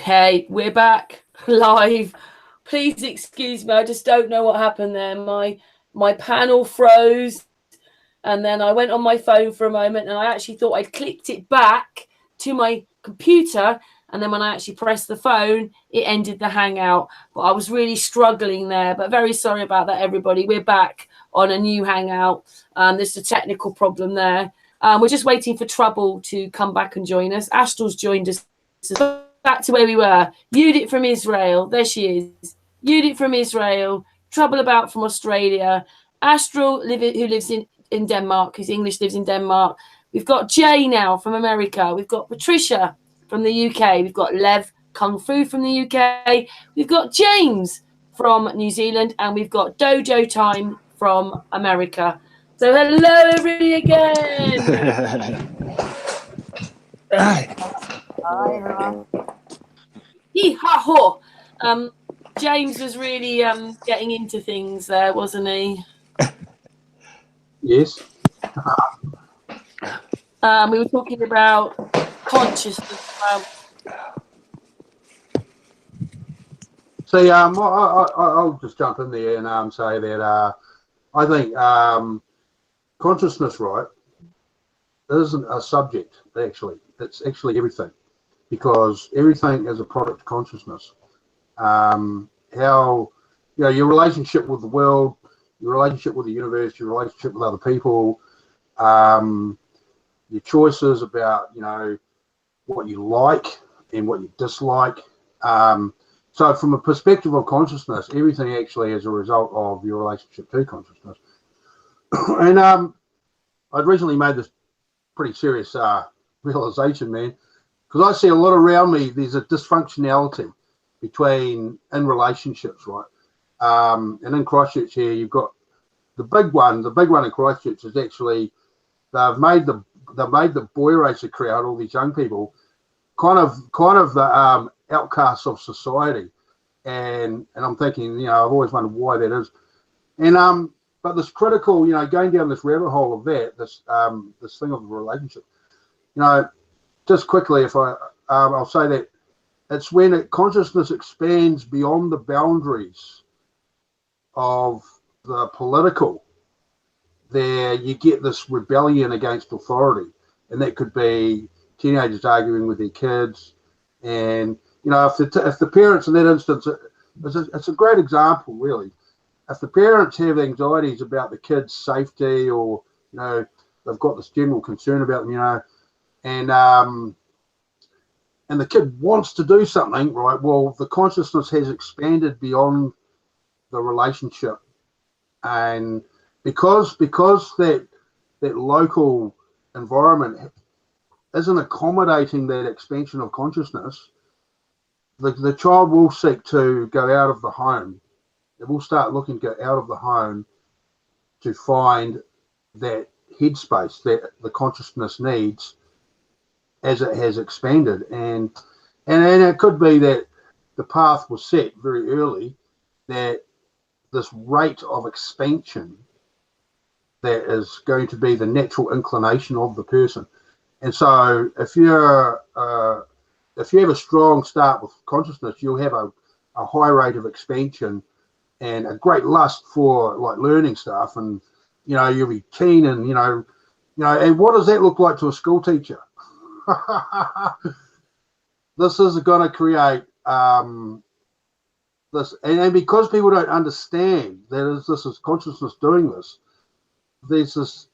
Okay, we're back live. Please excuse me, I just don't know what happened there. My panel froze, and then I went on my phone for a moment, and I actually thought I'd clicked it back to my computer, and then when I actually pressed the phone, it ended the Hangout. But I was really struggling there, but very sorry about that, everybody. We're back on a new Hangout. There's a technical problem there. We're just waiting for Trouble to come back and join us. Astral's joined us. Back to where we were. Yudit from Israel. There she is. Yudit from Israel. Trouble About from Australia. Astral, who lives in Denmark, whose English lives in Denmark. We've got Jay now from America. We've got Patricia from the UK. We've got Levkungfu from the UK. We've got James from New Zealand. And we've got Dojo Time from America. So hello, everybody, again. Hi. Hi, everyone. Yee-ha-ho. James was really getting into things there, wasn't he? Yes. We were talking about consciousness. See, I'll just jump in there and say that I think consciousness, right, isn't a subject, actually. It's actually everything, because everything is a product of consciousness. How, your relationship with the world, your relationship with the universe, your relationship with other people, your choices about, what you like and what you dislike. So from a perspective of consciousness, everything actually is a result of your relationship to consciousness. And I'd recently made this pretty serious realization, man, because I see a lot around me, there's a dysfunctionality in relationships, right? And in Christchurch here, you've got the big one in Christchurch is actually, they've made the boy racer crowd, all these young people, kind of the outcasts of society. And I'm thinking, I've always wondered why that is. And but this critical, going down this rabbit hole of this thing of the relationship, just quickly, if I'll say that it's when consciousness expands beyond the boundaries of the political, there you get this rebellion against authority, and that could be teenagers arguing with their kids, and if the parents in that instance, it's a great example, really. If the parents have anxieties about the kids' safety, or they've got this general concern about them, and the kid wants to do something, right? Well, the consciousness has expanded beyond the relationship, and because that local environment isn't accommodating that expansion of consciousness, the child will seek to go out of the home. It will start looking to go out of the home to find that headspace that the consciousness needs as it has expanded. And it could be that the path was set very early, that this rate of expansion that is going to be the natural inclination of the person. And so if you have a strong start with consciousness, you'll have a high rate of expansion and a great lust for like learning stuff, and you'll be keen, and and what does that look like to a school teacher? This is going to create this, and because people don't understand that this is consciousness doing this, there's this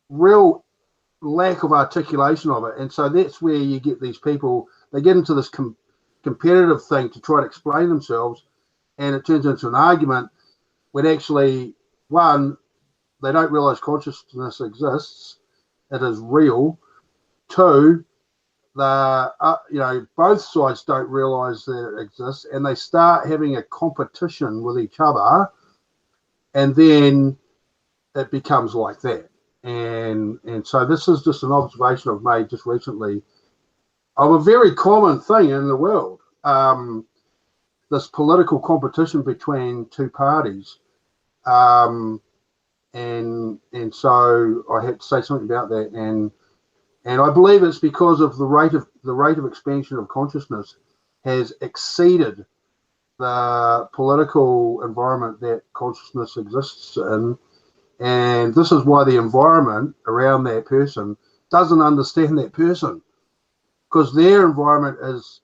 real lack of articulation of it, and so that's where you get these people, they get into this competitive thing to try to explain themselves, and it turns into an argument when actually, one, they don't realize consciousness exists, it is real. Two, both sides don't realize that it exists, and they start having a competition with each other, and then it becomes like that. And so this is just an observation I've made just recently of a very common thing in the world, this political competition between two parties. And so I had to say something about that, and And I believe it's because of the rate of expansion of consciousness has exceeded the political environment that consciousness exists in. And this is why the environment around that person doesn't understand that person, because their environment is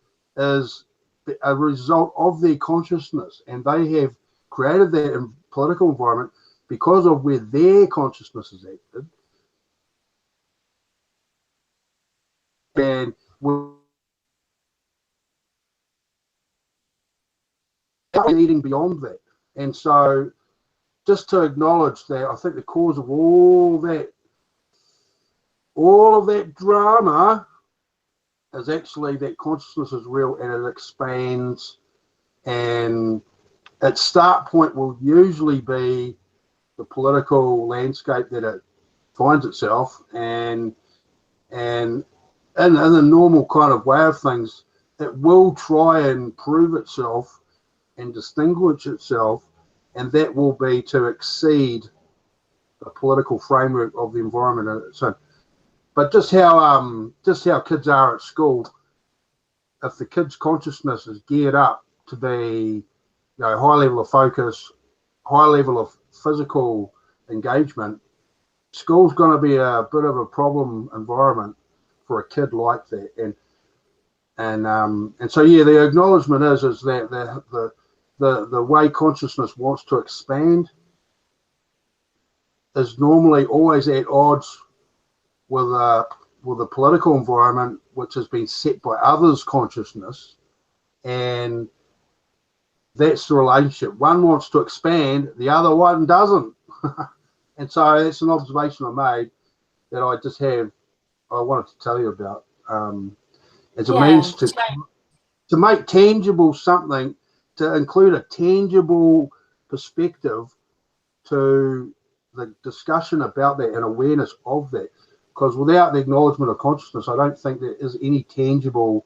a result of their consciousness, and they have created that political environment because of where their consciousness is acted. And we're eating beyond that. And so just to acknowledge that, I think the cause of all of that drama is actually that consciousness is real and it expands, and its start point will usually be the political landscape that it finds itself, and in the normal kind of way of things, it will try and prove itself and distinguish itself, and that will be to exceed the political framework of the environment. So, but just how kids are at school, if the kid's consciousness is geared up to be, high level of focus, high level of physical engagement, school's going to be a bit of a problem environment for a kid like that. And so yeah, the acknowledgement is that the way consciousness wants to expand is normally always at odds with a political environment which has been set by others' consciousness, and that's the relationship. One wants to expand, the other one doesn't. And so that's an observation I made that I wanted to tell you about. As a means to make tangible something, to include a tangible perspective to the discussion about that and awareness of that. Because without the acknowledgement of consciousness, I don't think there is any tangible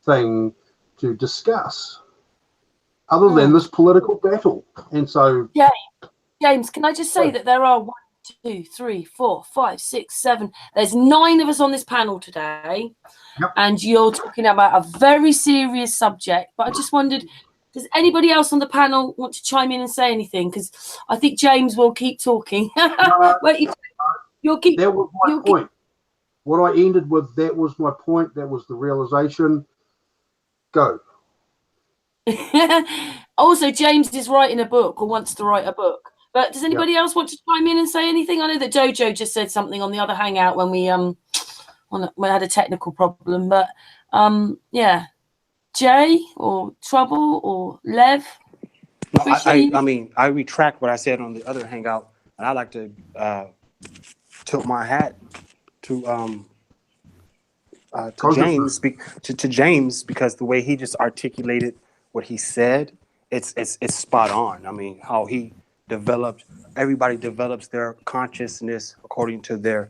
thing to discuss other than this political battle. And so, James, can I just say that there are 1, 2, 3, 4, 5, 6, 7. There's 9 of us on this panel today, and you're talking about a very serious subject. But I just wondered, does anybody else on the panel want to chime in and say anything? Because I think James will keep talking. You'll keep. That was my point. What I ended with, that was my point. That was the realization. Go. Also, James is writing a book, or wants to write a book. But does anybody else want to chime in and say anything? I know that DOJO just said something on the other hangout when we had a technical problem. But Jay or Trouble or Lev. No, I mean, I retract what I said on the other hangout, and I like to tilt my hat to James, to James, because the way he just articulated what he said, it's spot on. I mean, how everybody develops their consciousness according to their,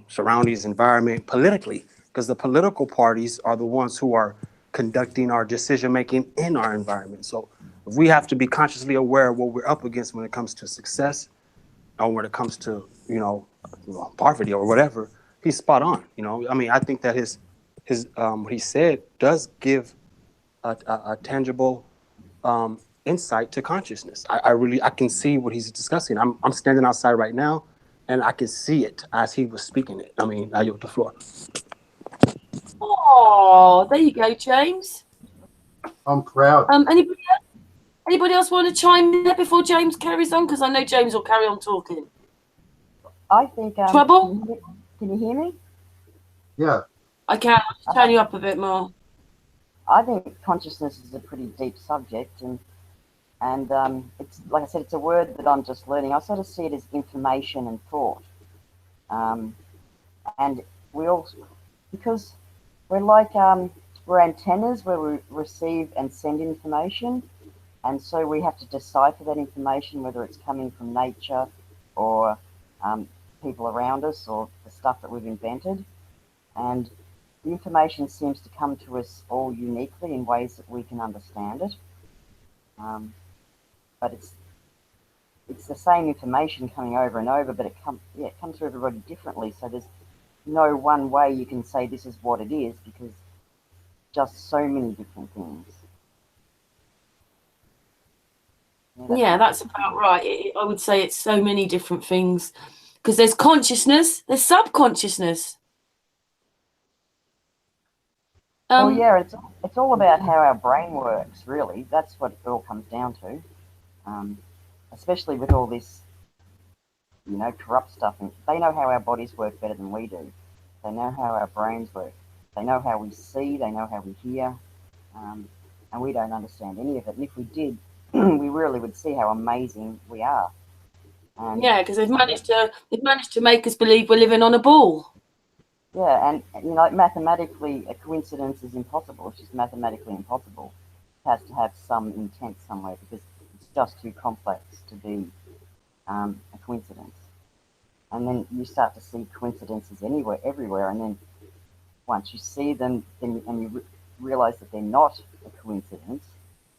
surroundings, environment, politically, because the political parties are the ones who are conducting our decision making in our environment. So if we have to be consciously aware of what we're up against when it comes to success, or when it comes to poverty or whatever, he's spot on. I mean, I think that his what he said does give a tangible insight to consciousness. I can see what he's discussing. I'm standing outside right now, and I can see it as he was speaking it. I mean, I yield the floor. Oh, there you go, James. I'm proud. Anybody else want to chime in before James carries on? Because I know James will carry on talking. I think. Trouble? Can you hear me? Yeah. I can. I'll just turn you up a bit more. I think consciousness is a pretty deep subject, and it's, like I said, it's a word that I'm just learning. I sort of see it as information and thought, and we all, because we're like we're antennas where we receive and send information, and so we have to decipher that information, whether it's coming from nature or people around us or the stuff that we've invented. And the information seems to come to us all uniquely in ways that we can understand it. But it's the same information coming over and over, but it comes to everybody differently. So there's no one way you can say this is what it is, because just so many different things. Yeah, that's about right. I would say it's so many different things, because there's consciousness, there's subconsciousness. Well, yeah, it's all about how our brain works, really. That's what it all comes down to. Especially with all this, corrupt stuff. And they know how our bodies work better than we do. They know how our brains work. They know how we see. They know how we hear. And we don't understand any of it. And if we did, we really would see how amazing we are. And yeah, because they've managed to make us believe we're living on a ball. yeah, and mathematically, a coincidence is impossible. It's just mathematically impossible. It has to have some intent somewhere, because it's just too complex to be a coincidence. And then you start to see coincidences everywhere, and then once you see them, and you realize that they're not a coincidence,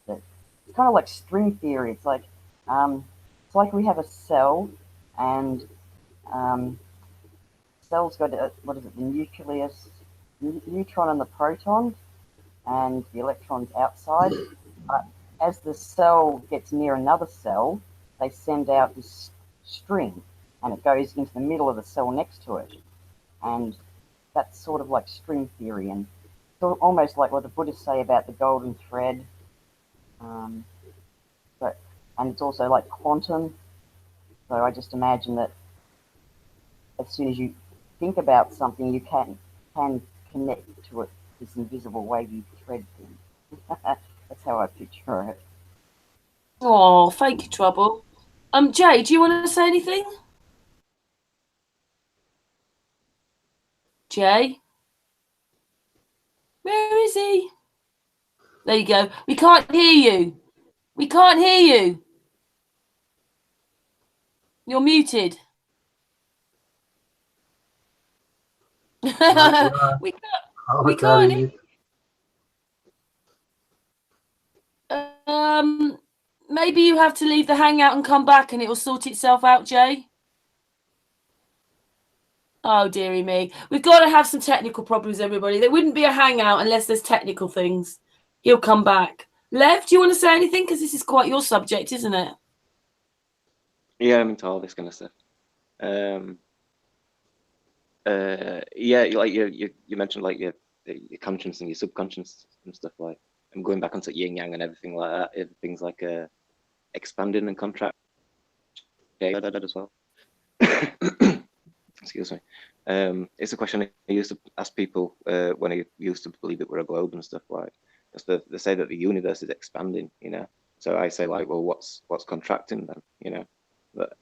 that it's kind of like string theory. It's like we have a cell, and cell's got the nucleus, neutron and the proton, and the electrons outside. But as the cell gets near another cell, they send out this string, and it goes into the middle of the cell next to it. And that's sort of like string theory, and it's almost like what the Buddhists say about the golden thread. And it's also like quantum. So I just imagine that as soon as you think about something, you can connect to it, this invisible wavy thread thing. That's how I picture it. Oh, thank you, Trouble. Jay, do you want to say anything? Jay? Where is he? There you go. We can't hear you. We can't hear you. You're muted. we can't hear you. Maybe you have to leave the hangout and come back and it will sort itself out, Jay. Oh, dearie me. We've got to have some technical problems, everybody. There wouldn't be a hangout unless there's technical things. He'll come back. Lev, do you want to say anything? Because this is quite your subject, isn't it? Yeah, I'm into all this kind of stuff. Yeah, like you mentioned, like your conscience and your subconscious and stuff, like, I'm going back onto yin yang and everything like that. Everything's like expanding and contract. Yeah, that as well. Excuse me. It's a question I used to ask people when I used to believe that we're a globe and stuff, like, because they say that the universe is expanding, So I say, like, well, what's contracting then, that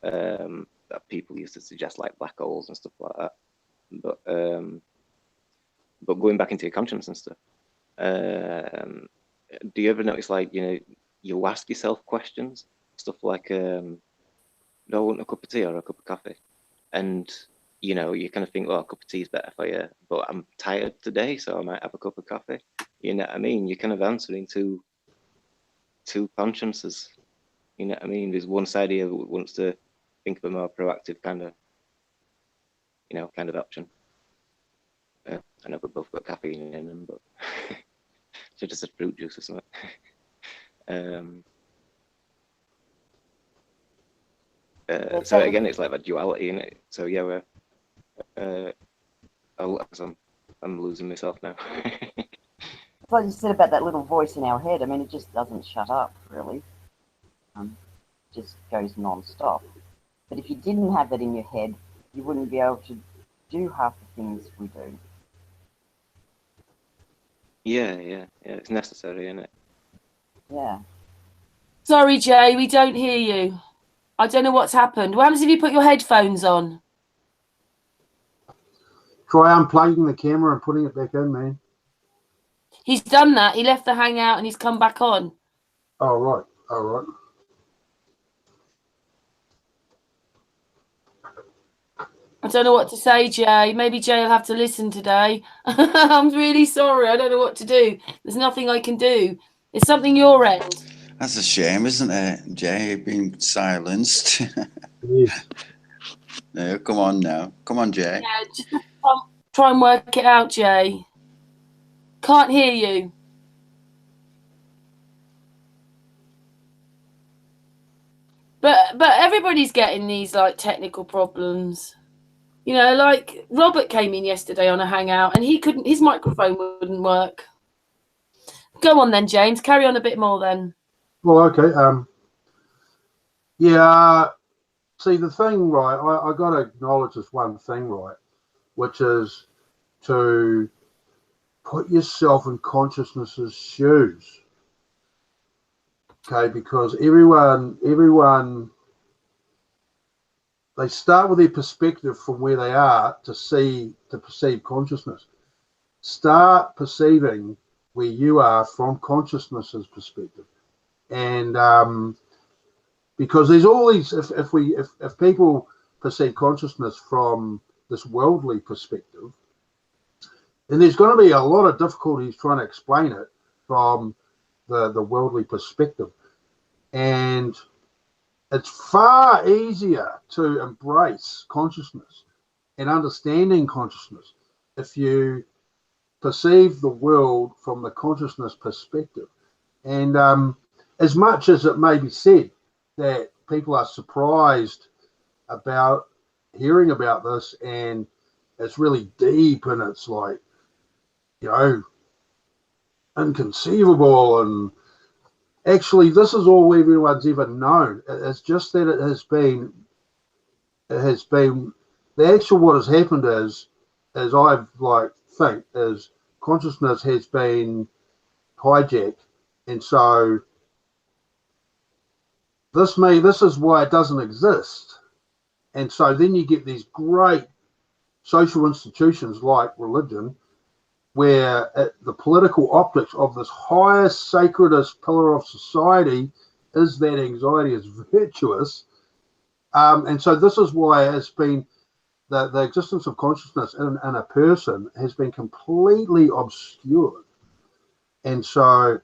people used to suggest, like, black holes and stuff like that. But going back into your conscience and stuff, do you ever notice, like, you ask yourself questions, stuff like, do I want a cup of tea or a cup of coffee? And you kind of think, well, a cup of tea is better for you, but I'm tired today, so I might have a cup of coffee. You know what I mean? You're kind of answering to two consciences. You know what I mean? There's one side here who wants to think of a more proactive kind of, kind of option. I know we've both got caffeine in them, but should just a fruit juice or something. So again, it's like that duality in it. So yeah, we're. I'm losing myself now. It's like you said about that little voice in our head. I mean, it just doesn't shut up, really. It just goes non-stop. But if you didn't have that in your head, you wouldn't be able to do half the things we do. Yeah. It's necessary, isn't it? Yeah. Sorry, Jay, we don't hear you. I don't know what's happened. What happens if you put your headphones on? Try unplugging the camera and putting it back in, man. He's done that. He left the hangout and he's come back on. Oh, right. All right. I don't know what to say, Jay. Maybe Jay will have to listen today. I'm really sorry. I don't know what to do. There's nothing I can do. It's something your end. That's a shame, isn't it, Jay? Being silenced. Yes. No, come on now. Come on, Jay. Yeah, Try and work it out, Jay. Can't hear you. But everybody's getting these like technical problems. You know, like Robert came in yesterday on a hangout and his microphone wouldn't work. Go on then, James. Carry on a bit more then. Well, okay. Yeah. See, the thing, right, I got to acknowledge this one thing, right, which is to put yourself in consciousness's shoes. Okay, because everyone, they start with their perspective from where they are to perceive consciousness. Start perceiving where you are from consciousness's perspective. And because there's all these, if people perceive consciousness from this worldly perspective, then there's going to be a lot of difficulties trying to explain it from the worldly perspective. And it's far easier to embrace consciousness and understanding consciousness if you perceive the world from the consciousness perspective. And as much as it may be said that people are surprised about hearing about this, and it's really deep and it's like, you know, inconceivable, and actually this is all everyone's ever known. It's just that it has been the actual what has happened is I think is consciousness has been hijacked, and so this is why it doesn't exist. And so then you get these great social institutions like religion, where the political optics of this highest sacredest pillar of society is that anxiety is virtuous. And so this is why it's been the existence of consciousness in a person has been completely obscured. And so,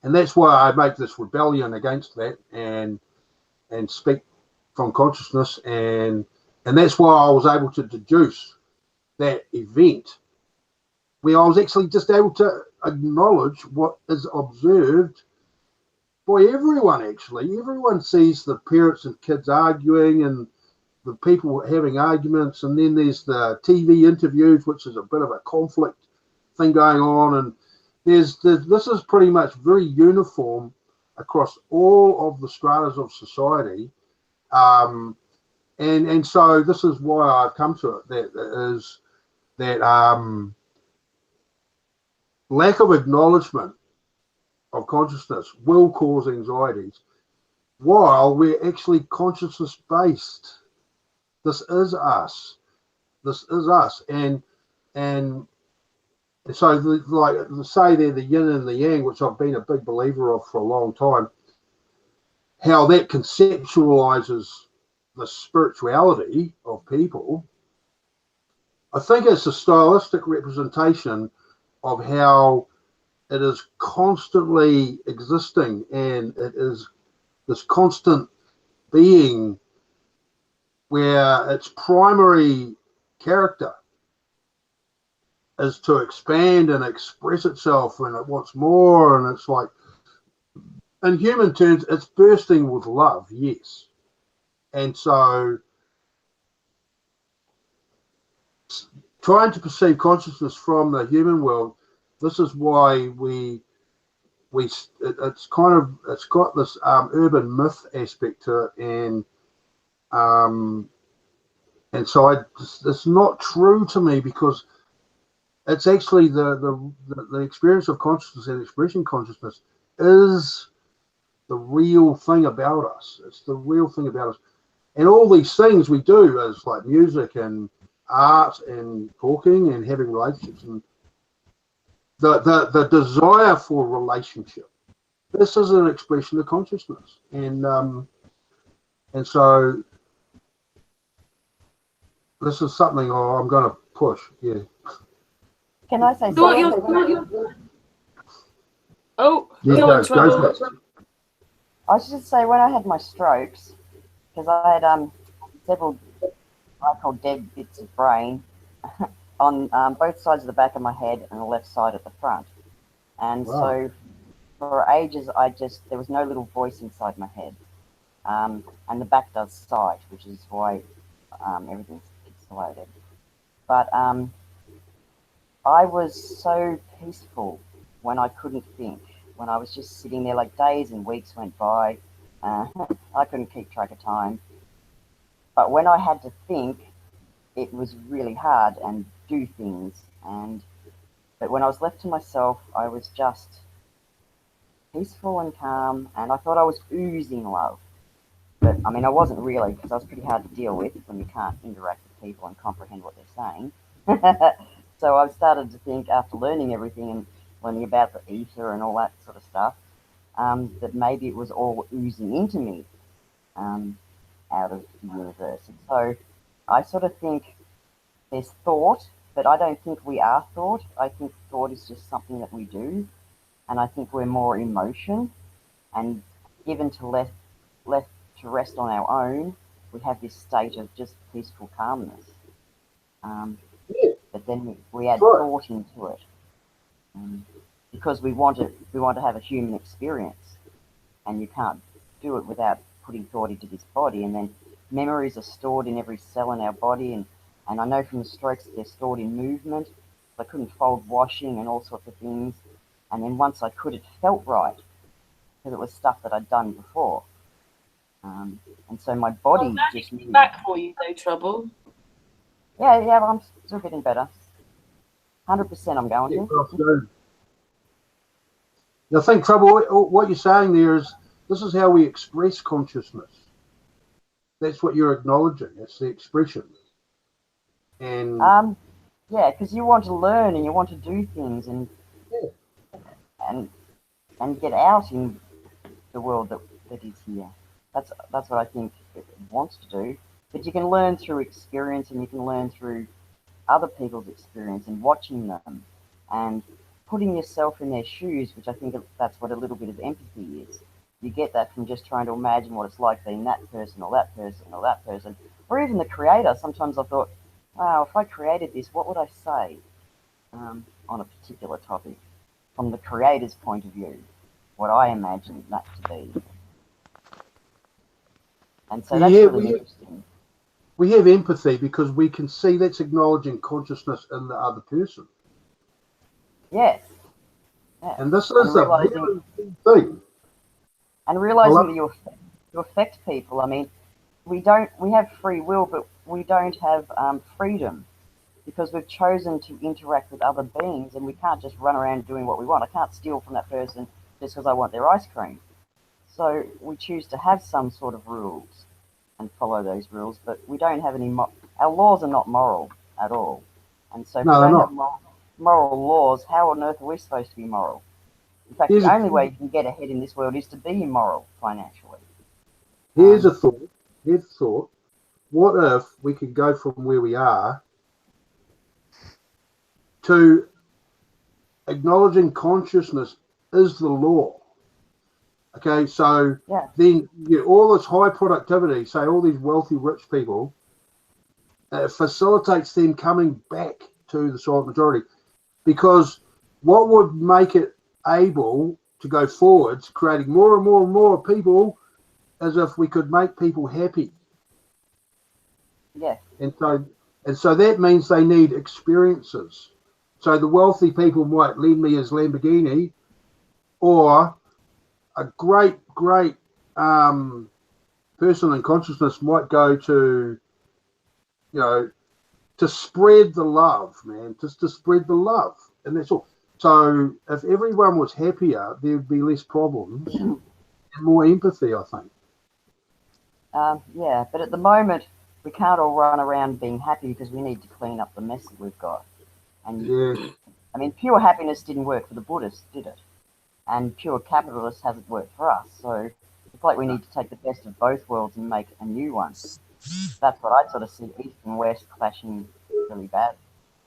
and that's why I make this rebellion against that and speak from consciousness, and that's why I was able to deduce that event where I was actually just able to acknowledge what is observed by everyone. Actually, everyone sees the parents and kids arguing and the people having arguments, and then there's the TV interviews, which is a bit of a conflict thing going on, and this is pretty much very uniform across all of the stratas of society, and so this is why I've come to it, that lack of acknowledgement of consciousness will cause anxieties, while we're actually consciousness based. This is us. And so, like say they're the yin and the yang, which I've been a big believer of for a long time, how that conceptualizes the spirituality of people. I think it's a stylistic representation of how it is constantly existing, and it is this constant being where its primary character is to expand and express itself, and it wants more, and it's like, in human terms, it's bursting with love, yes. And so trying to perceive consciousness from the human world, this is why it's got this urban myth aspect to it, and so it's not true to me, because it's actually the experience of consciousness and expressing consciousness is the real thing about us. It's the real thing about us. And all these things we do is like music and art and talking and having relationships, and the desire for relationship. This is an expression of consciousness. And so this is something I'm going to push. Yeah. Can I say something? Oh, Yeah, go on, Trouble. I should just say, when I had my strokes, because I had several I call dead bits of brain, I on both sides of the back of my head and the left side at the front. And Wow. so for ages, there was no little voice inside my head. And the back does sight, which is why everything's pixelated. But I was so peaceful when I couldn't think, when I was just sitting there, like days and weeks went by. I couldn't keep track of time. But when I had to think, it was really hard and do things. But when I was left to myself, I was just peaceful and calm, and I thought I was oozing love. But I mean, I wasn't really, because I was pretty hard to deal with when you can't interact with people and comprehend what they're saying. So I've started to think, after learning everything and learning about the ether and all that sort of stuff, that maybe it was all oozing into me out of the universe. And so I sort of think there's thought, but I don't think we are thought. I think thought is just something that we do. And I think we're more emotion, and given to left to rest on our own, we have this state of just peaceful calmness. But then we add thought into it, because we want to have a human experience, and you can't do it without putting thought into this body. And then memories are stored in every cell in our body, and I know from the strokes that they're stored in movement. I couldn't fold washing and all sorts of things. And then once I could, it felt right, because it was stuff that I'd done before. And so my body just knew. Back for you, no trouble. Yeah, but I'm still getting better. 100% I'm going to. I think, Trouble, what you're saying there is, this is how we express consciousness. That's what you're acknowledging. It's the expression. And yeah, because you want to learn and you want to do things and get out in the world that is here. That's what I think it wants to do. But you can learn through experience, and you can learn through other people's experience and watching them and putting yourself in their shoes, which I think that's what a little bit of empathy is. You get that from just trying to imagine what it's like being that person or that person or that person, or even the creator. Sometimes I thought, wow, if I created this, what would I say on a particular topic from the creator's point of view, what I imagined that to be. And so that's really interesting. We have empathy because we can see that's acknowledging consciousness in the other person. Yes. Yeah. And this is a really big thing. And realizing that you affect people. I mean, we have free will, but we don't have freedom, because we've chosen to interact with other beings, and we can't just run around doing what we want. I can't steal from that person just because I want their ice cream. So we choose to have some sort of rules and follow those rules, but we don't have any. Our laws are not moral at all, and so if we don't have moral laws, how on earth are we supposed to be moral? In fact, the only way you can get ahead in this world is to be immoral financially. Here's a thought. What if we could go from where we are to acknowledging consciousness is the law? Okay, so then all this high productivity, say all these wealthy, rich people, facilitates them coming back to the silent majority, because what would make it able to go forwards, creating more and more and more people, as if we could make people happy. Yeah. And so that means they need experiences. So the wealthy people might lend me his Lamborghini, or a great person in consciousness might go to, to spread the love, man, just to spread the love, and that's all. So if everyone was happier, there'd be less problems and more empathy, I think. Yeah, but at the moment, we can't all run around being happy because we need to clean up the mess that we've got. And I mean, pure happiness didn't work for the Buddhists, did it? And pure capitalist hasn't worked for us. So it's like we need to take the best of both worlds and make a new one. That's what I sort of see, East and West clashing really bad.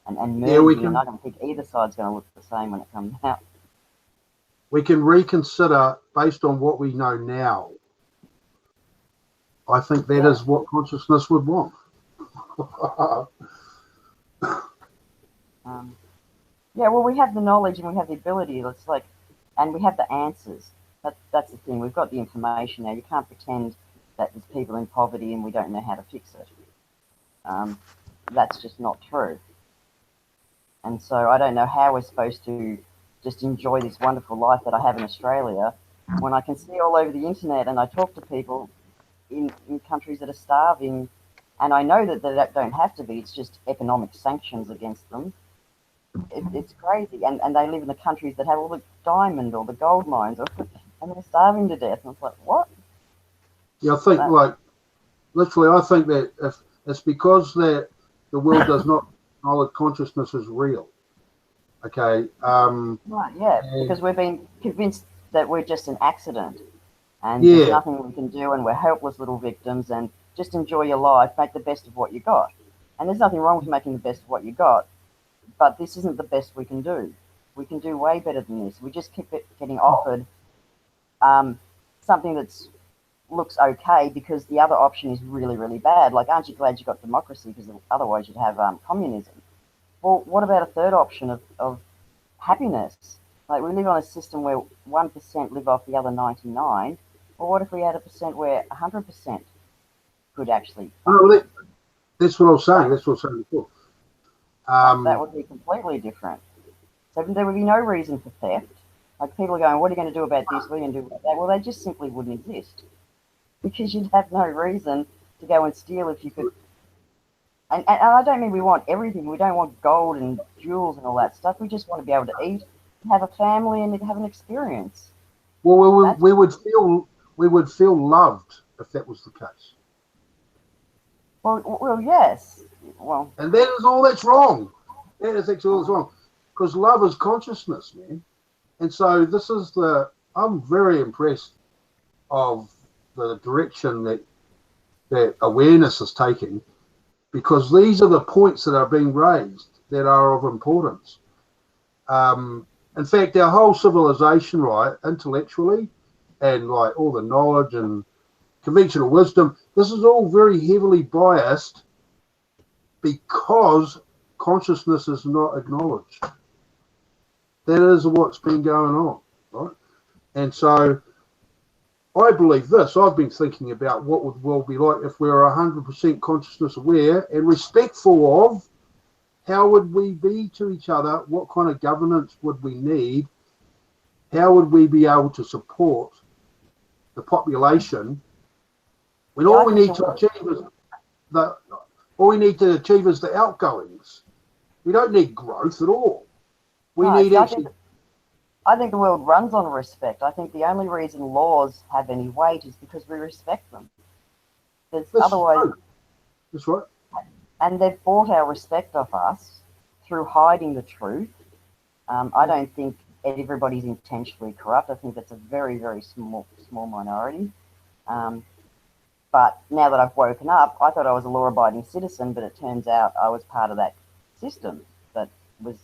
And merging, and I don't think either side's going to look the same when it comes out. We can reconsider based on what we know now. I think that is what consciousness would want. Yeah, well, we have the knowledge and we have the ability. It's like, and we have the answers. That's the thing. We've got the information now. You can't pretend that there's people in poverty and we don't know how to fix it. That's just not true. And so I don't know how we're supposed to just enjoy this wonderful life that I have in Australia when I can see all over the internet and I talk to people in countries that are starving, and I know that they don't have to be. It's just economic sanctions against them. It's crazy. And they live in the countries that have all the diamond or the gold mines, and they're starving to death. And it's like, what? Yeah, I think, like, literally, I think that if it's because that the world does not acknowledge consciousness is real. Okay. Right, yeah, because we've been convinced that we're just an accident and there's nothing we can do and we're helpless little victims and just enjoy your life, make the best of what you got. And there's nothing wrong with making the best of what you got, but this isn't the best we can do. We can do way better than this. We just keep getting offered something that's looks okay because the other option is really, really bad. Like, aren't you glad you got democracy? Because otherwise you'd have communism. Well, what about a third option of happiness? Like, we live on a system where 1% live off the other 99. Well, what if we had a percent where 100% could actually? Oh, that's what I was saying. That's what I was saying before. That would be completely different. So there would be no reason for theft. Like, people are going, what are you going to do about this? What are you going to do about that? Well, they just simply wouldn't exist because you'd have no reason to go and steal if you could. And I don't mean we want everything. We don't want gold and jewels and all that stuff. We just want to be able to eat, have a family, and have an experience. Well, we would feel loved if that was the case. Well, yes. Well, and that is all that's wrong. That is actually all that's wrong, because love is consciousness, man. And so this is I'm very impressed of the direction that awareness is taking, because these are the points that are being raised that are of importance. In fact, our whole civilization, right, intellectually, and like all the knowledge and conventional wisdom, this is all very heavily biased because consciousness is not acknowledged. That is what's been going on, right? And so I believe this. I've been thinking about what would the world be like if we were 100% consciousness aware and respectful of how would we be to each other, what kind of governance would we need, how would we be able to support the population when all we need to achieve is the outgoings. We don't need growth at all. I think the world runs on respect. I think the only reason laws have any weight is because we respect them. Otherwise, that's right. And they've bought our respect off us through hiding the truth. I don't think everybody's intentionally corrupt. I think that's a very, very small minority. But now that I've woken up, I thought I was a law-abiding citizen, but it turns out I was part of that system that was,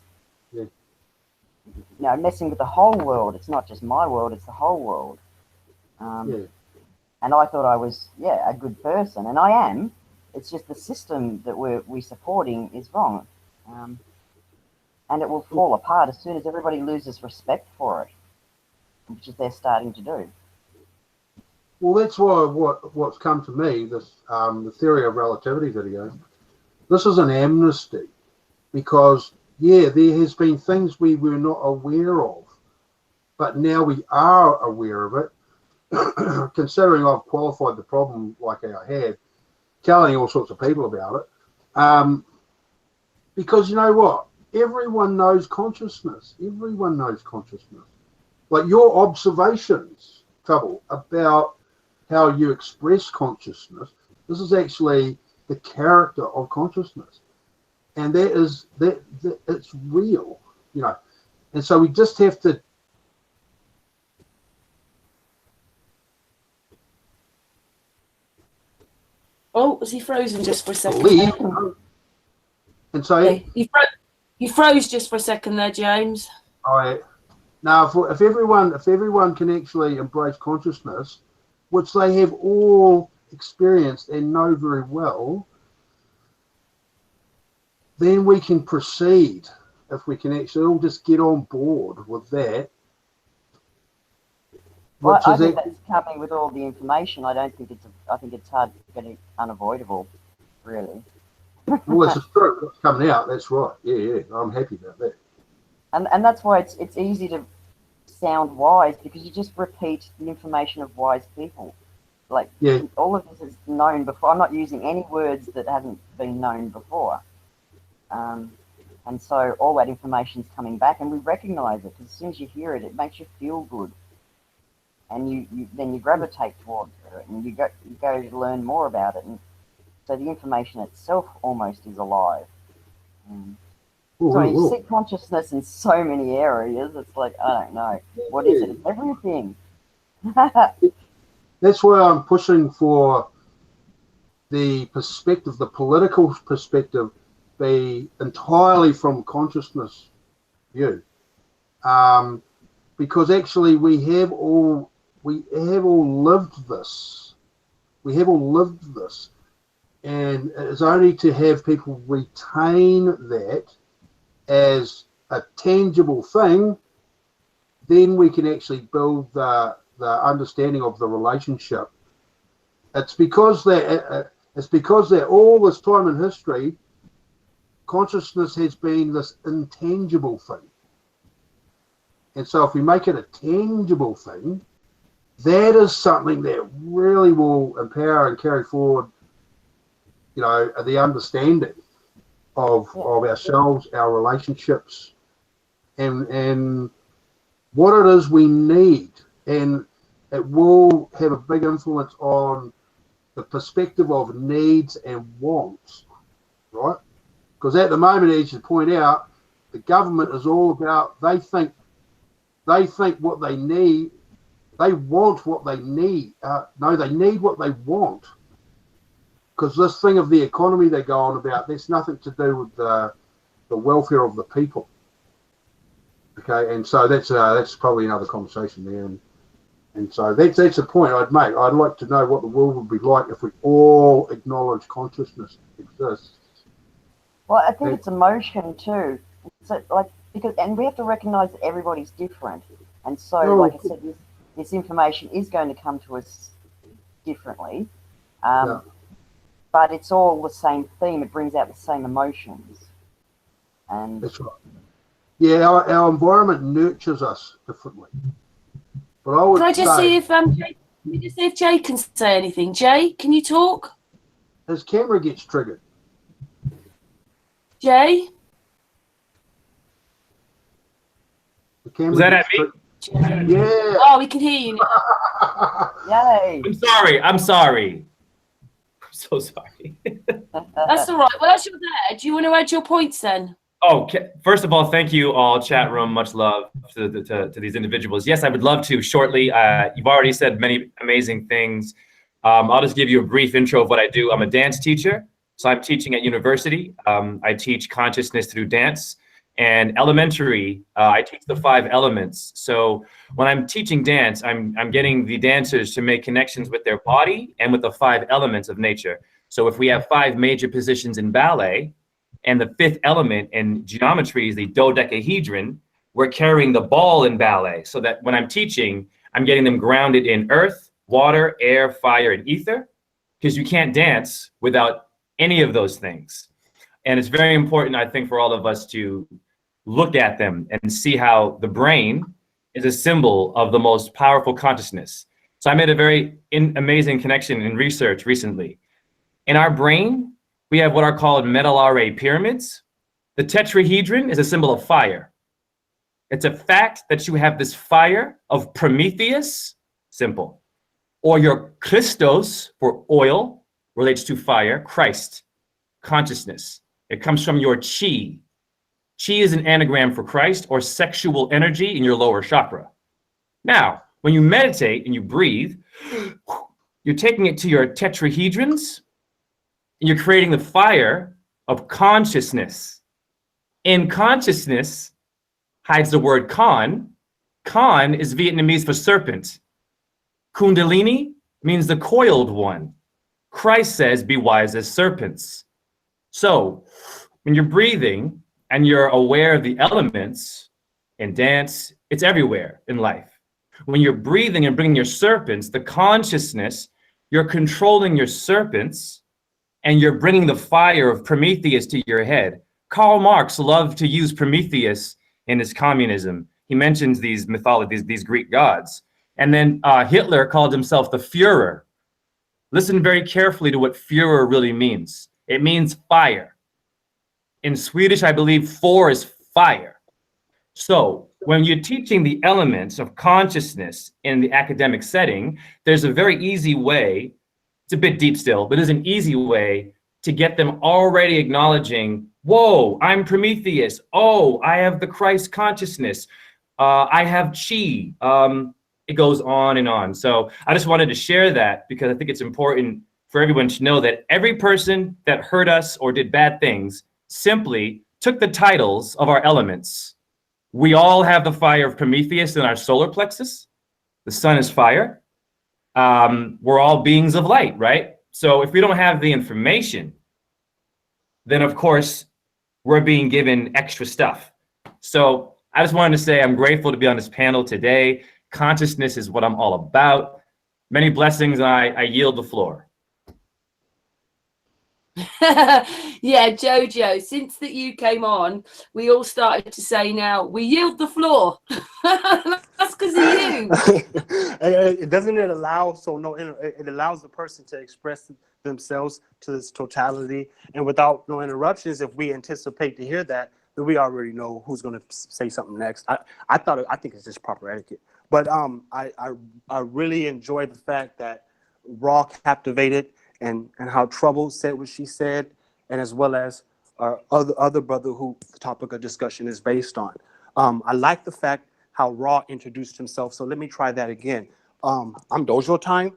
messing with the whole world. It's not just my world; it's the whole world. And I thought I was, a good person, and I am. It's just the system that we're supporting is wrong, and it will fall apart as soon as everybody loses respect for it, which is they're starting to do. Well, that's why what's come to me, this the theory of relativity video. This is an amnesty, because there has been things we were not aware of, but now we are aware of it. Considering I've qualified the problem like I had, telling all sorts of people about it, because you know what? Everyone knows consciousness. Everyone knows consciousness. Like your observations, Trouble, about how you express consciousness, this is actually the character of consciousness, and that it's real, and so we just have to Oh, was he frozen just for a second? believe. And so you froze just for a second there, James. Now if everyone can actually embrace consciousness, which they have all experienced and know very well, then we can proceed if we can actually all just get on board with that. Well, Which I is think it, that's coming with all the information. I don't think I think it's hard to get it unavoidable, really. well, this is true. What's coming out, that's right. Yeah, I'm happy about that. And that's why it's easy to sound wise, because you just repeat the information of wise people. Like, Yeah. all of this is known before. I'm not using any words that haven't been known before. And so all that information's coming back, and we recognize it, because as soon as you hear it, it makes you feel good. And then you gravitate towards it, and you go to learn more about it. And so the information itself almost is alive. So you see consciousness in so many areas, it's like, I don't know. What is it? It's everything. That's why I'm pushing for the perspective, the political perspective, be entirely from consciousness view. Because actually we have all lived this. We have all lived this. And it's only to have people retain that as a tangible thing, then we can actually build the understanding of the relationship. It's because that all this time in history, consciousness has been this intangible thing. And so if we make it a tangible thing, that is something that really will empower and carry forward, the understanding of ourselves, our relationships, and what it is we need. And it will have a big influence on the perspective of needs and wants, right? Because at the moment, as you point out, the government is all about, they think what they need, they want what they need. No, they need what they want. Because this thing of the economy they go on about, there's nothing to do with the welfare of the people. Okay, and so that's probably another conversation there. And so that's a point I'd make. I'd like to know what the world would be like if we all acknowledge consciousness exists. Well, I think it's emotion too. So, and we have to recognise that everybody's different. And so, like I said, this information is going to come to us differently. But it's all the same theme. It brings out the same emotions. And that's right. Yeah, our environment nurtures us differently. But I would Can I just see if Jay can say anything? Jay, can you talk? His camera gets triggered. Jay? The camera Was that at me? Yeah. Oh, we can hear you now. yay! I'm sorry. I'm so sorry. That's all right. Well, as you're there, do you want to add your points then? Oh, first of all, thank you all, chat room. Much love to these individuals. Yes, I would love to shortly. You've already said many amazing things. I'll just give you a brief intro of what I do. I'm a dance teacher, so I'm teaching at university. I teach consciousness through dance. And elementary, I teach the 5 elements. So when I'm teaching dance, I'm getting the dancers to make connections with their body and with the 5 elements of nature. So if we have 5 major positions in ballet, and the 5th element in geometry is the dodecahedron, we're carrying the ball in ballet, so that when I'm teaching, I'm getting them grounded in earth, water, air, fire, and ether, because you can't dance without any of those things. And it's very important, I think, for all of us to look at them and see how the brain is a symbol of the most powerful consciousness. So I made a very amazing connection in research recently. In our brain, we have what are called medullary pyramids. The tetrahedron is a symbol of fire. It's a fact that you have this fire of Prometheus, simple. Or your Christos, for oil, relates to fire, Christ, consciousness. It comes from your chi. Chi is an anagram for Christ, or sexual energy in your lower chakra. Now, when you meditate and you breathe, you're taking it to your tetrahedrons, and you're creating the fire of consciousness. In consciousness hides the word Kan. Kan is Vietnamese for serpent. Kundalini means the coiled one. Christ says, be wise as serpents. So when you're breathing, and you're aware of the elements in dance, it's everywhere in life. When you're breathing and bringing your serpents, the consciousness, you're controlling your serpents, and you're bringing the fire of Prometheus to your head. Karl Marx loved to use Prometheus in his communism. He mentions these mythologies, these Greek gods. And then Hitler called himself the Führer. Listen very carefully to what Führer really means. It means fire. In Swedish, I believe "for" is fire. So when you're teaching the elements of consciousness in the academic setting, there's a very easy way, it's a bit deep still, but there's an easy way to get them already acknowledging, whoa, I'm Prometheus. Oh, I have the Christ consciousness. I have chi. It goes on and on. So I just wanted to share that because I think it's important for everyone to know that every person that hurt us or did bad things simply took the titles of our elements. We all have the fire of Prometheus in our solar plexus. The sun is fire. We're all beings of light, right? So if we don't have the information, then of course we're being given extra stuff. So I just wanted to say I'm grateful to be on this panel today. Consciousness is what I'm all about. Many blessings, and I yield the floor. Yeah, Jojo, since that you came on, we all started to say now, we yield the floor. That's because of you. It allow, so no, it allows the person to express themselves to its totality, and without no interruptions. If we anticipate to hear that, then we already know who's going to say something next. I think it's just proper etiquette. But I really enjoyed the fact that Raw captivated, and how Trouble said what she said, and as well as our other brother who the topic of discussion is based on. I like the fact how Raw introduced himself. So let me try that again. I'm Dojo Time,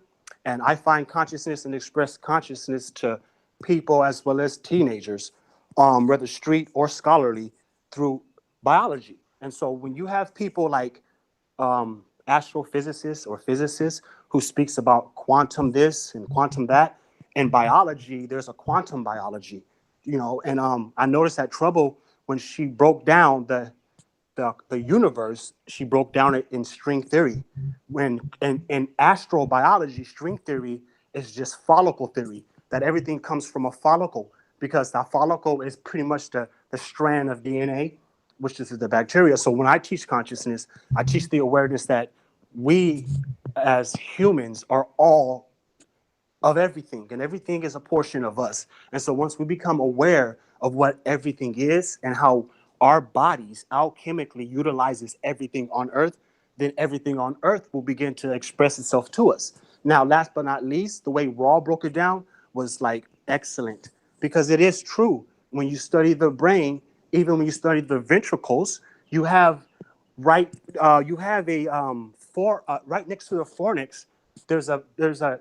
and I find consciousness and express consciousness to people as well as teenagers, whether street or scholarly, through biology. And so when you have people like astrophysicists or physicists who speaks about quantum this and quantum that, in biology, there's a quantum biology, and I noticed that Trouble, when she broke down the universe, she broke down it in string theory. When in astrobiology, string theory is just follicle theory, that everything comes from a follicle, because that follicle is pretty much the strand of DNA, which is the bacteria. So when I teach consciousness, I teach the awareness that we as humans are all of everything, and everything is a portion of us. And so once we become aware of what everything is and how our bodies alchemically utilizes everything on earth, then everything on earth will begin to express itself to us. Now, last but not least, the way Raw broke it down was like excellent, because it is true. When you study the brain, even when you study the ventricles, you have right next to the fornix, there's a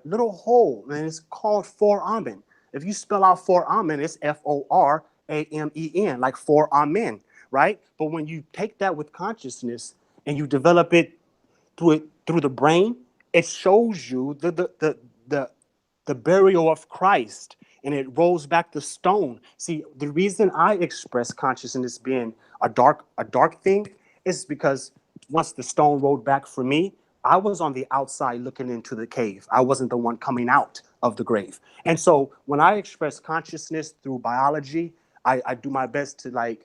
little hole, and it's called foramen. If you spell out foramen, it's Foramen, like foramen, right? But when you take that with consciousness and you develop it through the brain, it shows you the burial of Christ, and it rolls back the stone. See, the reason I express consciousness being a dark thing is because once the stone rolled back for me, I was on the outside looking into the cave. I wasn't the one coming out of the grave. And so when I express consciousness through biology, I do my best to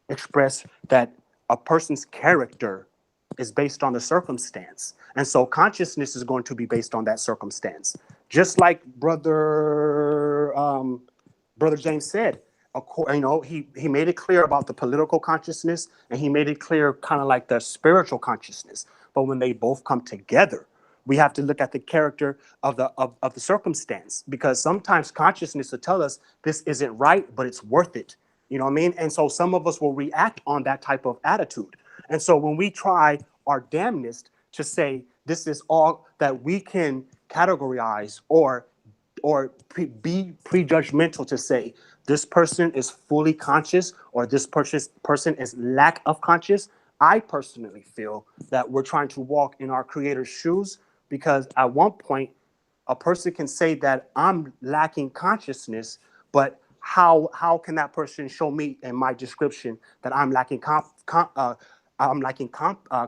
express that a person's character is based on the circumstance. And so consciousness is going to be based on that circumstance. Just like Brother James said, he made it clear about the political consciousness, and he made it clear kind of like the spiritual consciousness. But when they both come together, we have to look at the character of the circumstance, because sometimes consciousness will tell us this isn't right, but it's worth it. You know what I mean? And so some of us will react on that type of attitude. And so when we try our damnedest to say this is all that we can categorize or be prejudgmental to say this person is fully conscious or this person is lack of conscious, I personally feel that we're trying to walk in our creator's shoes, because at one point a person can say that I'm lacking consciousness, but how can that person show me in my description that I'm lacking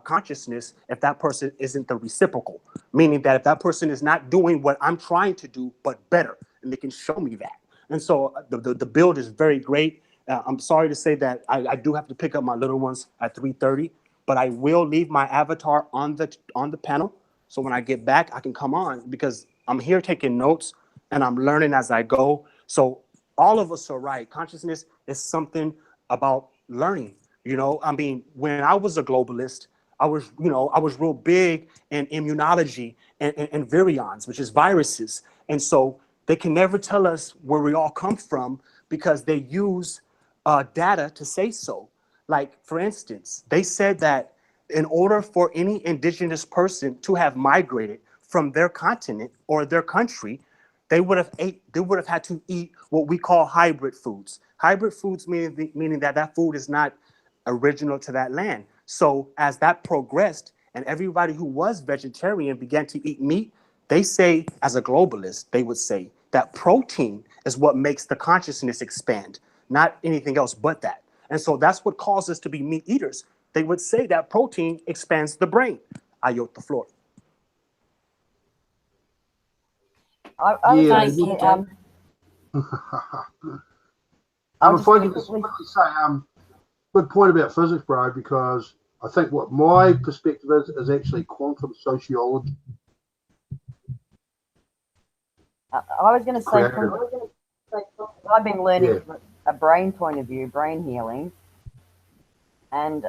consciousness if that person isn't the reciprocal? Meaning that if that person is not doing what I'm trying to do, but better, and they can show me that. And so the build is very great. I'm sorry to say that I do have to pick up my little ones at 3:30, but I will leave my avatar on the panel. So when I get back, I can come on because I'm here taking notes and I'm learning as I go. So all of us are right. Consciousness is something about learning. You know, I mean, when I was a globalist, I was real big in immunology and virions, which is viruses. And so they can never tell us where we all come from because they use data to say so. Like, for instance, they said that in order for any indigenous person to have migrated from their continent or their country, they would have had to eat what we call hybrid foods. Hybrid foods meaning that food is not original to that land. So as that progressed and everybody who was vegetarian began to eat meat, they say, as a globalist, they would say that protein is what makes the consciousness expand, not anything else but that. And so that's what caused us to be meat eaters. They would say that protein expands the brain. I yield the floor. I was Yeah. going to Thank say, you, If I could just quickly say, good point about physics, bro, because I think what my perspective is actually quantum sociology. I was going to say, I've been learning from a brain point of view, brain healing, and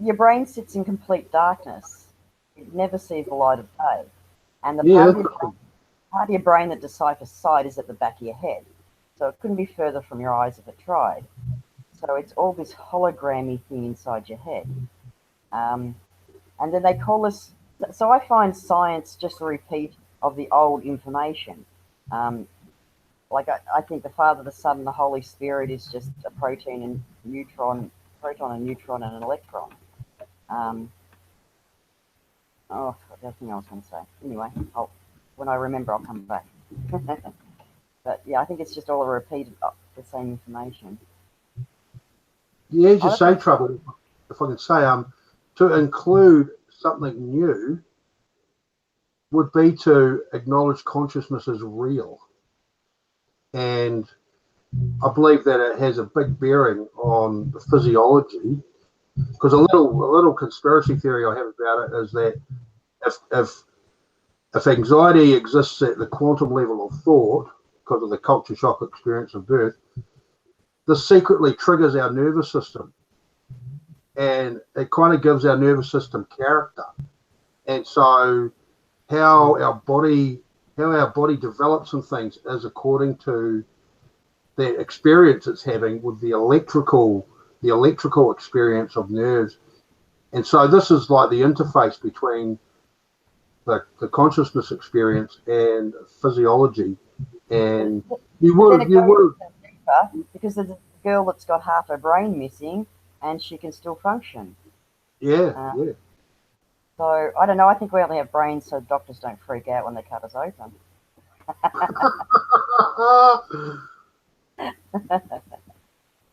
your brain sits in complete darkness. It never sees the light of day. And the part of your brain that deciphers sight is at the back of your head. So it couldn't be further from your eyes if it tried. So it's all this hologrammy thing inside your head. And then they call us... So I find science just a repeat of the old information. Like I think the Father, the Son, and the Holy Spirit is just a proton and neutron and an electron. Oh, the other thing I was going to say. Anyway, when I remember, I'll come back. But yeah, I think it's just all a repeat of the same information. Yeah, as you say, Trouble, if I can say, to include something new would be to acknowledge consciousness as real. And I believe that it has a big bearing on the physiology, because a little conspiracy theory I have about it is that if anxiety exists at the quantum level of thought because of the culture shock experience of birth, this secretly triggers our nervous system, and it kind of gives our nervous system character. And so how our body develops and things is according to the experience it's having with the electrical experience of nerves. And so this is like the interface between the consciousness experience and physiology. And you would because there's a girl that's got half her brain missing and she can still function. Yeah. So I don't know, I think we only have brains so doctors don't freak out when they cut us open.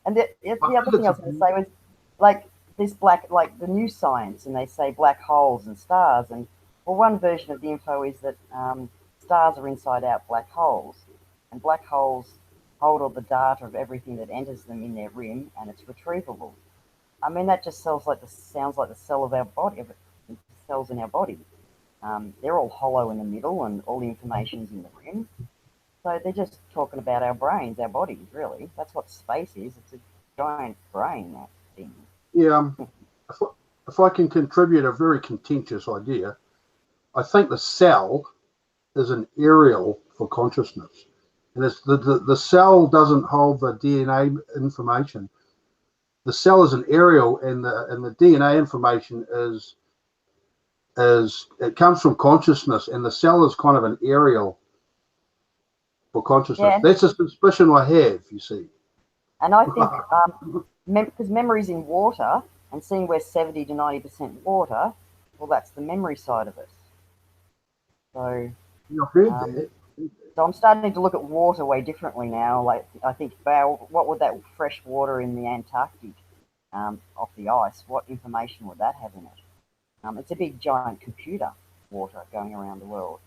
And the other thing I was going to say was, like, this like the new science, and they say black holes and stars, and well, one version of the info is that stars are inside out black holes, and black holes hold all the data of everything that enters them in their rim, and it's retrievable. I mean, that just sounds like the cell of our body, cells in our body. They're all hollow in the middle, and all the information's in the rim. So they're just talking about our brains, our bodies, really. That's what space is. It's a giant brain, that thing. Yeah. If I can contribute a very contentious idea, I think the cell is an aerial for consciousness. And it's the cell doesn't hold the DNA information. The cell is an aerial, and the DNA information is it comes from consciousness, and the cell is kind of an aerial for consciousness. Yeah. That's a suspicion I have, you see. And I think because memory's in water, and seeing we're 70 to 90% water, well, that's the memory side of it. So I've heard that. So I'm starting to look at water way differently now. Like I think about what would that fresh water in the Antarctic off the ice, what information would that have in it? It's a big giant computer, water going around the world.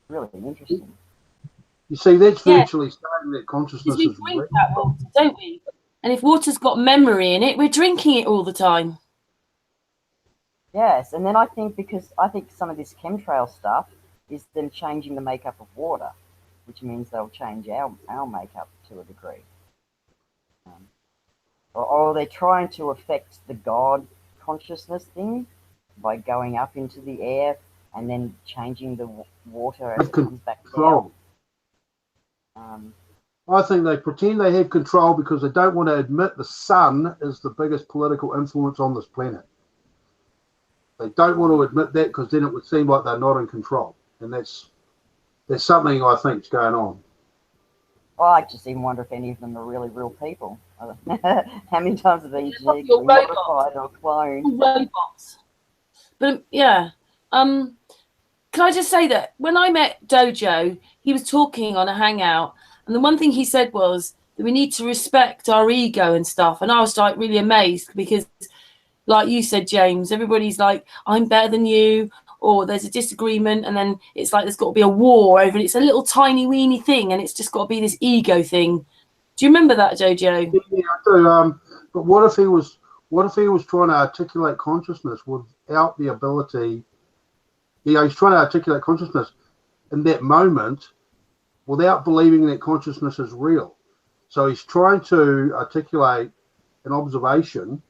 Really interesting. You see, that's Yeah. virtually saying that consciousness Because we is drink real. that water, don't we? And if water's got memory in it, we're drinking it all the time. Yes, and then I think some of this chemtrail stuff is them changing the makeup of water, which means they'll change our makeup to a degree. Or they're trying to affect the God consciousness thing by going up into the air and then changing the water as it comes back down. I think they pretend they have control because they don't want to admit the sun is the biggest political influence on this planet. They don't want to admit that because then it would seem like they're not in control. And that's something I think is going on. Well, I just even wonder if any of them are really real people. How many times have they You're modified or cloned? Robots. But yeah. Can I just say that when I met DOJO, he was talking on a hangout, and the one thing he said was that we need to respect our ego and stuff. And I was like really amazed because, like you said, James, everybody's like, I'm better than you, or there's a disagreement, and then it's like there's got to be a war over it. It's a little tiny weeny thing, and it's just got to be this ego thing. Do you remember that, DOJO? Yeah, I do. But what if he was trying to articulate consciousness without the ability? He's trying to articulate consciousness in that moment without believing that consciousness is real. So he's trying to articulate an observation,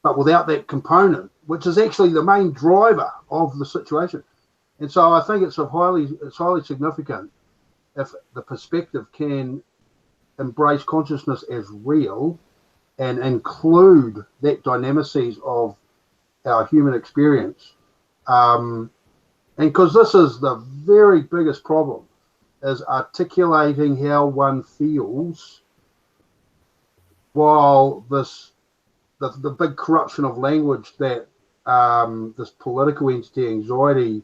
but without that component, which is actually the main driver of the situation. And so I think it's highly significant if the perspective can embrace consciousness as real and include that dynamics of our human experience. And because this is the very biggest problem, is articulating how one feels while the big corruption of language that this political entity anxiety,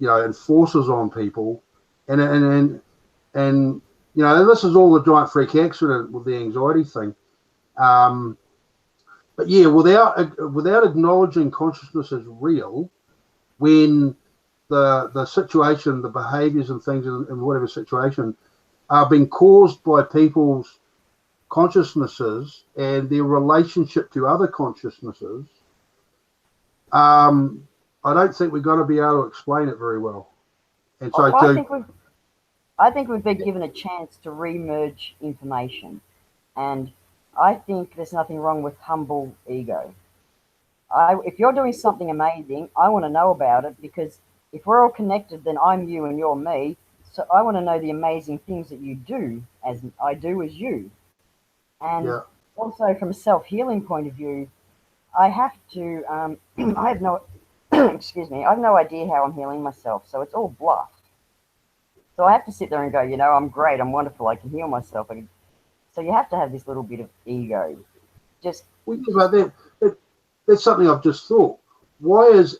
enforces on people, and this is all the giant freak accident with the anxiety thing. But yeah, without acknowledging consciousness as real, when the situation, the behaviors and things in whatever situation are being caused by people's consciousnesses and their relationship to other consciousnesses, I don't think we're going to be able to explain it very well. And so I think we've been given a chance to re-merge information, and I think there's nothing wrong with humble ego. If you're doing something amazing, I want to know about it, because if we're all connected, then I'm you and you're me. So I want to know the amazing things that you do as I do as you. And also from a self-healing point of view, I have to, I have no, excuse me, I have no idea how I'm healing myself. So it's all bluff. So I have to sit there and go, I'm great, I'm wonderful, I can heal myself. So you have to have this little bit of ego. Just. That's something I've just thought. Why does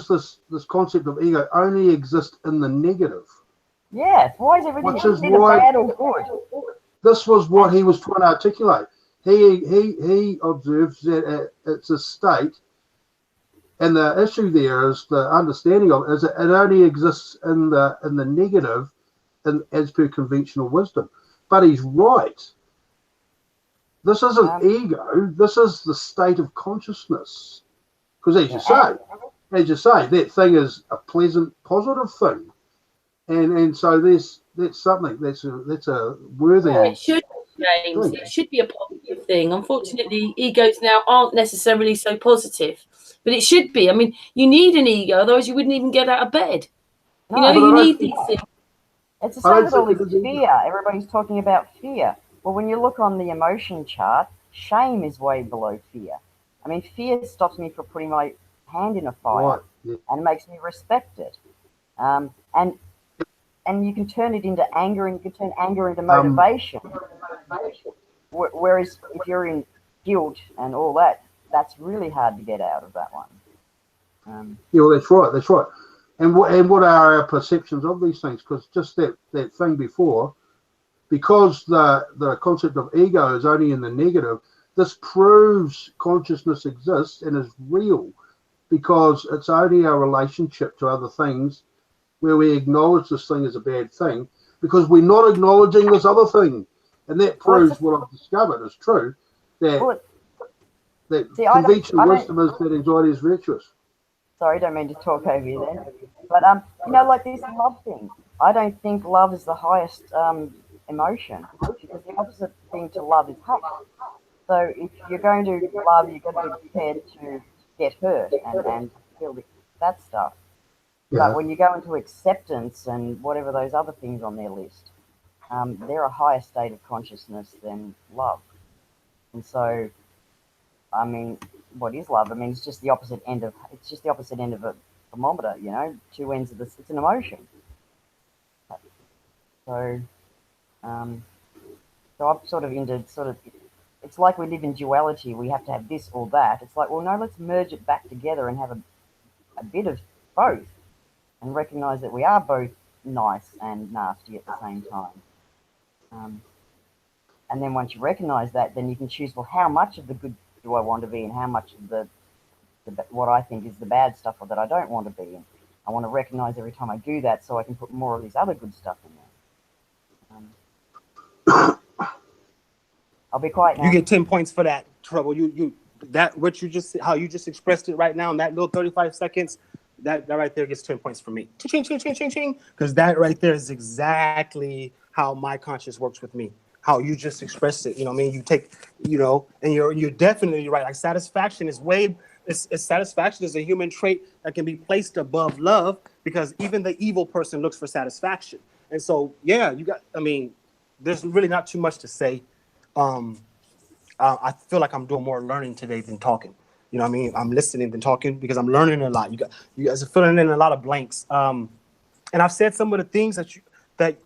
this concept of ego only exist in the negative? Yes, why is everything either bad or good? This was what he was trying to articulate. He observes that it's a state, and the issue there is the understanding of it is that it only exists in the negative, as per conventional wisdom. But he's right. This isn't ego. This is the state of consciousness. Because as you say, that thing is a pleasant, positive thing, and so that's something that's a worthy. It should, James. It should be a positive thing. Unfortunately, egos now aren't necessarily so positive, but it should be. I mean, you need an ego, otherwise you wouldn't even get out of bed. You need these things. It's the same with all this fear. Everybody's talking about fear. Well, when you look on the emotion chart, shame is way below fear. I mean, fear stops me from putting my hand in a fire and makes me respect it. And you can turn it into anger, and you can turn anger into motivation. Whereas if you're in guilt and all that, that's really hard to get out of that one. Yeah, well, that's right. That's right. And what are our perceptions of these things? Because just that thing before, because the concept of ego is only in the negative, this proves consciousness exists and is real, because it's only our relationship to other things where we acknowledge this thing as a bad thing, because we're not acknowledging this other thing. And that proves what I've discovered is true, that conventional wisdom is that anxiety is virtuous. Sorry, don't mean to talk over you then. But, like this love thing, I don't think love is the highest emotion, because the opposite thing to love is hate. So if you're going to love, you've got to be prepared to get hurt and feel that stuff. Yeah. But when you go into acceptance and whatever those other things on their list, they're a higher state of consciousness than love. And so, I mean, what is love? I mean, it's just the opposite end of a thermometer, two ends of this. It's an emotion. So, I'm sort of into it's like we live in duality. We have to have this or that. It's like, well, no, let's merge it back together and have a bit of both, and recognize that we are both nice and nasty at the same time. And then once you recognize that, then you can choose, well, how much of the good do I want to be, and how much of the what I think is the bad stuff or that I don't want to be. And I want to recognize every time I do that, so I can put more of this other good stuff in there. I'll be quiet now. You get 10 points for that, Trouble. How you just expressed it right now in that little 35 seconds, that right there gets 10 points for me. Ching, ching, ching, ching, ching. Because that right there is exactly how my conscience works with me. How you just expressed it. You know what I mean? You take, and you're definitely right. Like satisfaction satisfaction is a human trait that can be placed above love, because even the evil person looks for satisfaction. And so, yeah, there's really not too much to say. I feel like I'm doing more learning today than talking. You know what I mean? I'm listening than talking, because I'm learning a lot. You guys are filling in a lot of blanks. And I've said some of the things that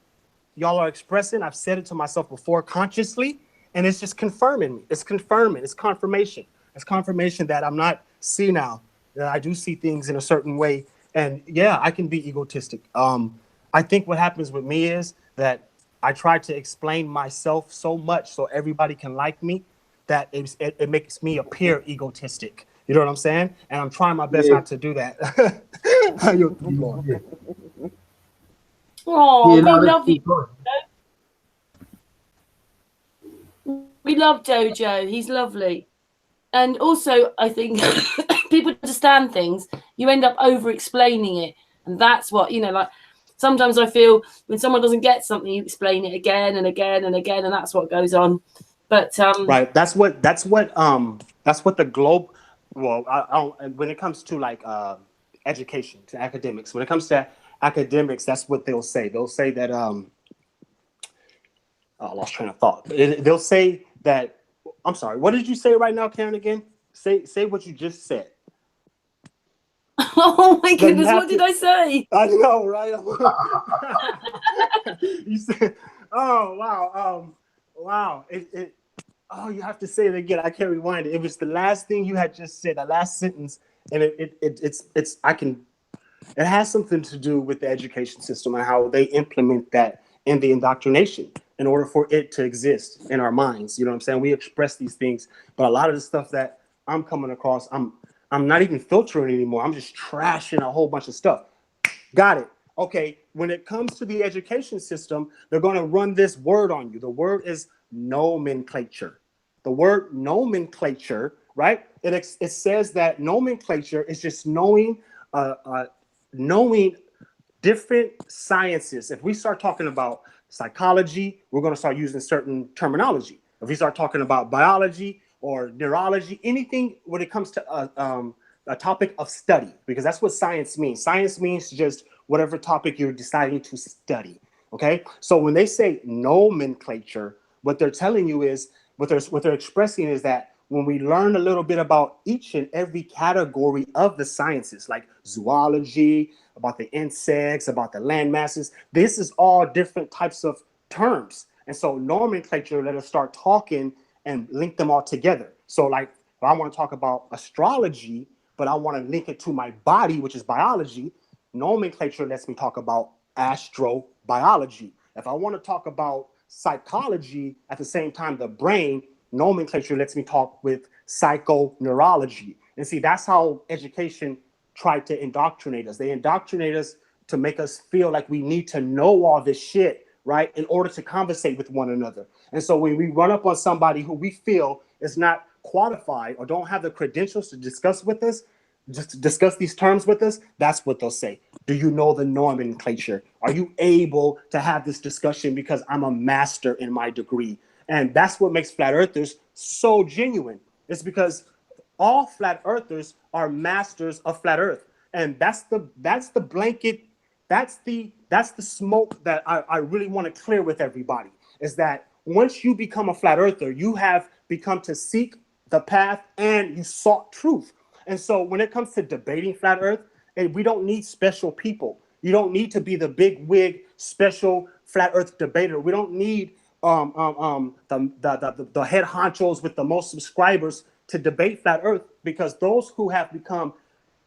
y'all are expressing. I've said it to myself before consciously, and it's just confirming me. It's confirming. It's confirmation. It's confirmation that I'm not senile, that I do see things in a certain way. And yeah, I can be egotistic. I think what happens with me is that I try to explain myself so much so everybody can like me, that it makes me appear egotistic. You know what I'm saying? And I'm trying my best not to do that. Oh, we love you. We love Dojo. He's lovely. And also, I think people understand things. You end up over-explaining it. And that's what, like, sometimes I feel when someone doesn't get something, you explain it again and again and again, and that's what goes on. But right, that's what the globe. Well, I don't. When it comes to like education, to academics, when it comes to academics, that's what they'll say. They'll say that I lost train of thought. They'll say that. I'm sorry. What did you say right now, Karen? Again, say what you just said. Oh my goodness, what did I say? I know, right? You said, oh wow. You have to say it again. I can't rewind it. It was the last thing you had just said, the last sentence, and it has something to do with the education system and how they implement that in the indoctrination in order for it to exist in our minds. You know what I'm saying? We express these things, but a lot of the stuff that I'm coming across, I'm not even filtering anymore. I'm just trashing a whole bunch of stuff. Got it. Okay. When it comes to the education system, they're going to run this word on you. The word is nomenclature. The word nomenclature, right? It says that nomenclature is just knowing different sciences. If we start talking about psychology, we're going to start using certain terminology. If we start talking about biology or neurology, anything when it comes to a topic of study, because that's what science means. Science means just whatever topic you're deciding to study. Okay, so when they say nomenclature, what they're telling you is what they're expressing is that when we learn a little bit about each and every category of the sciences, like zoology, about the insects, about the land masses, this is all different types of terms. And so nomenclature, let us start talking and link them all together. So like, if I want to talk about astrology, but I want to link it to my body, which is biology, nomenclature lets me talk about astrobiology. If I want to talk about psychology at the same time, the brain, nomenclature lets me talk with psychoneurology. And see, that's how education tried to indoctrinate us. They indoctrinate us to make us feel like we need to know all this shit, right, in order to conversate with one another. And so when we run up on somebody who we feel is not qualified or don't have the credentials to discuss with us, just to discuss these terms with us, that's what they'll say. Do you know the nomenclature? Are you able to have this discussion because I'm a master in my degree? And that's what makes flat earthers so genuine. It's because all flat earthers are masters of flat earth. And that's the blanket, that's the smoke that I really want to clear with everybody, is that once you become a flat earther, you have become to seek the path and you sought truth. And so when it comes to debating flat earth, we don't need special people. You don't need to be the big wig special flat earth debater. We don't need the head honchos with the most subscribers to debate flat earth, because those who have become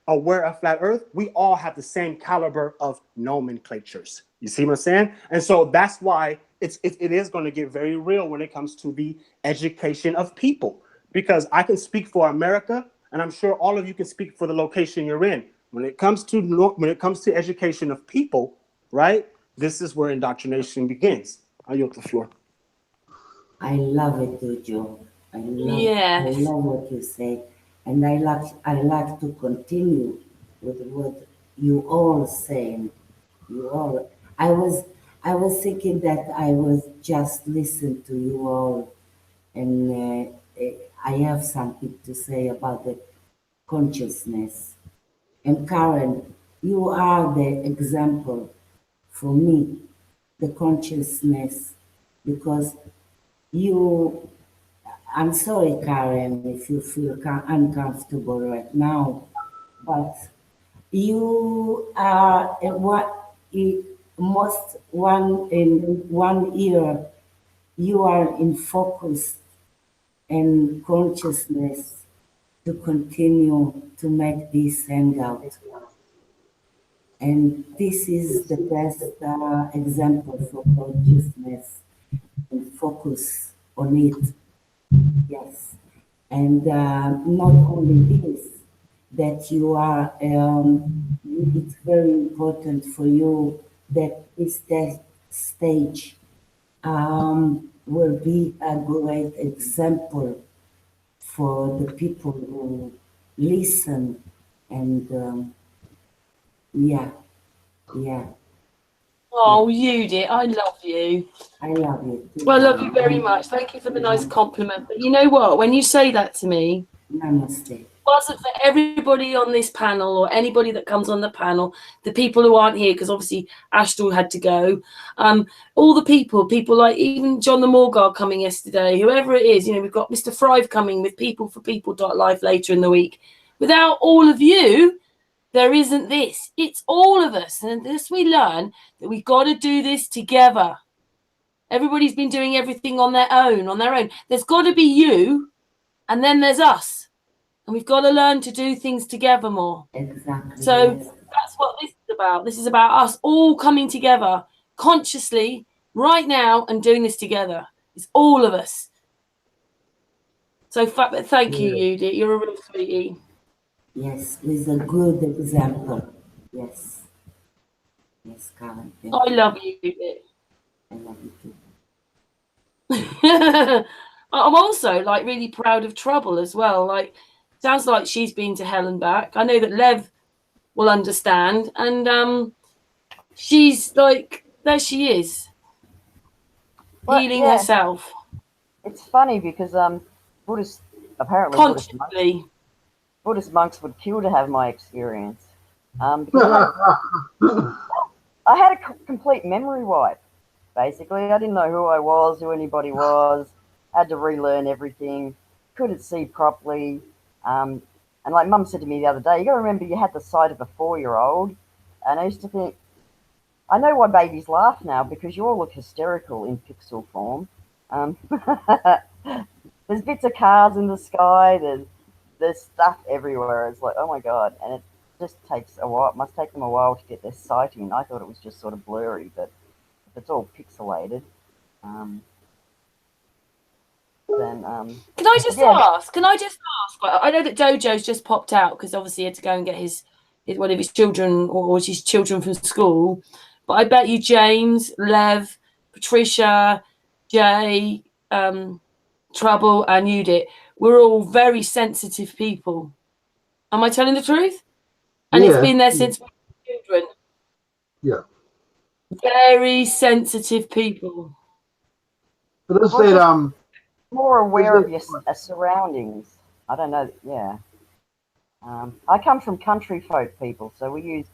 aware of flat earth, we all have the same caliber of nomenclatures. You see what I'm saying? And so that's why it is going to get very real when it comes to the education of people, because I can speak for America, and I'm sure all of you can speak for the location you're in. When it comes to education of people, right? This is where indoctrination begins. I yield the floor. I love it, DOJO. I Yes. love what you say, and I like to continue with what you all saying. You all. I was thinking that I was just listening to you all, and I have something to say about the consciousness. And Karen, you are the example for me, the consciousness, because you, I'm sorry, Karen, if you feel uncomfortable right now, but you are most one in 1 year, you are in focus and consciousness to continue to make this hangout. And this is the best example for consciousness and focus on it. Yes. And not only this, that you are, it's very important for you that this stage will be a great example for the people who listen. And yeah. Oh, Yudit, I love you. I love you too. Well, I love you very much. Thank you for the nice compliment. But you know what? When you say that to me, Namaste. wasn't for everybody on this panel or anybody that comes on the panel, the people who aren't here, because obviously Astral had to go, all the people like even John the Morgar coming yesterday, whoever it is, we've got Mr. Thrive coming with people4people.life later in the week. Without all of you, there isn't this. It's all of us. And this we learn that we've got to do this together. Everybody's been doing everything on their own. There's got to be you, and then there's us. And we've got to learn to do things together more. Exactly. So yes. that's what this is about. This is about us all coming together consciously right now and doing this together. It's all of us. So thank you, Yudit. You're a real sweetie. Yes, with a good example. Yes. Yes, Karen. I love you, Yudit. I love you too. I'm also really proud of Trouble as well. Sounds like she's been to hell and back. I know that Lev will understand, and she's there she is, healing herself. It's funny because Buddhist monks would kill to have my experience. Because I had a complete memory wipe. Basically, I didn't know who I was, who anybody was. Had to relearn everything. Couldn't see properly. And like Mum said to me the other day, you got to remember you had the sight of a 4-year-old. And I used to think, I know why babies laugh now, because you all look hysterical in pixel form. There's bits of cars in the sky. there's stuff everywhere. It's like, oh my God. And it just takes a while. It must take them a while to get their sight in. I thought it was just sort of blurry, but if it's all pixelated, then Can I just ask? I know that Dojo's just popped out because obviously he had to go and get his one of his children or his children from school. But I bet you James, Lev, Patricia, Jay, Trouble, and Yudit, we're all very sensitive people. Am I telling the truth? And it's been there since we were children. Yeah. Very sensitive people. But is that more aware of your surroundings? I don't know. Yeah. I come from country folk people, so we use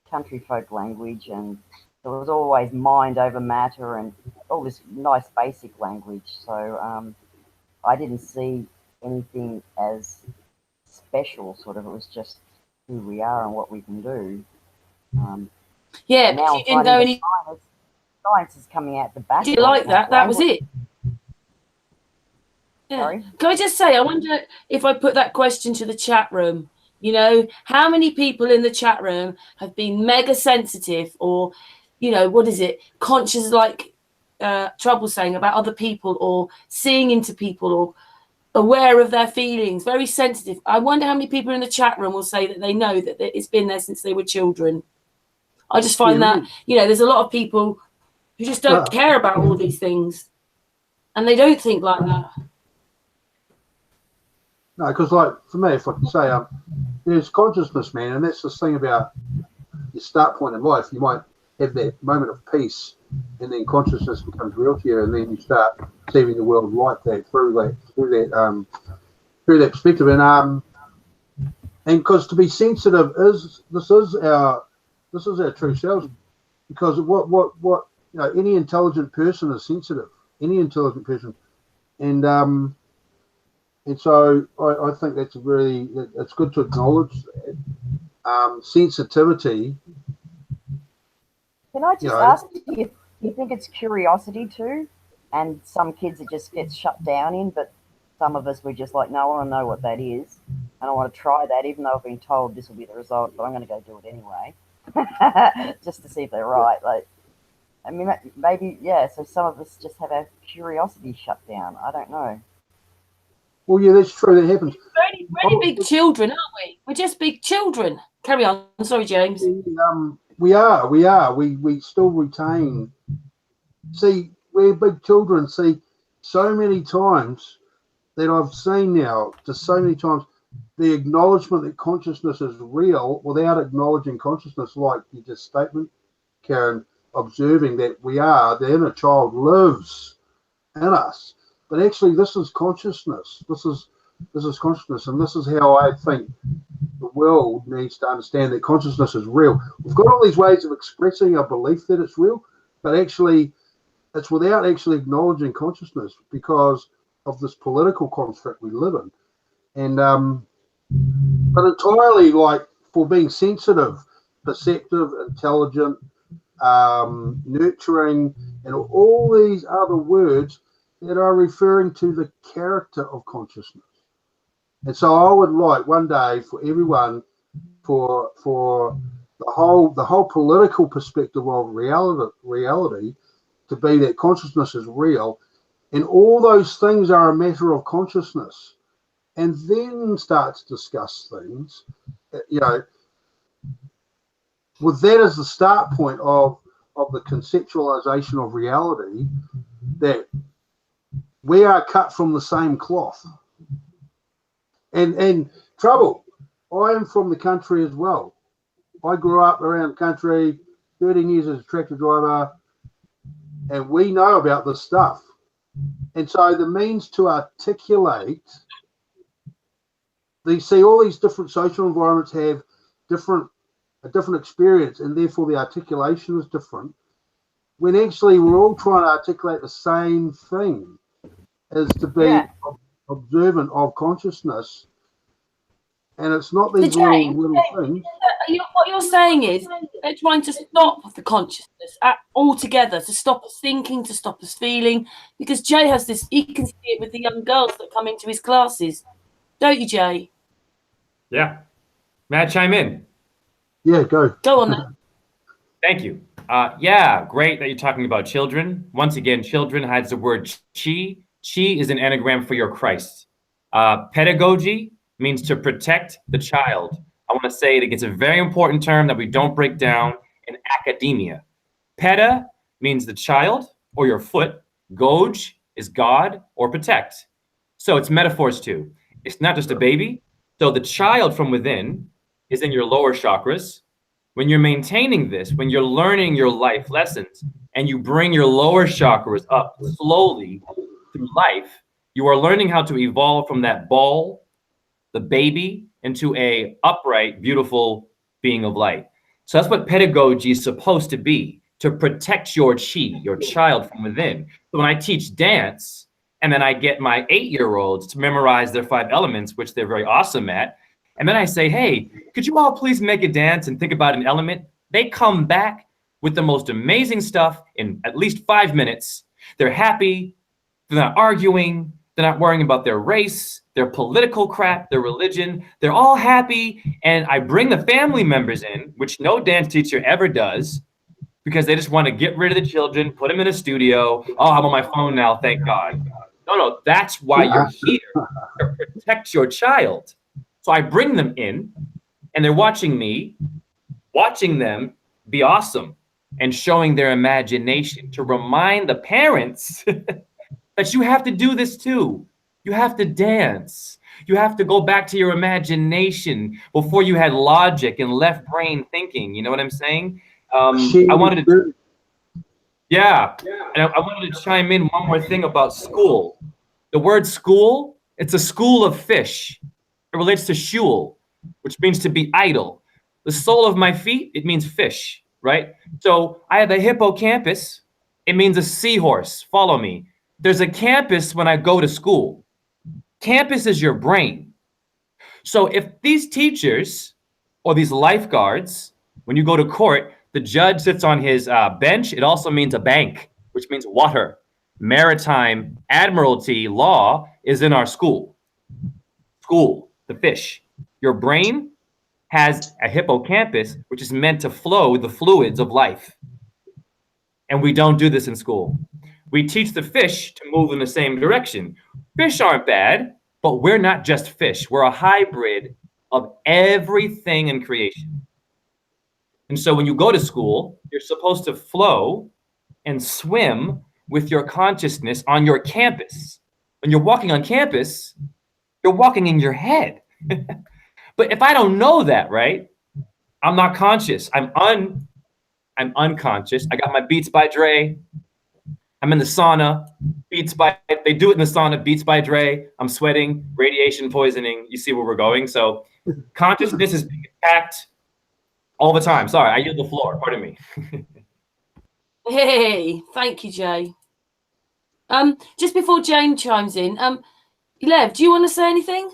country folk language, and there was always mind over matter and all this nice basic language. So I didn't see anything as special. Sort of, it was just who we are and what we can do. Yeah, now you didn't know any. Science is coming out the back. Did you like that? That was it. Yeah. Sorry? Can I just say, I wonder if I put that question to the chat room, you know, how many people in the chat room have been mega sensitive or, you know, what is it, conscious, like Trouble saying, about other people or seeing into people or aware of their feelings, very sensitive. I wonder how many people in the chat room will say that they know that it's been there since they were children. I just find that, you know, there's a lot of people who just don't care about all these things and they don't think like that. No, because like for me, if I can say, there's consciousness, man, and that's the thing about your start point in life. You might have that moment of peace, and then consciousness becomes real to you, and then you start perceiving the world like that through that perspective. And because to be sensitive is our true selves, because what you know, any intelligent person is sensitive. Any intelligent person, and so I think that's it's good to acknowledge that. Sensitivity. Can I just ask you think it's curiosity too? And some kids it just gets shut down in, but some of us, we're just like, no, I want to know what that is. And I want to try that, even though I've been told this will be the result, but I'm going to go do it anyway. Just to see if they're right. Like, I mean, maybe, yeah, so some of us just have our curiosity shut down. I don't know. Well, yeah, that's true. That happens. We're only big children, aren't we? We're just big children. Carry on. Sorry, James. We are. We still retain. See, we're big children. See, so many times that I've seen now, just so many times, the acknowledgement that consciousness is real without acknowledging consciousness, like your just statement, Karen, observing that the inner child lives in us. But actually, this is consciousness. This is consciousness, and this is how I think the world needs to understand that consciousness is real. We've got all these ways of expressing our belief that it's real, but actually, it's without actually acknowledging consciousness because of this political construct we live in. And but entirely, like, for being sensitive, perceptive, intelligent, nurturing, and all these other words that are referring to the character of consciousness. And so I would like one day for everyone, for the whole political perspective of reality to be that consciousness is real, and all those things are a matter of consciousness, and then start to discuss things, you know, with that as the start point of the conceptualization of reality, that we are cut from the same cloth. And Trouble, I am from the country as well. I grew up around the country, 13 years as a tractor driver, and we know about this stuff. And so the means to articulate, all these different social environments have a different experience, and therefore the articulation is different, when actually we're all trying to articulate the same thing, is to be observant of consciousness. And it's not these little things. What you're saying is they're trying to stop the consciousness altogether, to stop us thinking, to stop us feeling, because Jay has this, he can see it with the young girls that come into his classes. Don't you, Jay? Yeah. May I chime in? Yeah, go. Go on then. Thank you. Yeah, great that you're talking about children. Once again, children hides the word chi. Chi is an anagram for your Christ. Pedagogy means to protect the child. I want to say it, it's a very important term that we don't break down in academia. Peda means the child or your foot. Goj is God or protect. So it's metaphors too. It's not just a baby. So the child from within is in your lower chakras. When you're maintaining this, when you're learning your life lessons and you bring your lower chakras up slowly through life, you are learning how to evolve from that ball, the baby, into a upright, beautiful being of light. So that's what pedagogy is supposed to be, to protect your chi, your child from within. So when I teach dance, and then I get my 8-year-olds to memorize their 5 elements, which they're very awesome at, and then I say, hey, could you all please make a dance and think about an element? They come back with the most amazing stuff in at least 5 minutes. They're happy, they're not arguing, they're not worrying about their race, their political crap, their religion. They're all happy. And I bring the family members in, which no dance teacher ever does, because they just want to get rid of the children, put them in a studio. Oh, I'm on my phone now, thank God. No, that's why you're here, to protect your child. So I bring them in, and they're watching me, watching them be awesome, and showing their imagination to remind the parents that you have to do this too. You have to dance. You have to go back to your imagination before you had logic and left brain thinking. You know what I'm saying? I wanted to, yeah, and I wanted to chime in one more thing about school. The word school, it's a school of fish. It relates to shul, which means to be idle. The sole of my feet, it means fish, right? So I have a hippocampus. It means a seahorse. Follow me. There's a campus when I go to school. Campus is your brain. So if these teachers or these lifeguards, when you go to court, the judge sits on his bench, it also means a bank, which means water. Maritime admiralty law is in our school. School, the fish. Your brain has a hippocampus, which is meant to flow the fluids of life. And we don't do this in school. We teach the fish to move in the same direction. Fish aren't bad, but we're not just fish. We're a hybrid of everything in creation. And so when you go to school, you're supposed to flow and swim with your consciousness on your campus. When you're walking on campus, you're walking in your head. But if I don't know that, right, I'm not conscious. I'm unconscious. I got my Beats by Dre. I'm in the sauna, they do it in the sauna, Beats by Dre. I'm sweating, radiation poisoning. You see where we're going. So consciousness is being attacked all the time. Sorry, I yield the floor. Pardon me. Hey, thank you, Jay. Just before Jane chimes in, Lev, do you want to say anything?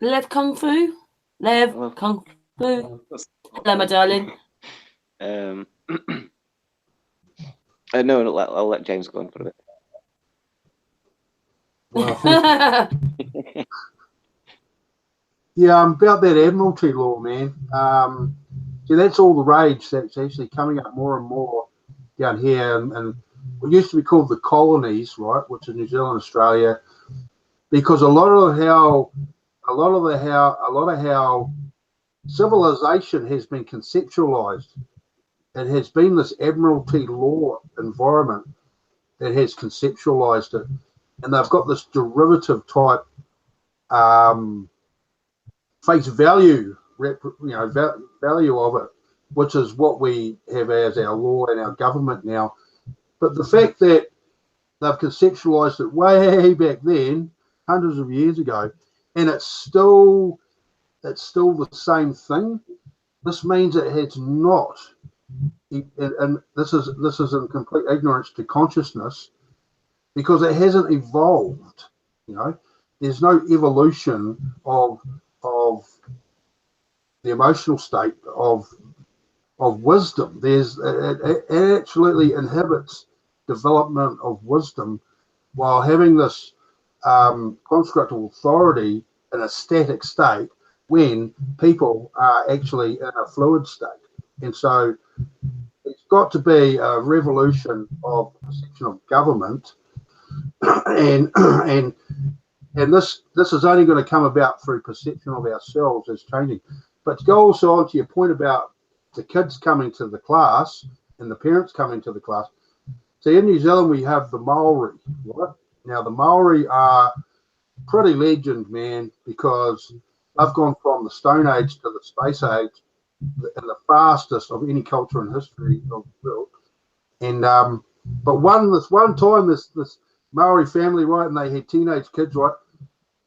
Levkungfu? Levkungfu? Hello, my darling. No, I'll let James go on for a bit. Well, yeah, about that admiralty law, man. See, that's all the rage that's actually coming up more and more down here, and what used to be called the colonies, right, which is New Zealand, Australia, because a lot of how civilization has been conceptualized. It has been this admiralty law environment that has conceptualized it, and they've got this derivative type face value, value of it, which is what we have as our law and our government now. But the fact that they've conceptualized it way back then, hundreds of years ago, and it's still the same thing. This means it has not, and this is in complete ignorance to consciousness, because it hasn't evolved. There's no evolution of the emotional state of wisdom. It absolutely inhibits development of wisdom while having this construct of authority in a static state when people are actually in a fluid state. And so it's got to be a revolution of perception of government, and this is only going to come about through perception of ourselves as changing. But to go also on to your point about the kids coming to the class and the parents coming to the class. See, in New Zealand we have the Maori, right? Now the Maori are pretty legend, man, because they've gone from the Stone Age to the Space Age in the fastest of any culture in history of the world. And but this one time this Maori family, right, and they had teenage kids, right,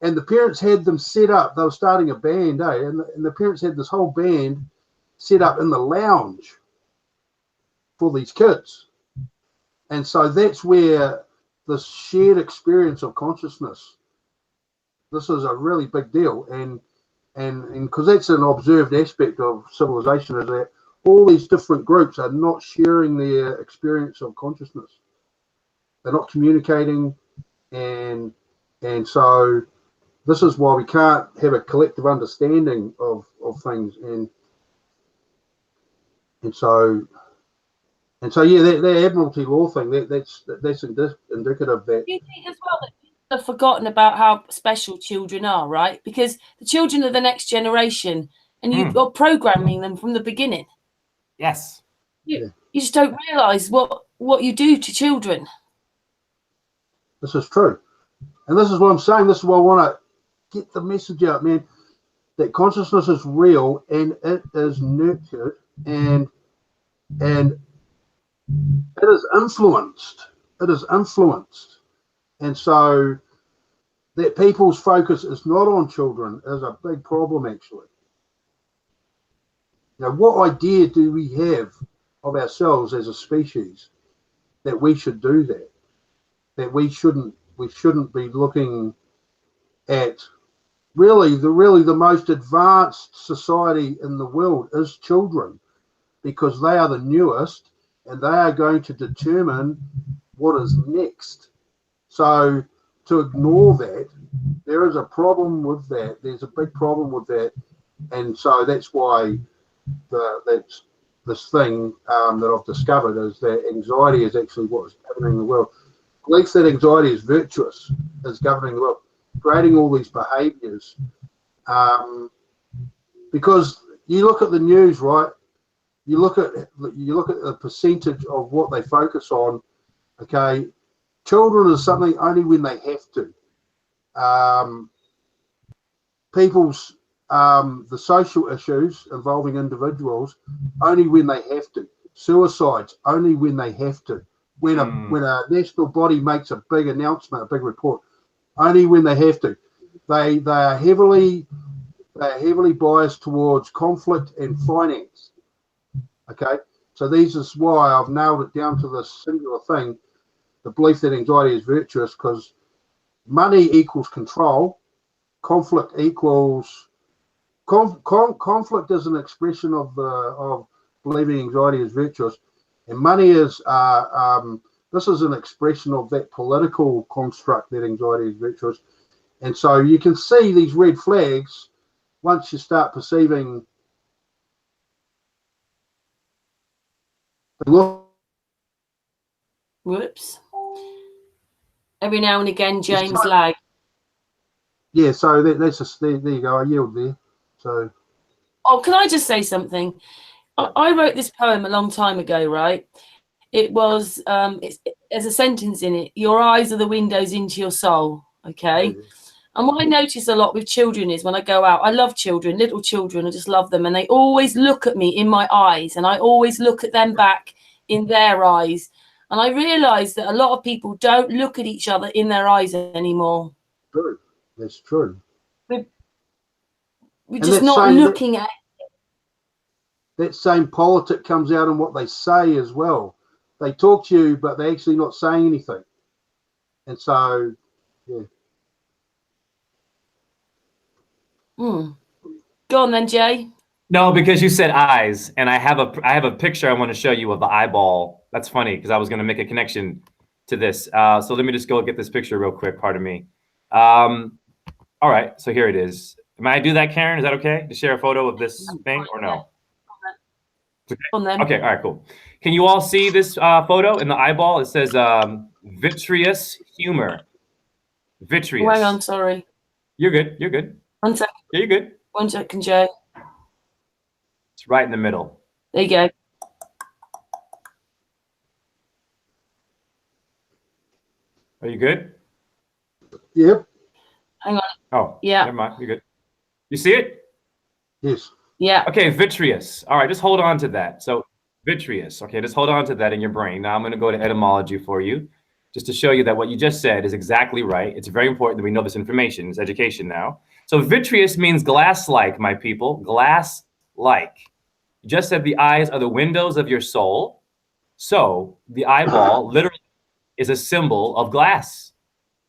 and the parents had them set up. They were starting a band, and the parents had this whole band set up in the lounge for these kids. And so that's where the shared experience of consciousness, this is a really big deal. And because that's an observed aspect of civilization, is that all these different groups are not sharing their experience of consciousness. They're not communicating, and so this is why we can't have a collective understanding of things, and so yeah, that Admiralty law thing, that's indicative that. Do you think as well that people have forgotten about how special children are, right? Because the children are the next generation, and you're programming them from the beginning. Yes. You just don't realise what you do to children. This is true, and this is what I'm saying. This is why I want to get the message out, man. That consciousness is real and it is nurtured, and it is influenced. It is influenced, and so that people's focus is not on children is a big problem, actually. Now, what idea do we have of ourselves as a species that we should do that? That we shouldn't be looking at really the most advanced society in the world is children, because they are the newest and they are going to determine what is next. So to ignore that, there is a problem with that. There's a big problem with that, and so that's why that's this thing that I've discovered is that anxiety is actually what is governing the world. Belief that anxiety is virtuous is governing the world, creating all these behaviours. Because you look at the news, right? You look at the percentage of what they focus on. Okay, children is something only when they have to. People's the social issues involving individuals only when they have to. Suicides only when they have to. When a national body makes a big announcement, a big report, only when they have to. They are heavily biased towards conflict and finance. Okay, so this is why I've nailed it down to this singular thing: the belief that anxiety is virtuous, because money equals control, conflict equals conflict is an expression of believing anxiety is virtuous. And money is, this is an expression of that political construct that anxiety is virtuous. And so you can see these red flags once you start perceiving. Whoops. Every now and again, James lag. Yeah, so that's just, there you go, I yield there. So. Oh, can I just say something? I wrote this poem a long time ago, right? It was, there's a sentence in it: your eyes are the windows into your soul, okay? And what I notice a lot with children is when I go out, I love children, little children, I just love them. And they always look at me in my eyes, and I always look at them back in their eyes. And I realise that a lot of people don't look at each other in their eyes anymore. True, that's true. We're just not looking at. That same politic comes out in what they say as well. They talk to you, but they're actually not saying anything. And so, yeah. Go on then, Jay. No, because you said eyes, and I have a picture I want to show you of the eyeball. That's funny because I was going to make a connection to this. So let me just go get this picture real quick. Pardon me. All right, so here it is. May I do that, Karen? Is that okay to share a photo of this thing or no? On them. Okay, all right, cool. Can you all see this photo in the eyeball? It says vitreous humor. Vitreous. Oh, hang on, sorry. You're good. You're good. 1 second. Yeah, you're good. 1 second, Jay. It's right in the middle. There you go. Are you good? Yep. Hang on. Oh, Yeah. Never mind. You're good. You see it? Yes. Yeah. Okay, vitreous. All right, just hold on to that. So vitreous. Okay, just hold on to that in your brain. Now I'm going to go to etymology for you, just to show you that what you just said is exactly right. It's very important that we know this information. It's education now. So vitreous means glass-like, my people. Glass-like. You just said the eyes are the windows of your soul. So the eyeball literally is a symbol of glass.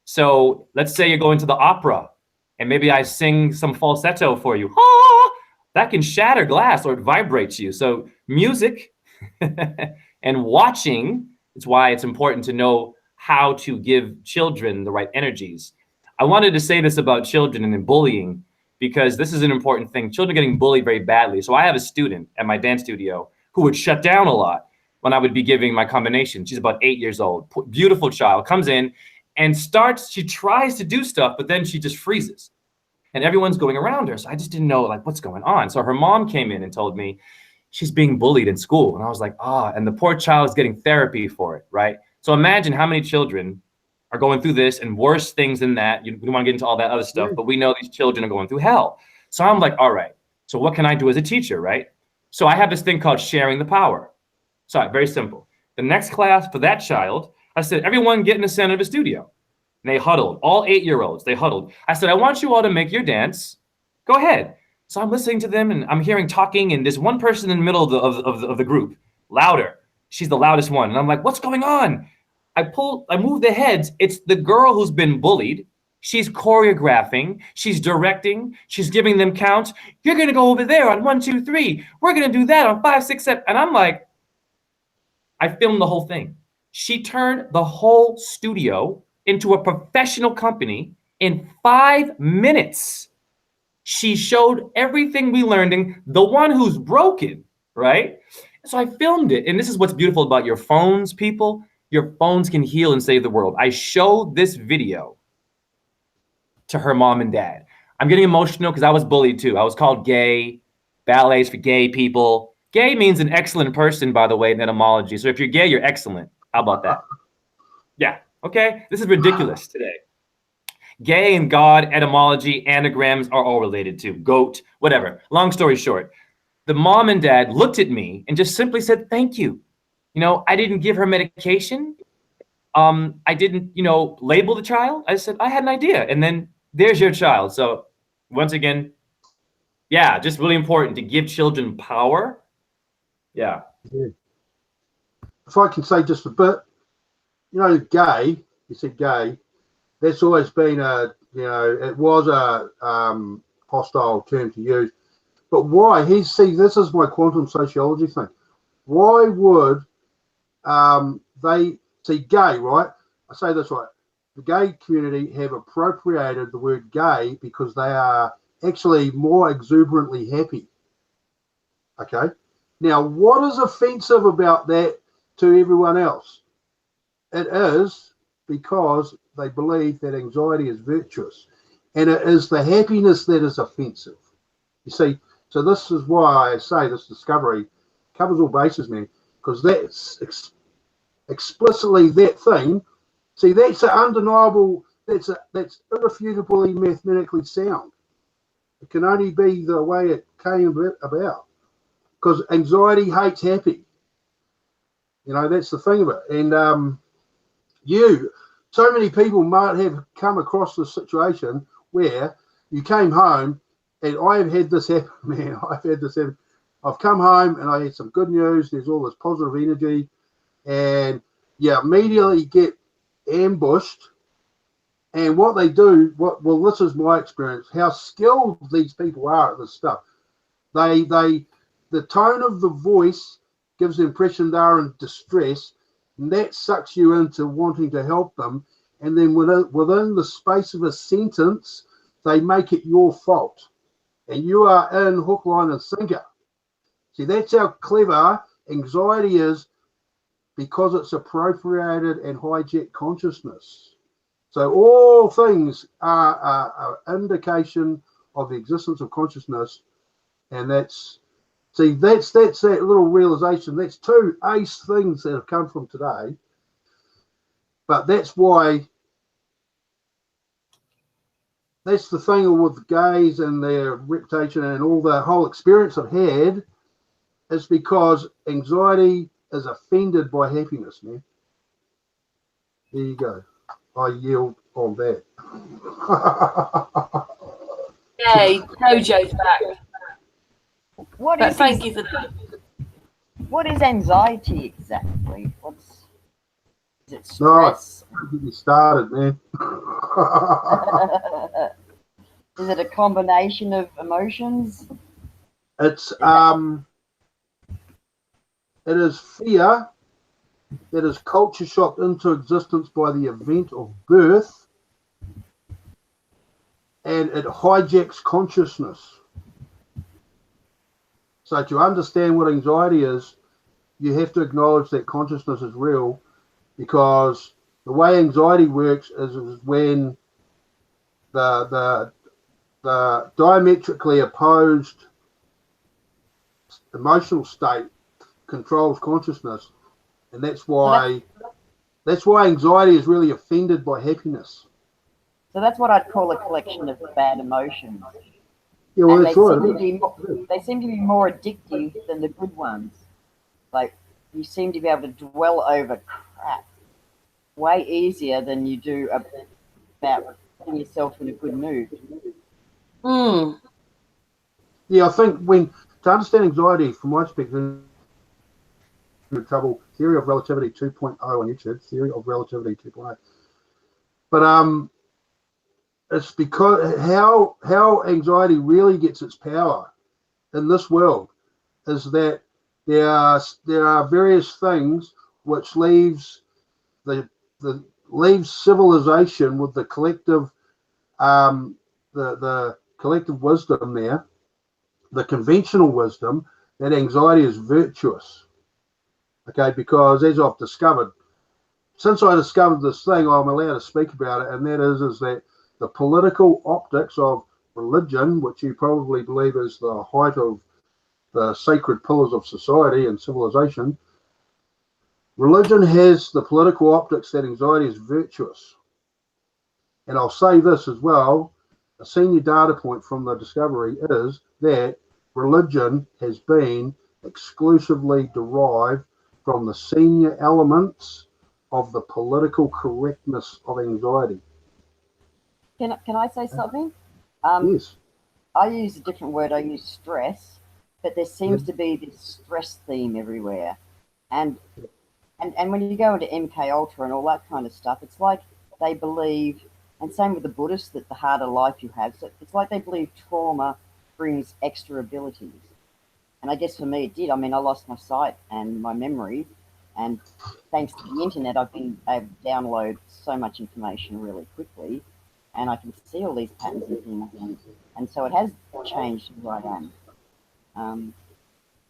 So let's say you're going to the opera and maybe I sing some falsetto for you. Ah, that can shatter glass or it vibrates you. So music and watching is why it's important to know how to give children the right energies. I wanted to say this about children and bullying because this is an important thing. Children are getting bullied very badly. So I have a student at my dance studio who would shut down a lot when I would be giving my combination. She's about 8 years old, beautiful child, comes in and she tries to do stuff, but then she just freezes. And everyone's going around her. So I just didn't know like what's going on. So her mom came in and told me she's being bullied in school. And I was like, and the poor child is getting therapy for it, right? So imagine how many children are going through this and worse things than that. We don't want to get into all that other stuff, but we know these children are going through hell. So I'm like, all right, so what can I do as a teacher, right? So I have this thing called sharing the power. So very simple. The next class for that child, I said, everyone get in the center of the studio. And they huddled, all 8-year-olds, they huddled. I said, I want you all to make your dance. Go ahead. So I'm listening to them and I'm hearing talking and there's one person in the middle of the group, louder. She's the loudest one. And I'm like, what's going on? I move the heads. It's the girl who's been bullied. She's choreographing. She's directing. She's giving them counts. You're going to go over there on 1, 2, 3. We're going to do that on 5, 6, 7. And I'm like, I filmed the whole thing. She turned the whole studio into a professional company in 5 minutes. She showed everything we learned in the one who's broken, right? So I filmed it. And this is what's beautiful about your phones, people. Your phones can heal and save the world. I showed this video to her mom and dad. I'm getting emotional because I was bullied too. I was called gay, ballets for gay people. Gay means an excellent person, by the way, in etymology. So if you're gay, you're excellent. How about that? Yeah, okay? This is ridiculous today. Gay and God, etymology, anagrams are all related to goat, whatever. Long story short, the mom and dad looked at me and just simply said, thank you. You know, I didn't give her medication. I didn't, label the child. I said, I had an idea. And then there's your child. So once again, yeah, just really important to give children power. Yeah. If I can say just a bit, gay, you said gay, that's always been it was a hostile term to use. But why? This is my quantum sociology thing. Why would they see gay, right? I say this right. The gay community have appropriated the word gay because they are actually more exuberantly happy. Okay. Now, what is offensive about that to everyone else? It is because they believe that anxiety is virtuous, and it is the happiness that is offensive. You see, so this is why I say this discovery covers all bases, man, because that's explicitly that thing. See, that's an undeniable, that's irrefutably mathematically sound. It can only be the way it came about. Because anxiety hates happy. That's the thing of it. And so many people might have come across this situation where you came home, and I have had this happen, man. I've had this happen. I've come home and I had some good news. There's all this positive energy, and you immediately get ambushed. And what they do, this is my experience, how skilled these people are at this stuff. The tone of the voice gives the impression they're in distress, and that sucks you into wanting to help them. and then within the space of a sentence, they make it your fault. And you are in hook, line, and sinker. See, that's how clever anxiety is, because it's appropriated and hijacked consciousness. So all things are indication of the existence of consciousness, and that's that little realization. That's two ace things that have come from today. But that's why, that's the thing with gays and their reputation and all the whole experience I've had, is because anxiety is offended by happiness, man. There you go. I yield on that. Yay, DOJO's back. What Thank you for that. What is anxiety exactly? Is it No, stress? get me started, man. Is it a combination of emotions? It's it is fear that is culture shocked into existence by the event of birth, and it hijacks consciousness. So to understand what anxiety is, you have to acknowledge that consciousness is real, because the way anxiety works is when the diametrically opposed emotional state controls consciousness, and that's why anxiety is really offended by happiness. So that's what I'd call a collection of bad emotions. Yeah, well, And that's right. they seem to be more addictive than the good ones. Like, you seem to be able to dwell over crap way easier than you do about putting yourself in a good mood. Yeah, I think to understand anxiety, from my perspective, trouble Theory of Relativity 2.0 on YouTube, Theory of Relativity 2.0. But it's because how anxiety really gets its power in this world is that there are various things which leaves civilization with the collective the collective wisdom there, the conventional wisdom, that anxiety is virtuous. Okay, because as I've discovered, since I discovered this thing, I'm allowed to speak about it, and that is that the political optics of religion, which you probably believe is the height of the sacred pillars of society and civilization, religion has the political optics that anxiety is virtuous. And I'll say this as well, a senior data point from the discovery is that religion has been exclusively derived from the senior elements of the political correctness of anxiety. Can I say something? Yes. I use a different word. I use stress, but there seems to be this stress theme everywhere, and when you go into MK Ultra and all that kind of stuff, it's like they believe, and same with the Buddhists, that the harder life you have, so it's like they believe trauma brings extra abilities. And I guess for me it did. I mean, I lost my sight and my memory, and thanks to the internet, I've been able to download so much information really quickly, and I can see all these patterns and things, and so it has changed who I am.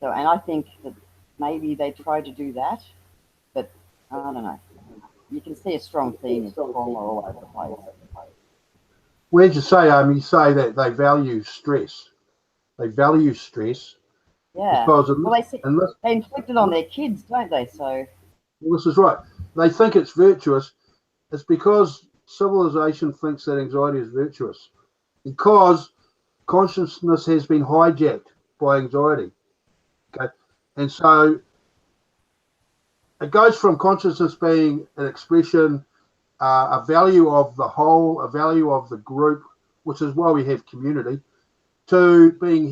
So, and I think that maybe they try to do that, but I don't know. You can see a strong theme of trauma all over the place. Where'd you say? You say that they value stress. They value stress. Yeah. Because they inflict it on their kids, don't they? So. Well, this is right. They think it's virtuous. It's because civilization thinks that anxiety is virtuous, because consciousness has been hijacked by anxiety. Okay, and so it goes from consciousness being an expression, a value of the whole, a value of the group, which is why we have community, to being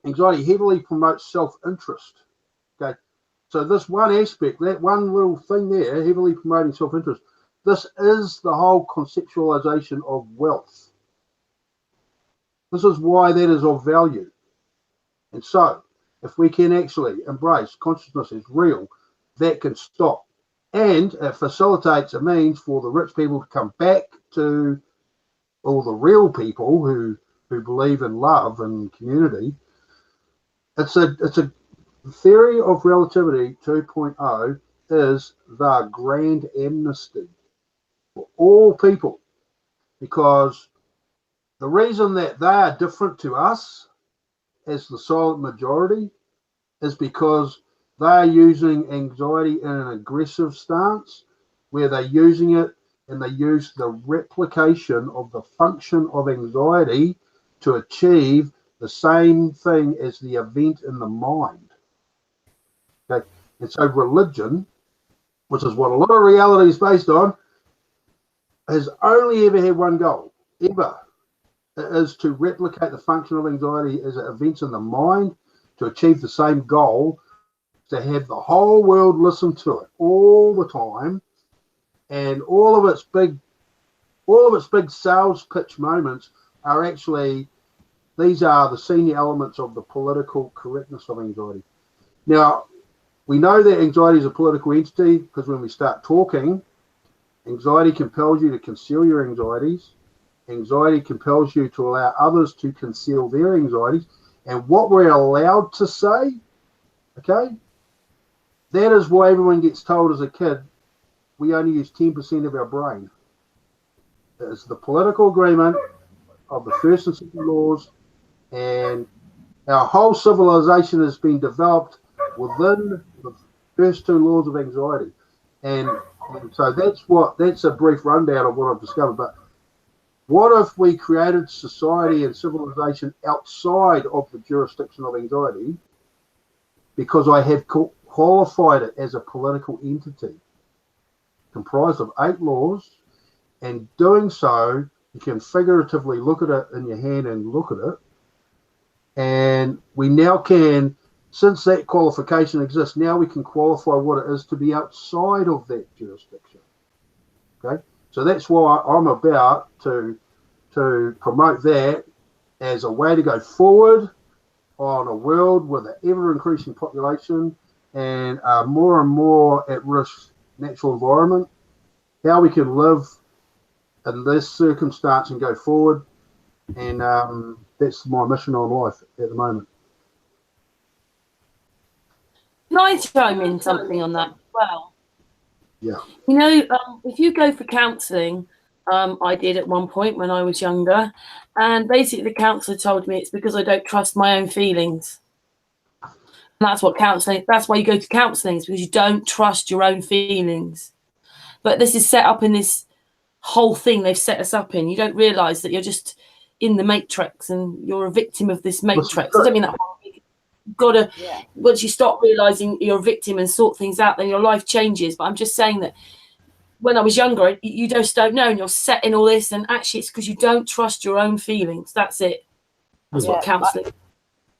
anxiety heavily promotes self-interest. Okay, so this one aspect, that one little thing there, heavily promoting self-interest, this is the whole conceptualization of wealth. This is why that is of value. And so, if we can actually embrace consciousness as real, that can stop And it facilitates a means for the rich people to come back to all the real people who believe in love and community. It's a theory of relativity 2.0 is the grand amnesty for all people, because the reason that they are different to us as the silent majority is because they are using anxiety in an aggressive stance, where they're using it and they use the replication of the function of anxiety to achieve the same thing as the event in the mind. Okay, and so religion, which is what a lot of reality is based on, has only ever had one goal, ever. It is to replicate the function of anxiety as events in the mind to achieve the same goal, to have the whole world listen to it all the time, and all of its big sales pitch moments are actually, these are the senior elements of the political correctness of anxiety. Now, we know that anxiety is a political entity because when we start talking, anxiety compels you to conceal your anxieties. Anxiety compels you to allow others to conceal their anxieties. And what we're allowed to say, okay, that is why everyone gets told as a kid, we only use 10% of our brain. It's the political agreement of the first and second laws, and our whole civilization has been developed within the first two laws of anxiety. And so that's a brief rundown of what I've discovered. But what if we created society and civilization outside of the jurisdiction of anxiety, because I have qualified it as a political entity comprised of 8 laws, and doing so, you can figuratively look at it in your hand and look at it. And we now can, since that qualification exists, now we can qualify what it is to be outside of that jurisdiction. Okay, so that's why I'm about to promote that as a way to go forward on a world with an ever-increasing population and a more and more at-risk natural environment, how we can live in this circumstance and go forward. And that's my mission on life at the moment. Can I chime in something on that as well? Yeah. You know, if you go for counselling, I did at one point when I was younger, and basically the counsellor told me it's because I don't trust my own feelings. And that's what counselling, that's why you go to counselling, is because you don't trust your own feelings. But this is set up in this whole thing they've set us up in. You don't realise that you're just in the matrix and you're a victim of this matrix. I don't mean that you've got to, once you stop realising you're a victim and sort things out, then your life changes. But I'm just saying that when I was younger, you just don't know, and you're set in all this, and actually it's because you don't trust your own feelings. That's it. That's what counselling.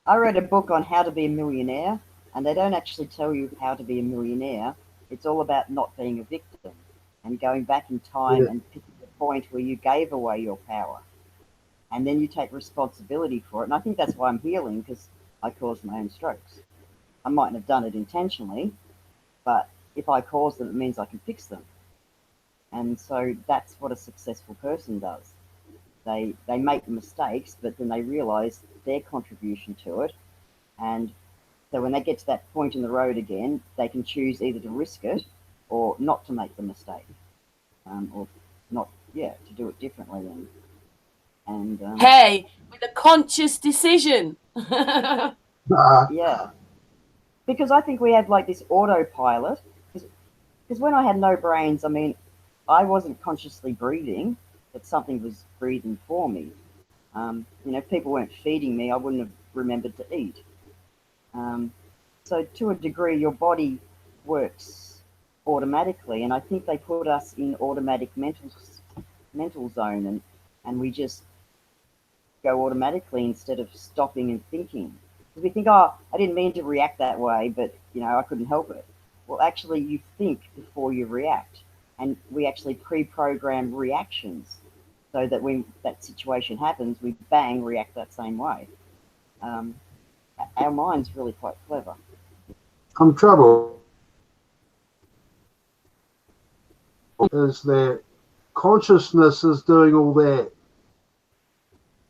I read a book on how to be a millionaire, and they don't actually tell you how to be a millionaire. It's all about not being a victim and going back in time and picking the point where you gave away your power. And then you take responsibility for it. And I think that's why I'm healing, because I caused my own strokes. I mightn't have done it intentionally, but if I cause them, it means I can fix them. And so that's what a successful person does. They make mistakes, but then they realize their contribution to it. And so when they get to that point in the road again, they can choose either to risk it or not to make the mistake, or not, to do it differently. And hey, with a conscious decision. Yeah, because I think we have like this autopilot. Because when I had no brains, I mean, I wasn't consciously breathing, but something was breathing for me. You know, if people weren't feeding me, I wouldn't have remembered to eat. So to a degree, your body works automatically, and I think they put us in automatic mental zone, and we just go automatically instead of stopping and thinking. Because we think, oh, I didn't mean to react that way, but you know, I couldn't help it. Well, actually, you think before you react, and we actually pre-program reactions so that when that situation happens, we bang react that same way. Our mind's really quite clever. I'm trouble. is that consciousness is doing all that.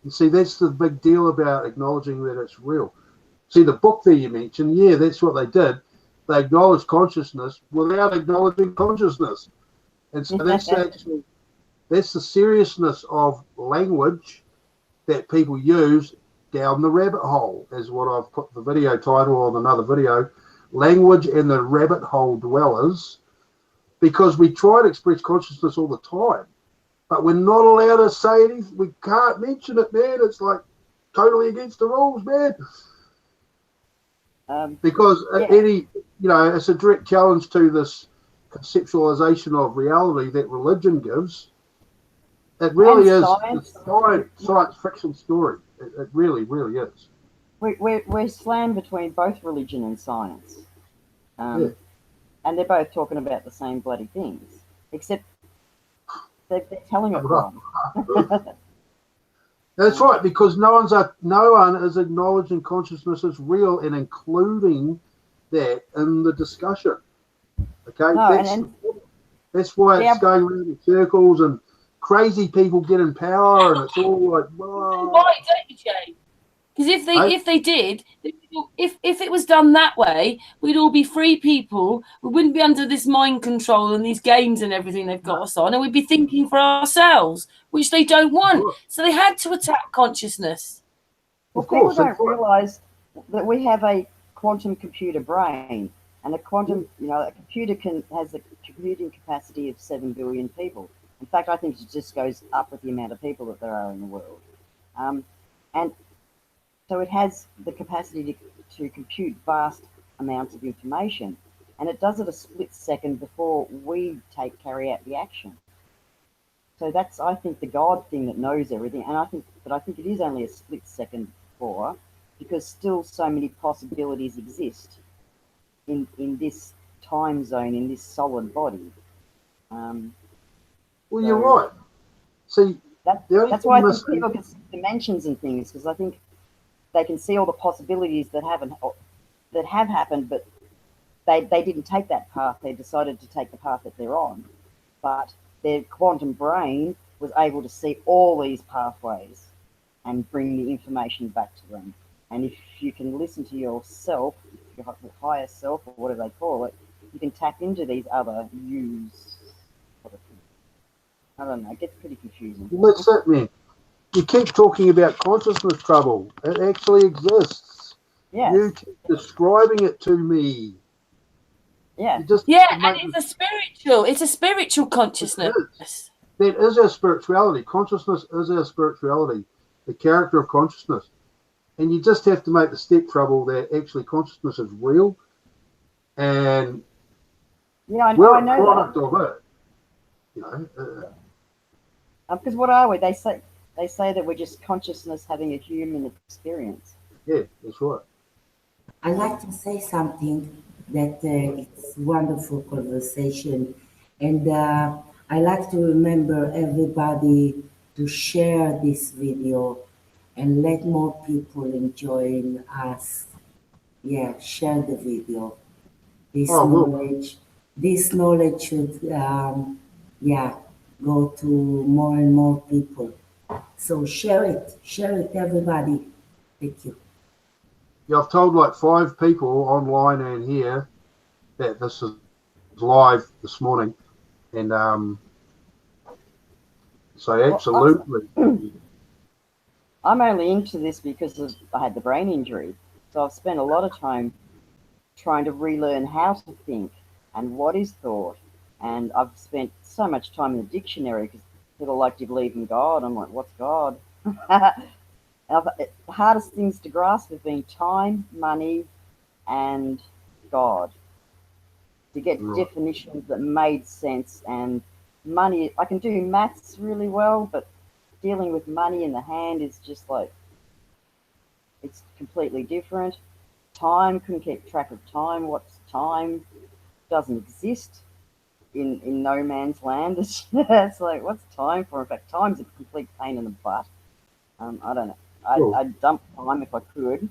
You see, that's the big deal about acknowledging that it's real. See, the book that you mentioned, yeah, that's what they did. They acknowledged consciousness without acknowledging consciousness. And so that's actually, that's the seriousness of language that people use down the rabbit hole, is what I've put the video title on another video, Language and the Rabbit Hole Dwellers, because we try to express consciousness all the time, but we're not allowed to say anything. We can't mention it, man. It's like totally against the rules, man. Because any, you know, it's a direct challenge to this conceptualization of reality that religion gives. It really is a science fiction story. It really, really is. We're slammed between both religion and science. And they're both talking about the same bloody things, except they're telling it wrong. That's right, because no one is acknowledging consciousness as real and including that in the discussion. Okay, no, that's why it's going around in circles and crazy people get in power, and it's all like, whoa. Why don't you, Jay? Because if they did, if it was done that way, we'd all be free people. We wouldn't be under this mind control and these games and everything they've got us on, and we'd be thinking for ourselves, which they don't want. So they had to attack consciousness. Well, people don't realise that we have a quantum computer brain, and a quantum, a computer has a computing capacity of 7 billion people. In fact, I think it just goes up with the amount of people that there are in the world. And so it has the capacity to compute vast amounts of information, and it does it a split second before we carry out the action. So that's, I think, the God thing that knows everything, and I think it is only a split second before, because still so many possibilities exist in this time zone, in this solid body. Well, you're right. See, that's why I think people can see dimensions and things, because I think they can see all the possibilities that have happened, but they didn't take that path. They decided to take the path that they're on. But their quantum brain was able to see all these pathways and bring the information back to them. And if you can listen to yourself, your higher self, or whatever they call it, you can tap into these other yous. I don't know, it gets pretty confusing. Well, that's it, man. You keep talking about consciousness trouble. It actually exists. Yeah. You keep describing it to me. Yeah. And it's a spiritual consciousness. That is our spirituality. Consciousness is our spirituality, the character of consciousness. And you just have to make the step trouble that actually consciousness is real, and I we're a know product that. of it. Because what are we? They say that we're just consciousness having a human experience. Yeah, that's right. I'd like to say something that it's wonderful conversation, and I like to remember everybody to share this video and let more people enjoy us. Yeah, share the video. This knowledge should go to more and more people. So share it, everybody. Thank you. Yeah, I've told like 5 people online and here that this is live this morning, and so absolutely. I'm only into this because I had the brain injury, so I've spent a lot of time trying to relearn how to think and what is thought, and I've spent so much time in the dictionary because people like to believe in God. I'm like, what's God? The hardest things to grasp have been time, money, and God. To get definitions that made sense, and money, I can do maths really well, but dealing with money in the hand is just like, it's completely different. Time, couldn't keep track of time. What's time? Doesn't exist in no man's land. It's like, what's time for? In fact, time's a complete pain in the butt. I don't know. I'd dump time if I could.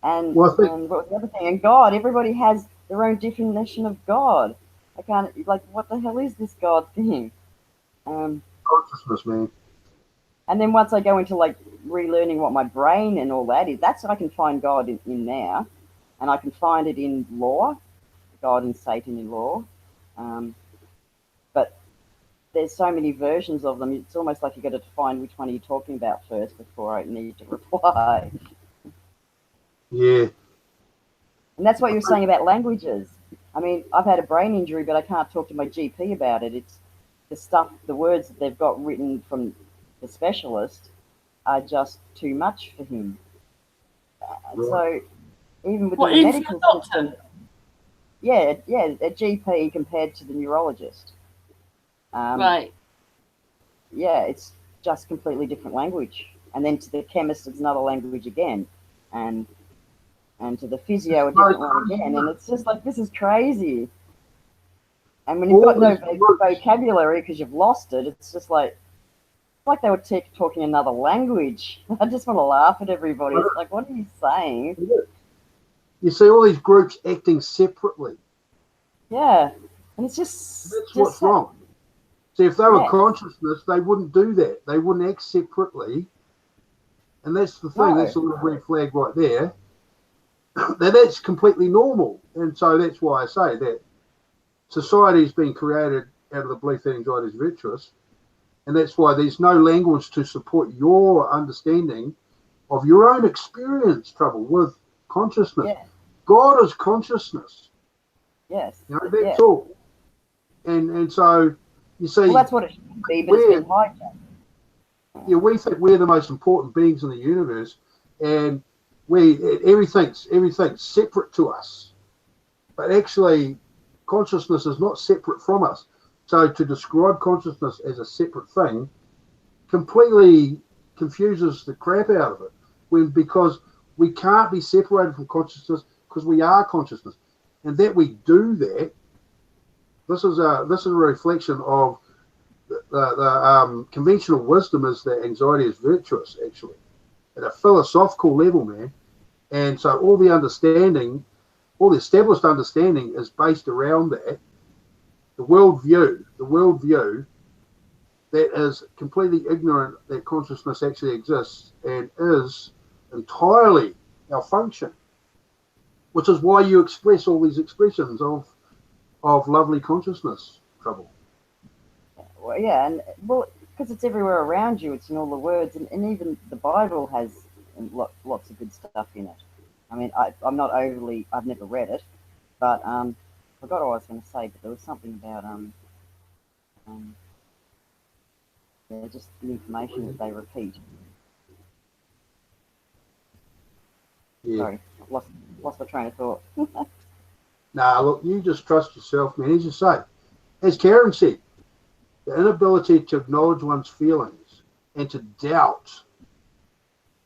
And what was the other thing? And God, everybody has their own definition of God. I can't, like, what the hell is this God thing? Consciousness, man. And then once I go into like relearning what my brain and all that is, that's I can find God in there, and I can find it in law, God and Satan in law. But there's so many versions of them. It's almost like you got to define which one are you talking about first before I need to reply. Yeah. And that's what you're saying about languages. I mean, I've had a brain injury, but I can't talk to my GP about it. It's the stuff, the words that they've got written from the specialist are just too much for him. So even within the medical system, yeah, a GP compared to the neurologist. Right. Yeah, it's just completely different language. And then to the chemist, it's another language again. And to the physio, a different one again. And it's just like, this is crazy. And when you've got no vocabulary because you've lost it, it's just like they were talking another language. I just want to laugh at everybody. It's like, what are you saying? You see all these groups acting separately. Yeah. And it's just... That's what's wrong. See, if they were consciousness, they wouldn't do that. They wouldn't act separately. And that's the thing. No. That's a little red flag right there. That's completely normal. And so that's why I say that society's been created out of the belief that anxiety is virtuous. And that's why there's no language to support your understanding of your own experience, trouble with consciousness. Yeah. God is consciousness. Yes. You know, that's all. And so, you see... Well, that's what it should be, but it's been hijacked. Yeah, we think we're the most important beings in the universe, and everything's separate to us. But actually, consciousness is not separate from us. So to describe consciousness as a separate thing completely confuses the crap out of it. Because we can't be separated from consciousness because we are consciousness. And that we do that, this is a reflection of the conventional wisdom is that anxiety is virtuous, actually, at a philosophical level, man. And so all the established understanding is based around that. The worldview that is completely ignorant that consciousness actually exists and is entirely our function, which is why you express all these expressions of lovely consciousness, trouble. Well, yeah, and because it's everywhere around you, it's in all the words, and even the Bible has lots of good stuff in it. I mean, I'm not overly, I've never read it, but I forgot what I was going to say, but there was something about just the information that they repeat. Yeah. Sorry, lost my train of thought. Nah, look, you just trust yourself, man. As you say, as Karen said, the inability to acknowledge one's feelings and to doubt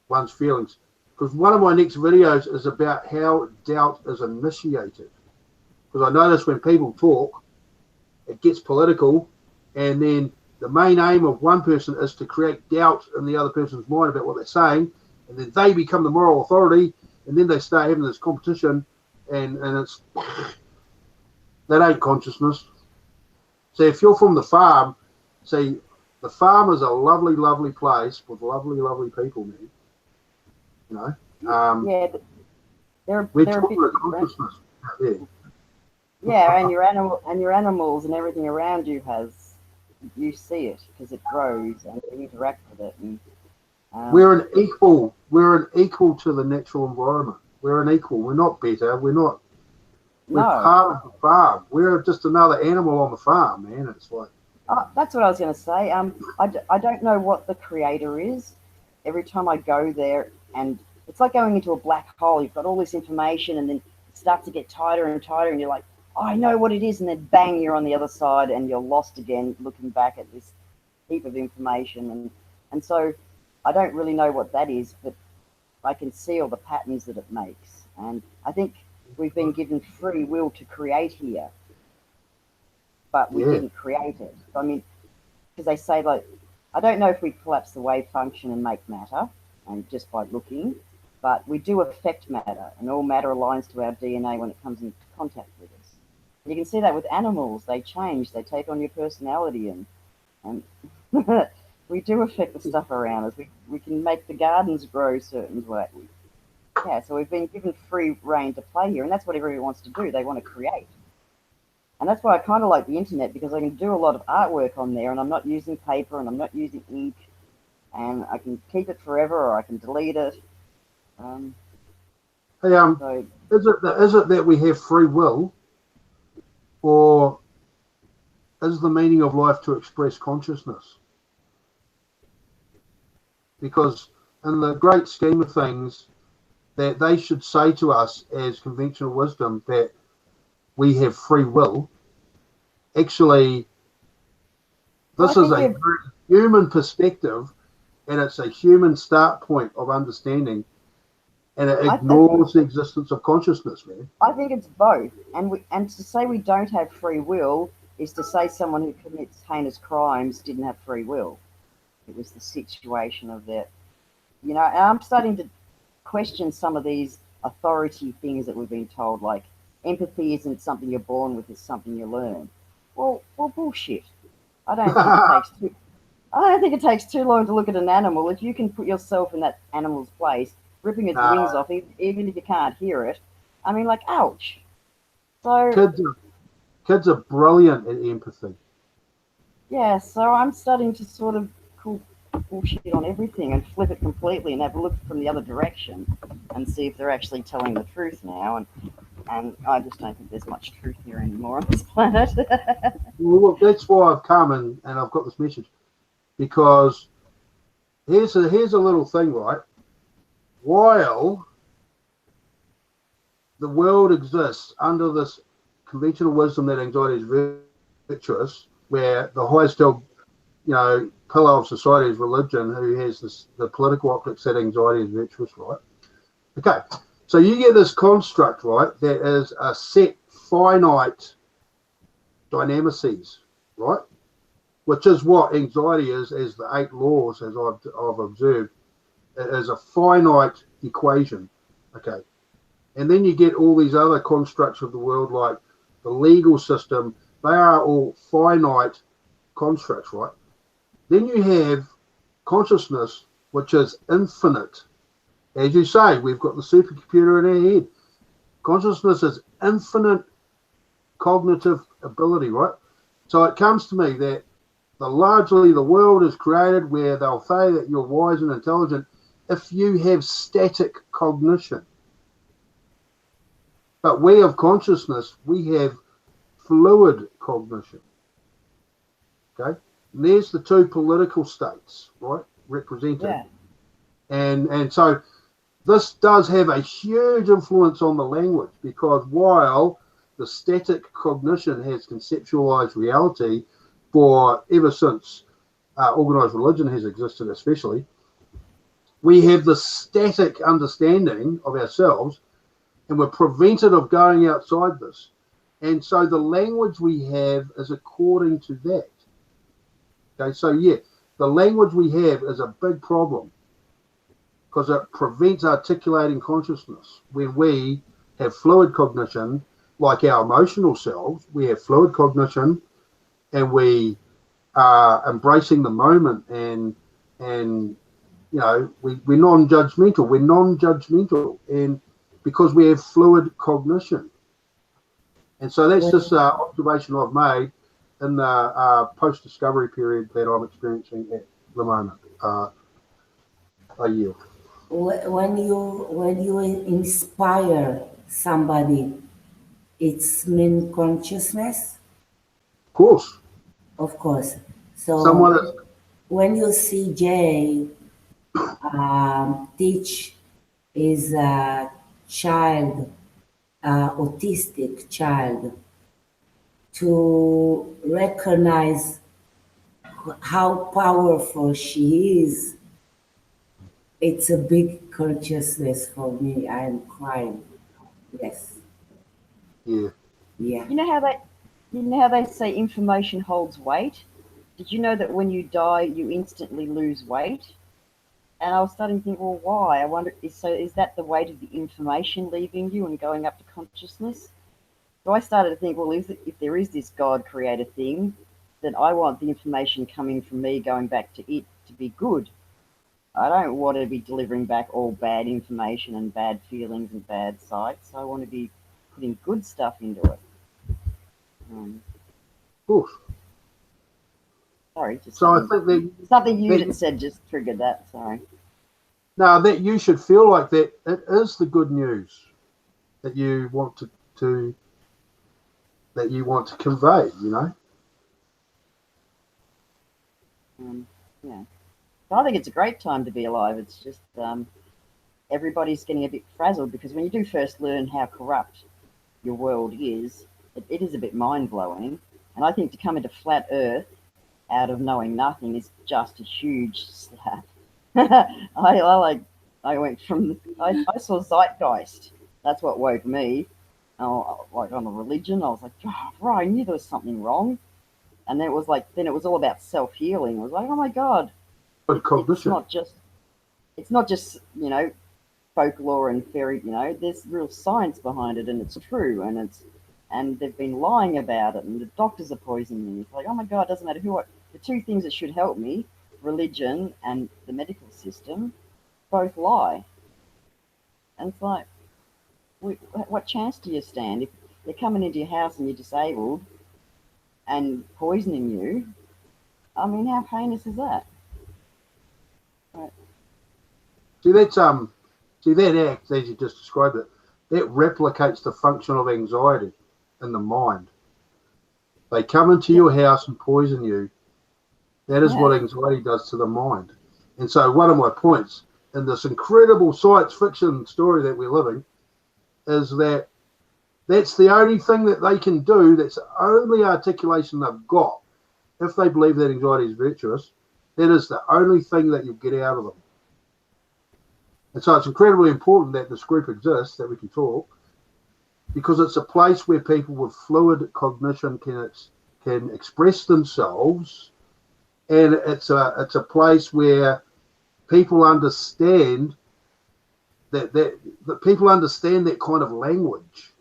one's feelings. Because one of my next videos is about how doubt is initiated. Because I notice when people talk, it gets political, and then the main aim of one person is to create doubt in the other person's mind about what they're saying, and then they become the moral authority, and then they start having this competition, and it's that ain't consciousness. So if you're from the farm, see, the farm is a lovely, lovely place with lovely, lovely people, man. You know? Yeah, but they're a bit consciousness out there. Yeah, and your animals and everything around you you see it because it grows and you interact with it. And we're an equal to the natural environment. We're an equal. We're not better. We're part of the farm. We're just another animal on the farm, man. It's like. That's what I was going to say. I don't know what the creator is. Every time I go there, and it's like going into a black hole. You've got all this information, and then it starts to get tighter and tighter, and you're like, oh, I know what it is, and then bang, you're on the other side, and you're lost again, looking back at this heap of information, and so I don't really know what that is, but I can see all the patterns that it makes, and I think we've been given free will to create here, but we didn't create it. I mean, because they say, like, I don't know if we collapse the wave function and make matter, and just by looking, but we do affect matter, and all matter aligns to our DNA when it comes into contact with us. You can see that with animals. They change. They take on your personality, and we do affect the stuff around us. We can make the gardens grow certain way. Yeah, so we've been given free reign to play here, and that's what everybody wants to do. They want to create. And that's why I kind of like the internet, because I can do a lot of artwork on there, and I'm not using paper, and I'm not using ink, and I can keep it forever, or I can delete it. Hey, So is it that we have free will, or is the meaning of life to express consciousness? Because in the great scheme of things, that they should say to us as conventional wisdom that we have free will. Actually, this is a very human perspective, and it's a human start point of understanding, and it ignores the existence of consciousness, man. I think it's both. And to say we don't have free will is to say someone who commits heinous crimes didn't have free will. It was the situation of that. You know, and I'm starting to question some of these authority things that we've been told, like empathy isn't something you're born with, it's something you learn. Well, bullshit. I don't think it takes too long to look at an animal. If you can put yourself in that animal's place, ripping its wings off, even if you can't hear it, I mean, like, ouch. So kids are brilliant at empathy. Yeah, so I'm starting to sort of call bullshit on everything and flip it completely and have a look from the other direction and see if they're actually telling the truth now. And I just don't think there's much truth here anymore on this planet. Well, look, that's why I've come and I've got this message, because here's a little thing, right? While the world exists under this conventional wisdom that anxiety is virtuous, where the highest pillar of society is religion, who has the political optics that anxiety is virtuous, right? Okay, so you get this construct, right, that is a set finite dynamices, right, which is what anxiety is, as the 8 laws, as I've observed. It is a finite equation, okay? And then you get all these other constructs of the world, like the legal system. They are all finite constructs, right? Then you have consciousness, which is infinite. As you say, we've got the supercomputer in our head. Consciousness is infinite cognitive ability, right? So it comes to me that largely the world is created where they'll say that you're wise and intelligent if you have static cognition. But we of consciousness, we have fluid cognition. Okay? And there's the 2 political states, right, represented. Yeah. And so this does have a huge influence on the language, because while the static cognition has conceptualized reality for ever since organized religion has existed, especially, we have the static understanding of ourselves, and we're prevented of going outside this. And so the language we have is according to that. Okay, so yeah, the language we have is a big problem, because it prevents articulating consciousness. When we have fluid cognition, like our emotional selves, we have fluid cognition, and we are embracing the moment, and you know, we're non-judgmental. We're non-judgmental, and because we have fluid cognition. And so that's just observation I've made in the post-discovery period that I'm experiencing at the moment. I yield. When you inspire somebody, it's mean consciousness? Of course. Of course. So Someone is, when you see Jay teach his child, autistic child, to recognize how powerful she is, it's a big consciousness for me. I'm crying. Yes. yeah. Yeah. You know how they say information holds weight? Did you know that when you die, you instantly lose weight? And I was starting to think, well, why? I wonder, is that the weight of the information leaving you and going up to consciousness? So I started to think, well, if there is this God creator thing, then I want the information coming from me going back to it to be good. I don't want to be delivering back all bad information and bad feelings and bad sights. I want to be putting good stuff into it. Of course. Sorry, just So I something, think that something Yudit said just triggered that. Sorry. no, that you should feel like that it is the good news that you want to that you want to convey, you know. Yeah. So I think it's a great time to be alive. It's just everybody's getting a bit frazzled because when you do first learn how corrupt your world is, it is a bit mind-blowing. And I think to come into flat Earth out of knowing nothing is just a huge slap. I went from I saw Zeitgeist. That's what woke me. Like on a religion, I was like, oh, right, I knew there was something wrong. And then it was all about self-healing. I was like, oh my God, it's not just folklore and fairy. There's real science behind it, and it's true, and they've been lying about it, and the doctors are poisoning me. It's like, oh my God, it doesn't matter the two things that should help me, religion and the medical system, both lie. And it's like, what chance do you stand if they're coming into your house and you're disabled and poisoning you? I mean, how heinous is that? Right. See that act as you just described it, that replicates the function of anxiety in the mind. They come into your house and poison you. That is what anxiety does to the mind. And so one of my points in this incredible science fiction story that we're living is that that's the only thing that they can do. That's the only articulation they've got. If they believe that anxiety is virtuous, that is the only thing that you'll get out of them. And so it's incredibly important that this group exists, that we can talk, because it's a place where people with fluid cognition can express themselves, and it's a place where people understand that people understand that kind of language.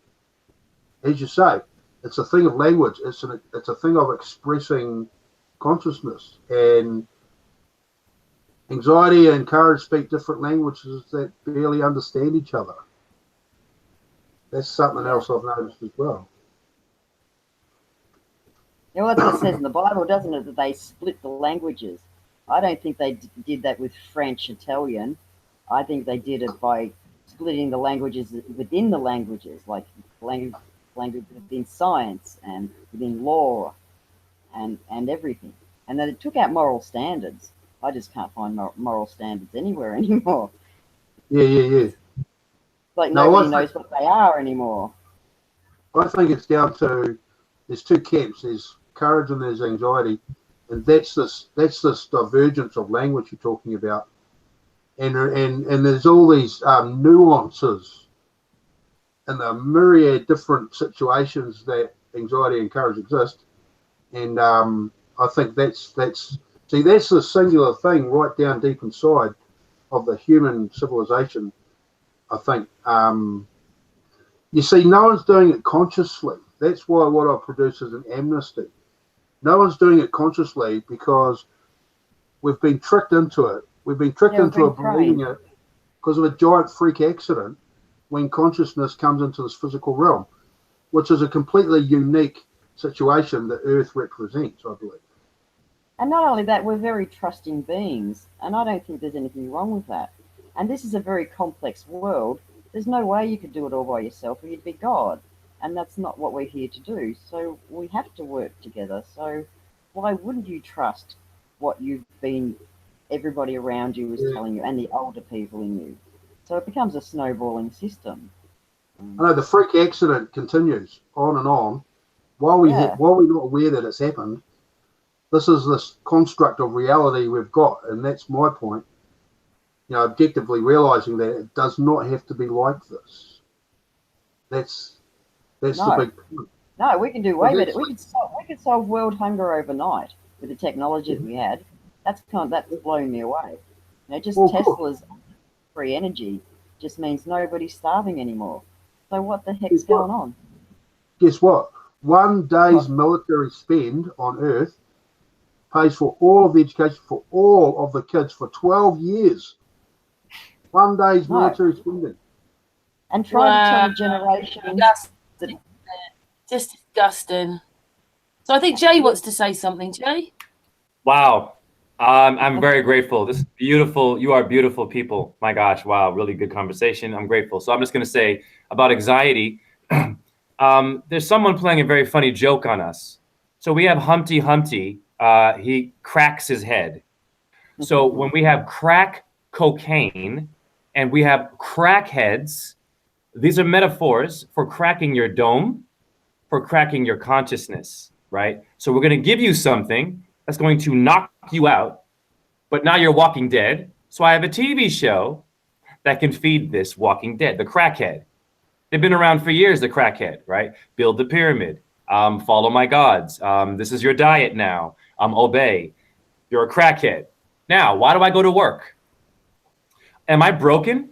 As you say, it's a thing of language. It's a thing of expressing consciousness, and anxiety and courage speak different languages that barely understand each other. That's something else I've noticed as well. Yeah, well, that's what it says in the Bible, doesn't it? That they split the languages. I don't think they did that with French, Italian. I think they did it by splitting the languages within the languages, like language within science and within law and everything. And then it took out moral standards. I just can't find moral standards anywhere anymore. Yeah. Like nobody knows what they are anymore. I think it's down to there's two camps. There's courage and there's anxiety, and that's this divergence of language you're talking about. And there's all these nuances and the myriad different situations that anxiety and courage exist. And I think that's the singular thing right down deep inside of the human civilization. I think you see, no one's doing it consciously. That's why what I produce is an amnesty. No one's doing it consciously because we've been tricked into it. We've been tricked into believing it because of a giant freak accident when consciousness comes into this physical realm, which is a completely unique situation that Earth represents, I believe. And not only that, we're very trusting beings, and I don't think there's anything wrong with that. And this is a very complex world. There's no way you could do it all by yourself or you'd be God. And that's not what we're here to do. So we have to work together. So why wouldn't you trust what everybody around you is telling you, and the older people in you? So it becomes a snowballing system. I know the freak accident continues on and on. While we're not aware that it's happened, this is this construct of reality we've got, and that's my point. Objectively realizing that it does not have to be like this. That's the big point. No, we can do way better. We could solve world hunger overnight with the technology that we had. That's blowing me away. Tesla's free energy just means nobody's starving anymore. So what the heck's going on? guess what? 1 day's military spend on Earth pays for all of the education for all of the kids for 12 years. 1 day's military spending. And try to tell a generation Disgusting. Just disgusting. So I think Jay wants to say something. Jay? Wow. I'm very grateful. This is beautiful. You are beautiful people. My gosh. Wow. Really good conversation. I'm grateful. So I'm just going to say about anxiety. There's someone playing a very funny joke on us. So we have Humpty Humpty. He cracks his head. So when we have crack cocaine and we have crackheads, these are metaphors for cracking your dome, for cracking your consciousness, right? So we're going to give you something that's going to knock you out, but now you're walking dead. So I have a TV show that can feed this walking dead, the crackhead. They've been around for years, the crackhead, right? Build the pyramid, follow my gods. This is your diet now, obey. You're a crackhead. Now, why do I go to work? Am I broken?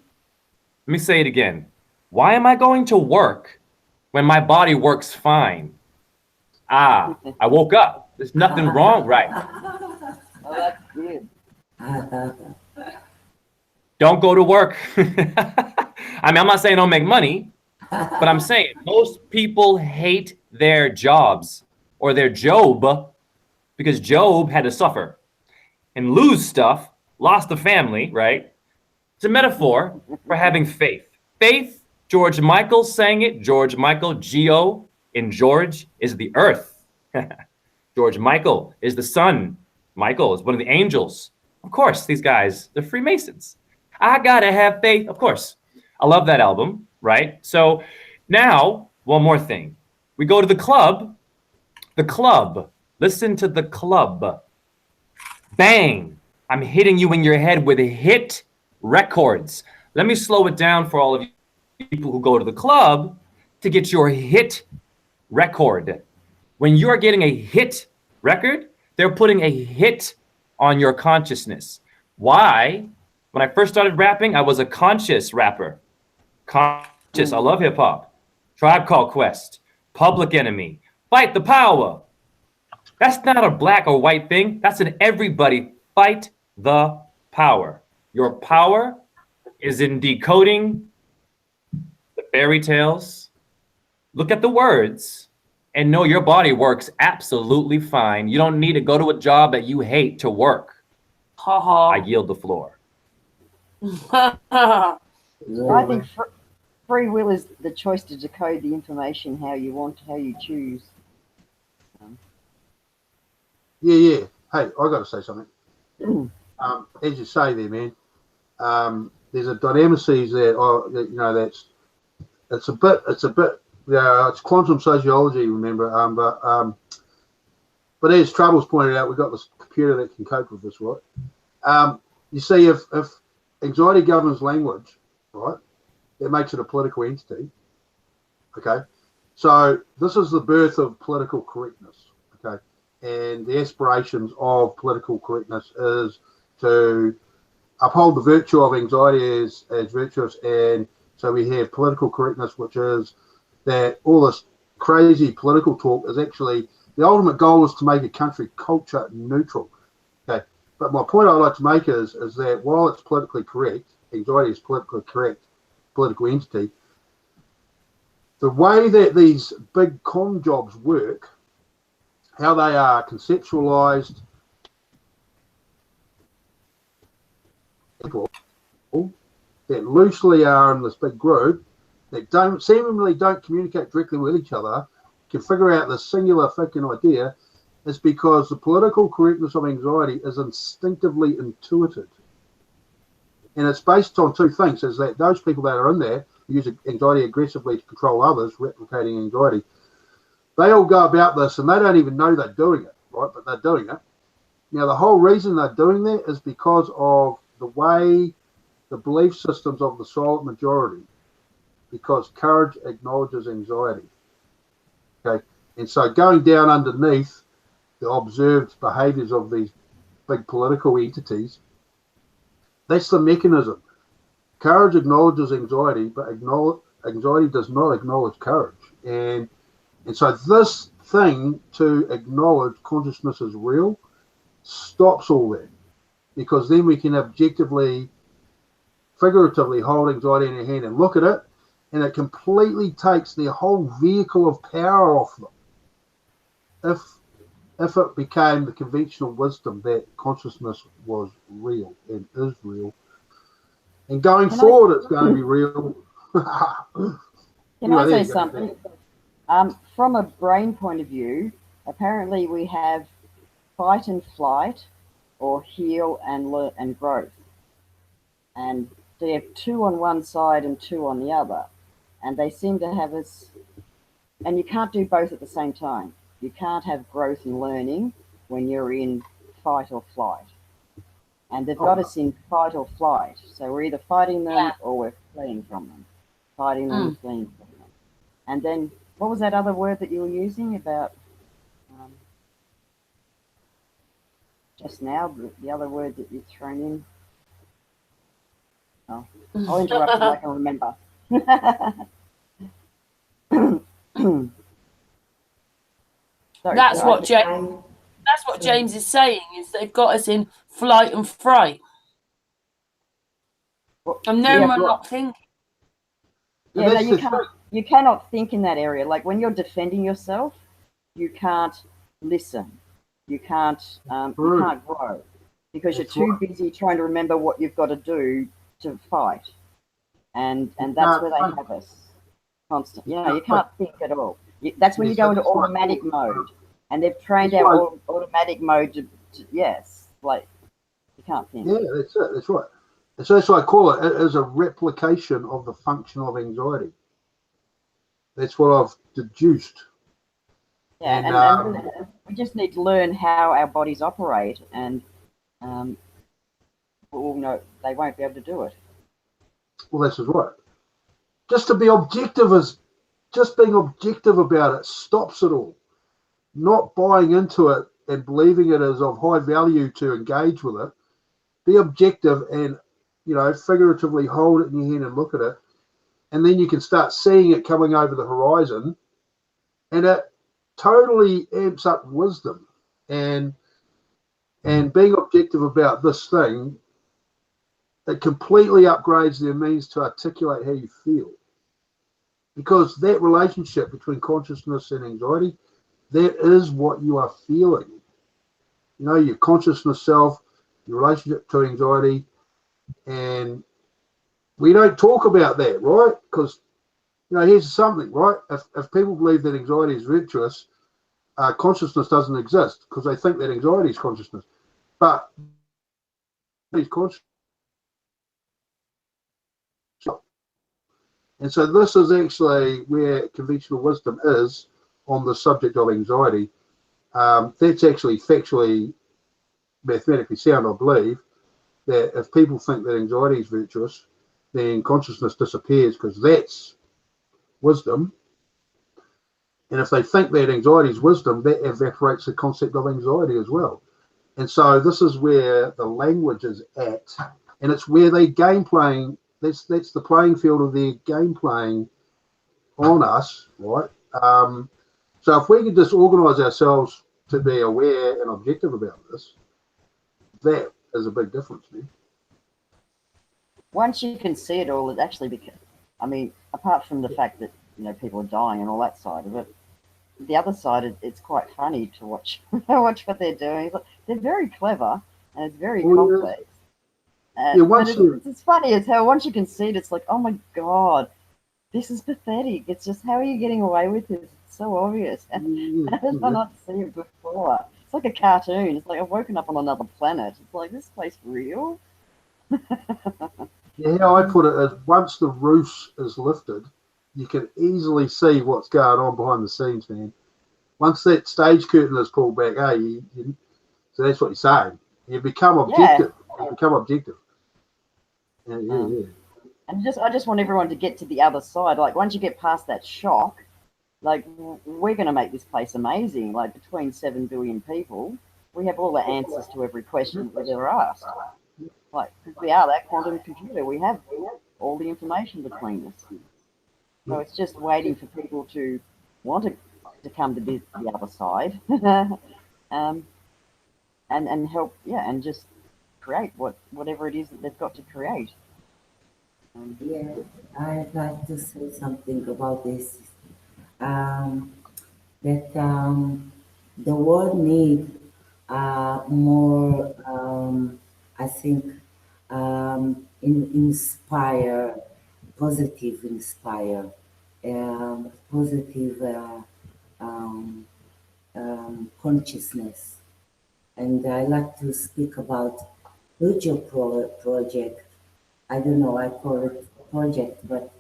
Let me say it again. Why am I going to work when my body works fine? I woke up. There's nothing wrong, right? Oh, that's good. Don't go to work. I mean, I'm not saying don't make money, but I'm saying most people hate their jobs or their job because Job had to suffer and lose stuff, lost a family, right? It's a metaphor for having faith. Faith, George Michael sang it. George Michael, Geo in George is the earth. George Michael is the sun. Michael is one of the angels. Of course, these guys, they're Freemasons. I gotta have faith. Of course. I love that album, right? So now, one more thing. We go to the club. The club. Listen to the club. Bang. I'm hitting you in your head with hit records. Let me slow it down for all of you people who go to the club to get your hit record. When you're getting a hit record, they're putting a hit on your consciousness. Why? When I first started rapping, I was a conscious rapper. Conscious. I love hip hop. Tribe Called Quest. Public Enemy. Fight the power. That's not a black or white thing. That's an everybody. Fight the power. Your power is in decoding the fairy tales. Look at the words and know your body works absolutely fine. You don't need to go to a job that you hate to work. I yield the floor. I think free will is the choice to decode the information how you want, how you choose. Yeah. Hey, I got to say something. As you say there, man, there's a dynamices there. You know, it's a bit. Yeah, it's quantum sociology. Remember, but as Troubles pointed out, we've got this computer that can cope with this, right? You see, if anxiety governs language, right, it makes it a political entity. Okay, so this is the birth of political correctness. Okay, and the aspirations of political correctness is to uphold the virtue of anxiety as virtuous, and so we have political correctness, which is that all this crazy political talk is actually the ultimate goal is to make a country culture neutral. Okay, but my point I'd like to make is that while it's politically correct, anxiety is politically correct, political entity. The way that these big con jobs work, how they are conceptualized, people that loosely are in this big group that seemingly don't communicate directly with each other, can figure out this singular thinking idea, is because the political correctness of anxiety is instinctively intuited. And it's based on two things, is that those people that are in there who use anxiety aggressively to control others, replicating anxiety, they all go about this and they don't even know they're doing it, right? But they're doing it. Now, the whole reason they're doing that is because of the way the belief systems of the silent majority, because courage acknowledges anxiety. Okay, and so going down underneath the observed behaviors of these big political entities, that's the mechanism. Courage acknowledges anxiety, but anxiety does not acknowledge courage. And And so this thing to acknowledge consciousness is real stops all that, because then we can objectively, figuratively hold anxiety in our hand and look at it, and it completely takes the whole vehicle of power off them. If it became the conventional wisdom that consciousness was real and is real, and going forward it's going to be real. Can I say something? From a brain point of view, apparently we have fight and flight, or heal and growth. And they have 2 on one side and 2 on the other. And they seem to have us, and you can't do both at the same time. You can't have growth and learning when you're in fight or flight. And they've got us in fight or flight. So we're either fighting them or we're fleeing from them. Fighting them, fleeing from them. And then, what was that other word that you were using about just now, the other word that you'd thrown in? Oh, I'll interrupt you, I can remember. Sorry, that's what James is saying, is they've got us in flight and fright. And then we're not thinking. Yeah, no, you cannot think in that area. Like when you're defending yourself, you can't listen. You can't grow because you're too busy trying to remember what you've got to do to fight. And that's where they have us constant. You know, you can't think at all. That's when you go into automatic mode. And they've trained our automatic mode to yes, like you can't think. Yeah, that's it. That's right. And so that's what I call it. It is a replication of the function of anxiety. That's what I've deduced. Yeah, and we just need to learn how our bodies operate, and we'll know they won't be able to do it. Well, that's right. Just to be objective just being objective about it stops it all. Not buying into it and believing it is of high value to engage with it. Be objective and, you know, figuratively hold it in your hand and look at it. And then you can start seeing it coming over the horizon. And it totally amps up wisdom. And being objective about this thing, it completely upgrades their means to articulate how you feel. Because that relationship between consciousness and anxiety, that is what you are feeling. You know, your consciousness self, your relationship to anxiety, and we don't talk about that, right? Because, you know, here's something, right? If people believe that anxiety is virtuous, consciousness doesn't exist because they think that anxiety is consciousness. But it's conscious. And so this is actually where conventional wisdom is on the subject of anxiety. That's actually factually, mathematically sound, I believe, that if people think that anxiety is virtuous, then consciousness disappears because that's wisdom. And if they think that anxiety is wisdom, that evaporates the concept of anxiety as well. And so this is where the language is at, and it's where they game playing. That's the playing field of their game playing on us, right? So if we could just organise ourselves to be aware and objective about this, that is a big difference, man. Once you can see it all, it actually becomes, I mean, apart from the fact that, you know, people are dying and all that side of it, the other side, it's quite funny to watch watch what they're doing. They're very clever and it's very complex. But it's funny as hell. Once you can see it, it's like, oh my God, this is pathetic. It's just, how are you getting away with this? It's so obvious. How did I not see it before? It's like a cartoon. It's like I've woken up on another planet. It's like, this place real? Yeah, how I put it is, once the roof is lifted, you can easily see what's going on behind the scenes, man. Once that stage curtain is pulled back, so that's what you're saying. You become objective. Yeah. You become objective. Yeah. And I just want everyone to get to the other side. Like, once you get past that shock, like, we're going to make this place amazing. Like, between 7 billion people, we have all the answers to every question that we've ever asked. Like, because we are that quantum computer. We have all the information between us. So it's just waiting for people to want to to come to the other side, and help, and just create whatever it is that they've got to create. Yeah, I'd like to say something about this. That the world needs more, I think, inspire, positive inspire, positive consciousness. And I like to speak about DOJO project. I don't know, I call it project, but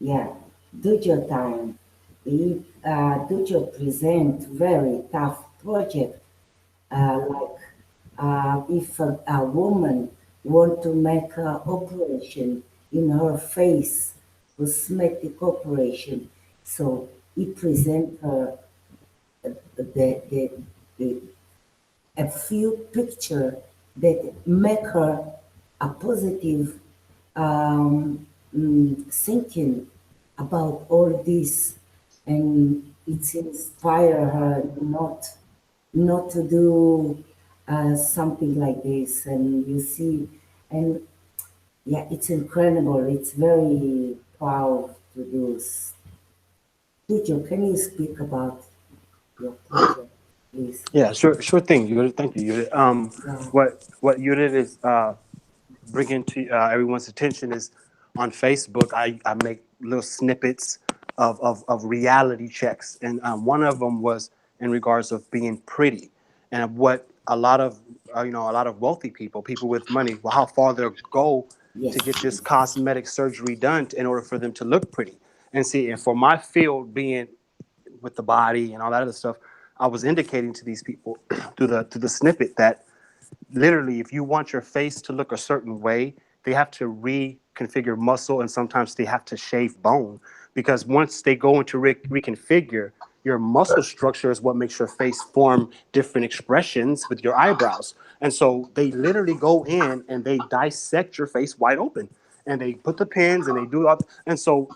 yeah, DOJO time. DOJO present very tough project, if a woman want to make an operation in her face, cosmetic operation, so he present her the a few picture that make her a positive thinking about all this, and it inspire her not to do something like this. And you see, and yeah, it's incredible. It's very proud to do. Tujo, can you speak about your project, please? Yeah, sure thing, Yudit. Thank you, Yudit. What Yudit is bringing to everyone's attention is on Facebook. I make little snippets of reality checks, and one of them was in regards of being pretty, and what a lot of a lot of wealthy people with money, well, how far they'll go to get this cosmetic surgery done in order for them to look pretty. And see, and for my field being with the body and all that other stuff, I was indicating to these people through the snippet that literally, if you want your face to look a certain way, they have to reconfigure muscle, and sometimes they have to shave bone, because once they go into reconfigure, your muscle structure is what makes your face form different expressions with your eyebrows. And so they literally go in and they dissect your face wide open, and they put the pins and they do all. And so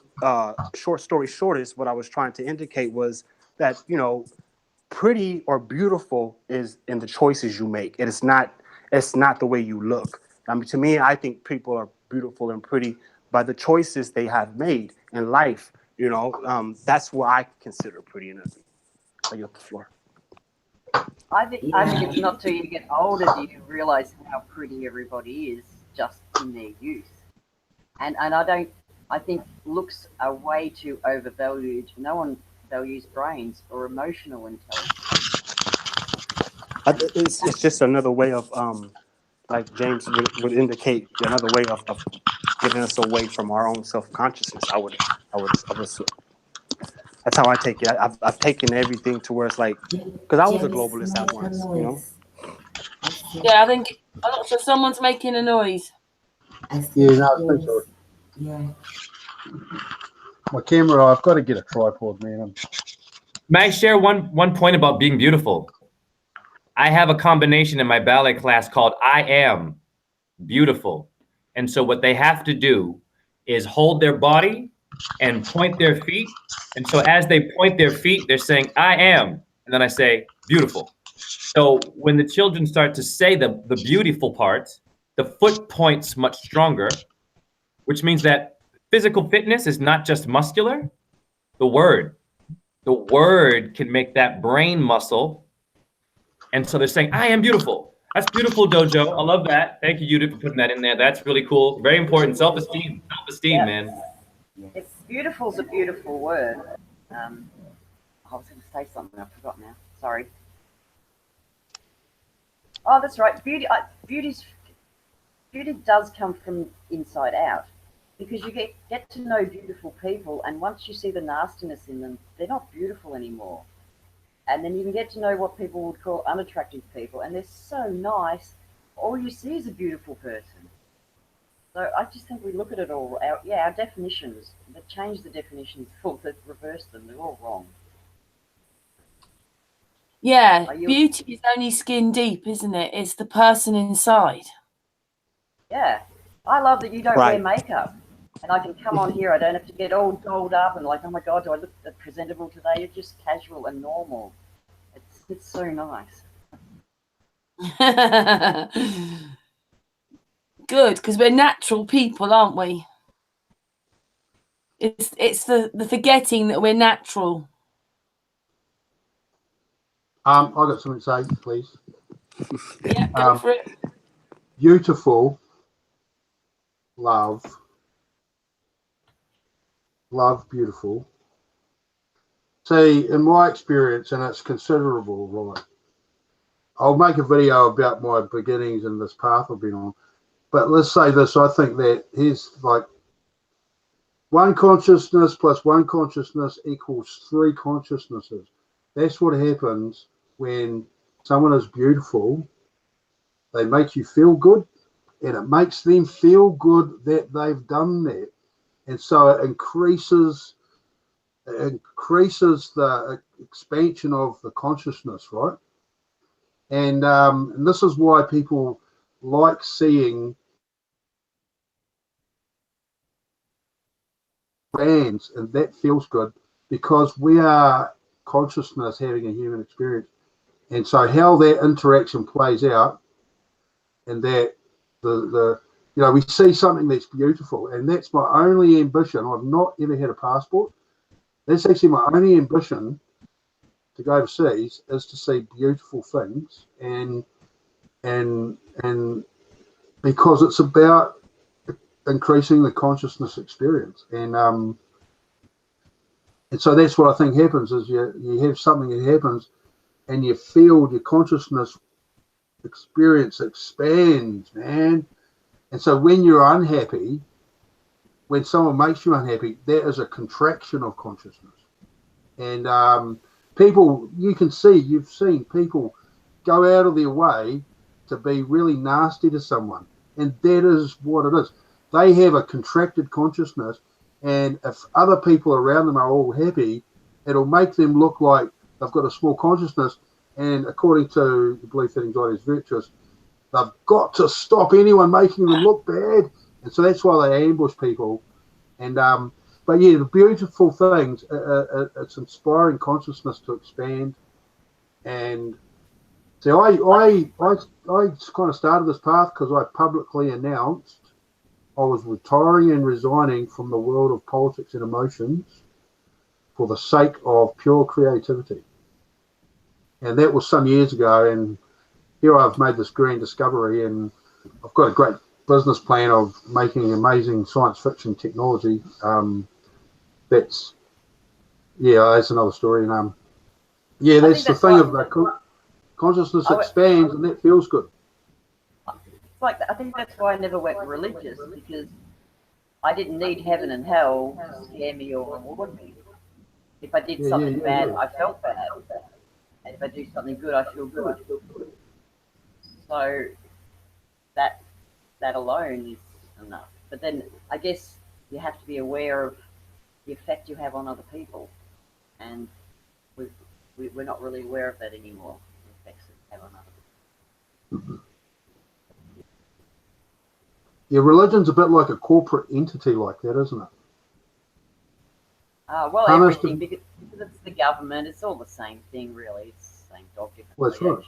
short story short is what I was trying to indicate was that, pretty or beautiful is in the choices you make. It's not the way you look. I mean, to me, I think people are beautiful and pretty by the choices they have made in life. That's what I consider pretty and ugly. I get the floor. I think it's not till you get older do you realize how pretty everybody is just in their youth. And I think looks are way too overvalued. No one values brains or emotional intelligence. It's just another way of, like James would indicate, another way of getting us away from our own self-consciousness. I would. That's how I take it. I've taken everything to where it's like, because I was a globalist at once, Yeah, I think I'm not sure someone's making a noise. Yeah. My camera, I've got to get a tripod, man. May I share one point about being beautiful? I have a combination in my ballet class called I Am Beautiful. And so what they have to do is hold their body and point their feet. And so as they point their feet, they're saying, I am. And then I say, beautiful. So when the children start to say the beautiful part, the foot points much stronger, which means that physical fitness is not just muscular. The word can make that brain muscle. And so they're saying, I am beautiful. That's beautiful, DOJO. I love that. Thank you, Yudit, for putting that in there. That's really cool. Very important. Self-esteem, man. It's beautiful's a beautiful word. I was going to say something. I forgot now. Sorry. Oh, that's right. Beauty does come from inside out, because you get to know beautiful people, and once you see the nastiness in them, they're not beautiful anymore. And then you can get to know what people would call unattractive people, and they're so nice. All you see is a beautiful person. So I just think we look at it all. Our definitions. They change the definitions, or they reverse them. They're all wrong. Yeah, beauty is only skin deep, isn't it? It's the person inside. Yeah, I love that you don't wear makeup. And I can come on here. I don't have to get all dolled up and like, oh my God, do I look presentable today? You're just casual and normal. It's so nice. Good, because we're natural people, aren't we? It's the forgetting that we're natural. I got something to say, please. Yeah, go for it. Beautiful, love, beautiful. See, in my experience, and it's considerable, right? I'll make a video about my beginnings and this path I've been on. But let's say this, I think that here's like one consciousness plus one consciousness equals three consciousnesses. That's what happens when someone is beautiful. They make you feel good, and it makes them feel good that they've done that. And so it increases the expansion of the consciousness, right? And this is why people like seeing bands, and that feels good because we are consciousness having a human experience. And so how that interaction plays out, and that the we see something that's beautiful, and that's my only ambition. I've not ever had a passport. That's actually my only ambition to go overseas, is to see beautiful things, and because it's about increasing the consciousness experience, and so that's what I think happens is you have something that happens, and you feel your consciousness experience expands, man. And so when you're unhappy, when someone makes you unhappy, that is a contraction of consciousness. And people, you've seen people go out of their way to be really nasty to someone, and that is what it is. They have a contracted consciousness, and if other people around them are all happy, it'll make them look like they've got a small consciousness, and according to the belief that anxiety is virtuous, they've got to stop anyone making them look bad, and so that's why they ambush people. And but yeah, the beautiful things, it's inspiring consciousness to expand. And so I kind of started this path because I publicly announced I was retiring and resigning from the world of politics and emotions for the sake of pure creativity. And that was some years ago, and here I've made this grand discovery, and I've got a great business plan of making amazing science fiction technology. That's another story. And that's the thing of the consciousness expands, and that feels good. It's like I think that's why I never went religious, because I didn't need heaven and hell to scare me or reward me. If I did something bad, I felt bad, and if I do something good, I feel good. So that alone is enough. But then I guess you have to be aware of the effect you have on other people, and we're not really aware of that anymore. The effects that you have on other people. Yeah, religion's a bit like a corporate entity like that, isn't it? Well, everything, because it's the government, it's all the same thing, really. It's the same dog, different that's right.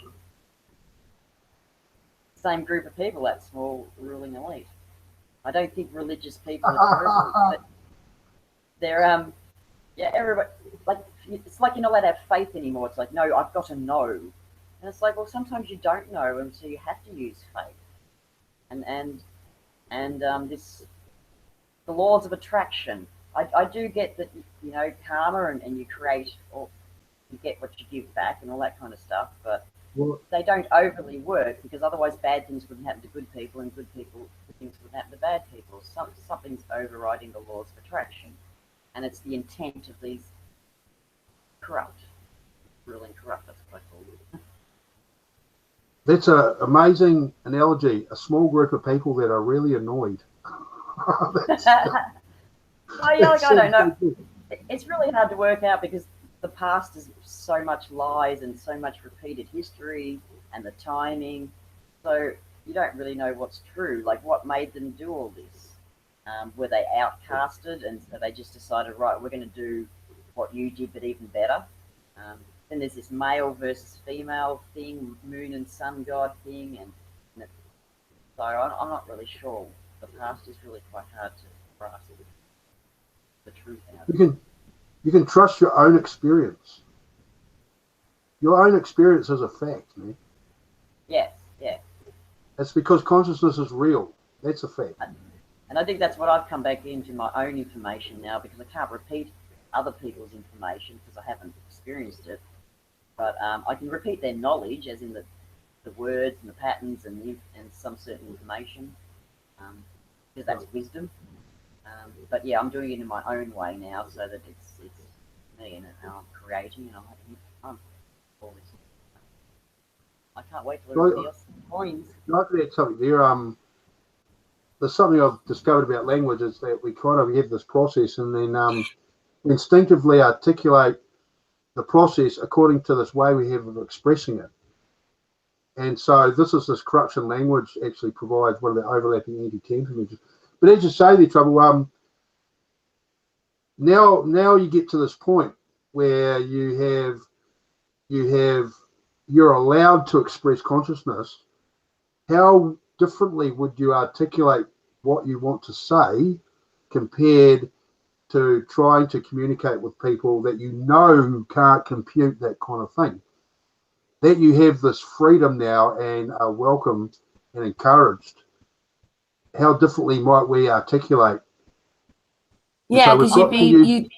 Same group of people, that small ruling elite. I don't think religious people are terrible, but they're everybody, like, it's like you're not allowed to have faith anymore. It's like, no, I've got to know, and it's like, well, sometimes you don't know, and so you have to use faith, and the laws of attraction. I do get that, karma and you create, or you get what you give back and all that kind of stuff, but they don't overly work, because otherwise bad things wouldn't happen to good people, and good things wouldn't happen to bad people. Something's overriding the laws of attraction, and it's the intent of these ruling corrupt, that's what I call it. That's an amazing analogy. A small group of people that are really annoyed. I don't know. It's really hard to work out, because the past is so much lies and so much repeated history and the timing. So you don't really know what's true. Like, what made them do all this? were they outcasted, and so they just decided, right, we're going to do what you did, but even better. Then there's this male versus female thing, moon and sun god thing, and so I'm not really sure. The past is really quite hard to grasp the truth out. You can trust your own experience. Your own experience is a fact, man. Yes, yeah. That's because consciousness is real. That's a fact. And I think that's what I've come back into my own information now, because I can't repeat other people's information because I haven't experienced it. But I can repeat their knowledge, as in the words and the patterns and some certain information, because that's wisdom. But yeah, I'm doing it in my own way now, so that it's me and I'm creating and I'm having fun. All this. I can't wait till everybody else coins. Like that something there. There's something I've discovered about language is that we kind of have this process and then instinctively articulate the process according to this way we have of expressing it. And so this corruption language actually provides one of the overlapping anti-temp images. But as you say, the trouble, now you get to this point where you're allowed to express consciousness. How differently would you articulate what you want to say compared to trying to communicate with people that you know can't compute that kind of thing? That you have this freedom now and are welcomed and encouraged. How differently might we articulate? Yeah, because you'd different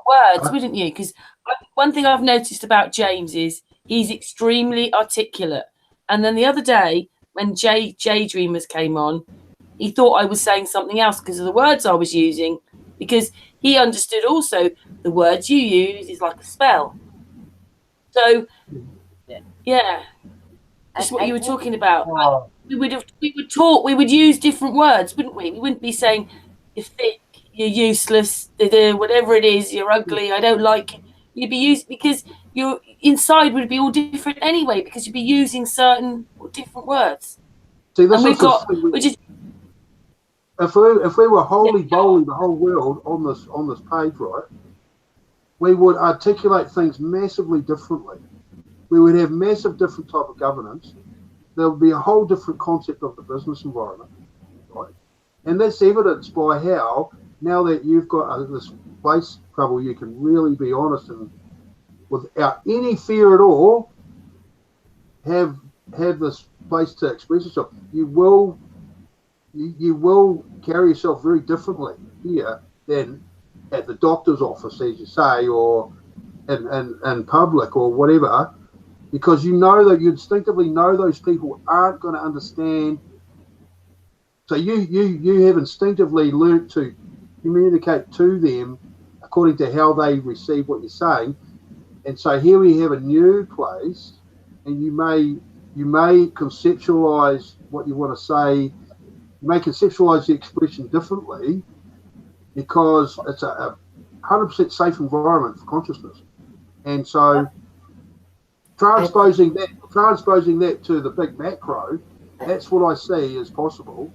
words, wouldn't you? Because one thing I've noticed about James is he's extremely articulate. And then the other day, when J Dreamers came on, he thought I was saying something else because of the words I was using, because he understood also the words you use is like a spell. So, yeah, just what you were talking about. We would use different words, wouldn't we? We wouldn't be saying you're thick, you're useless, whatever it is, you're ugly, I don't like it. You'd be used because your inside would be all different anyway, because you'd be using certain different words. See, this is if we were wholly bowling the whole world on this page, right, we would articulate things massively differently. We would have massive different type of governance. There would be a whole different concept of the business environment, right? And that's evidenced by how, now that you've got this place, Trouble, you can really be honest and without any fear at all have this place to express yourself. You will carry yourself very differently here than at the doctor's office, as you say, or in public or whatever, because you know that you instinctively know those people aren't going to understand. So you have instinctively learnt to communicate to them according to how they receive what you're saying. And so here we have a new place, and you may conceptualize what you want to say. You may conceptualize the expression differently because it's a 100% safe environment for consciousness. And so transposing that to the big macro, that's what I see as possible.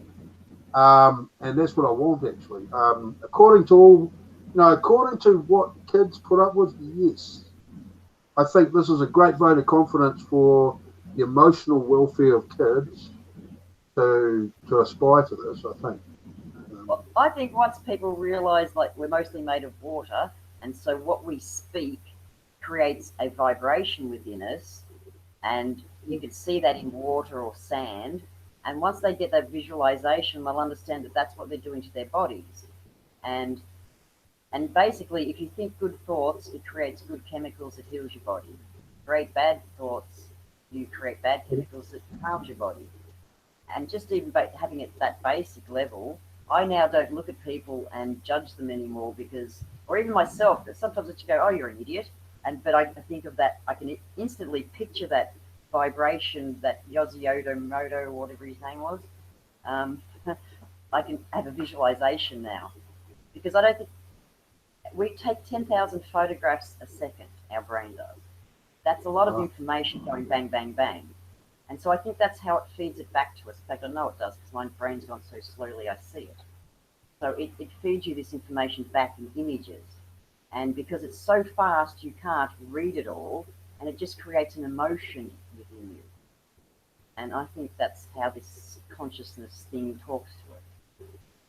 And that's what I want, actually. According to what kids put up with, yes. I think this is a great vote of confidence for the emotional welfare of kids to aspire to this, I think. Well, I think once people realise, like, we're mostly made of water, and so what we speak creates a vibration within us, and you can see that in water or sand. And once they get that visualization, they'll understand that that's what they're doing to their bodies. And basically, if you think good thoughts, it creates good chemicals that heals your body. Create bad thoughts, you create bad chemicals that harm your body. And just even having it that basic level, I now don't look at people and judge them anymore, because, or even myself, sometimes I just go, oh, you're an idiot. But I think of that, I can instantly picture that vibration, that Yoshimoto, or whatever his name was. I can have a visualization now, because I don't think we take 10,000 photographs a second, our brain does. That's a lot of information going bang, bang, bang. And so I think that's how it feeds it back to us. In fact, I know it does, because my brain's gone so slowly I see it. So it feeds you this information back in images. And because it's so fast, you can't read it all, and it just creates an emotion within you. And I think that's how this consciousness thing talks to us,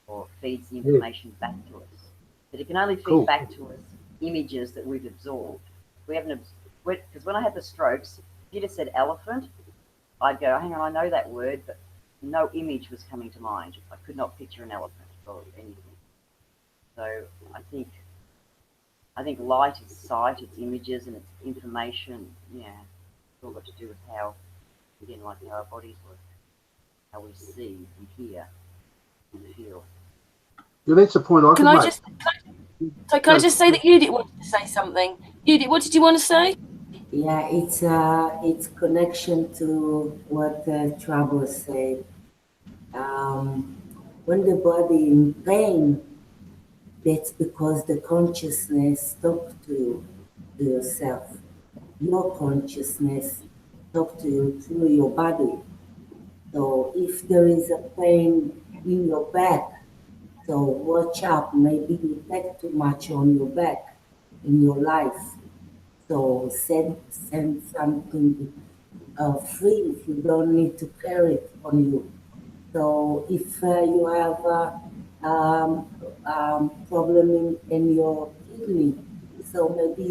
or feeds the information back to us. But it can only feed back to us images that we've absorbed. We haven't, because when I had the strokes, if you just said elephant, I'd go, hang on, I know that word, but no image was coming to mind. I could not picture an elephant or anything. So I think light is sight, it's images, and it's information. Yeah, it's all got to do with how, again, like how our bodies work, how we see and hear and feel. Yeah, that's the point I Can could I make. can I just say that Yudit wanted to say something? Yudit, what did you want to say? Yeah, it's connection to what Trouble said. When the body in pain, that's because the consciousness talks to yourself. Your consciousness talks to you through your body. So if there is a pain in your back, so watch out. Maybe you take too much on your back in your life. So send something free if you don't need to carry it on you. So if you have a problem in your kidney, so maybe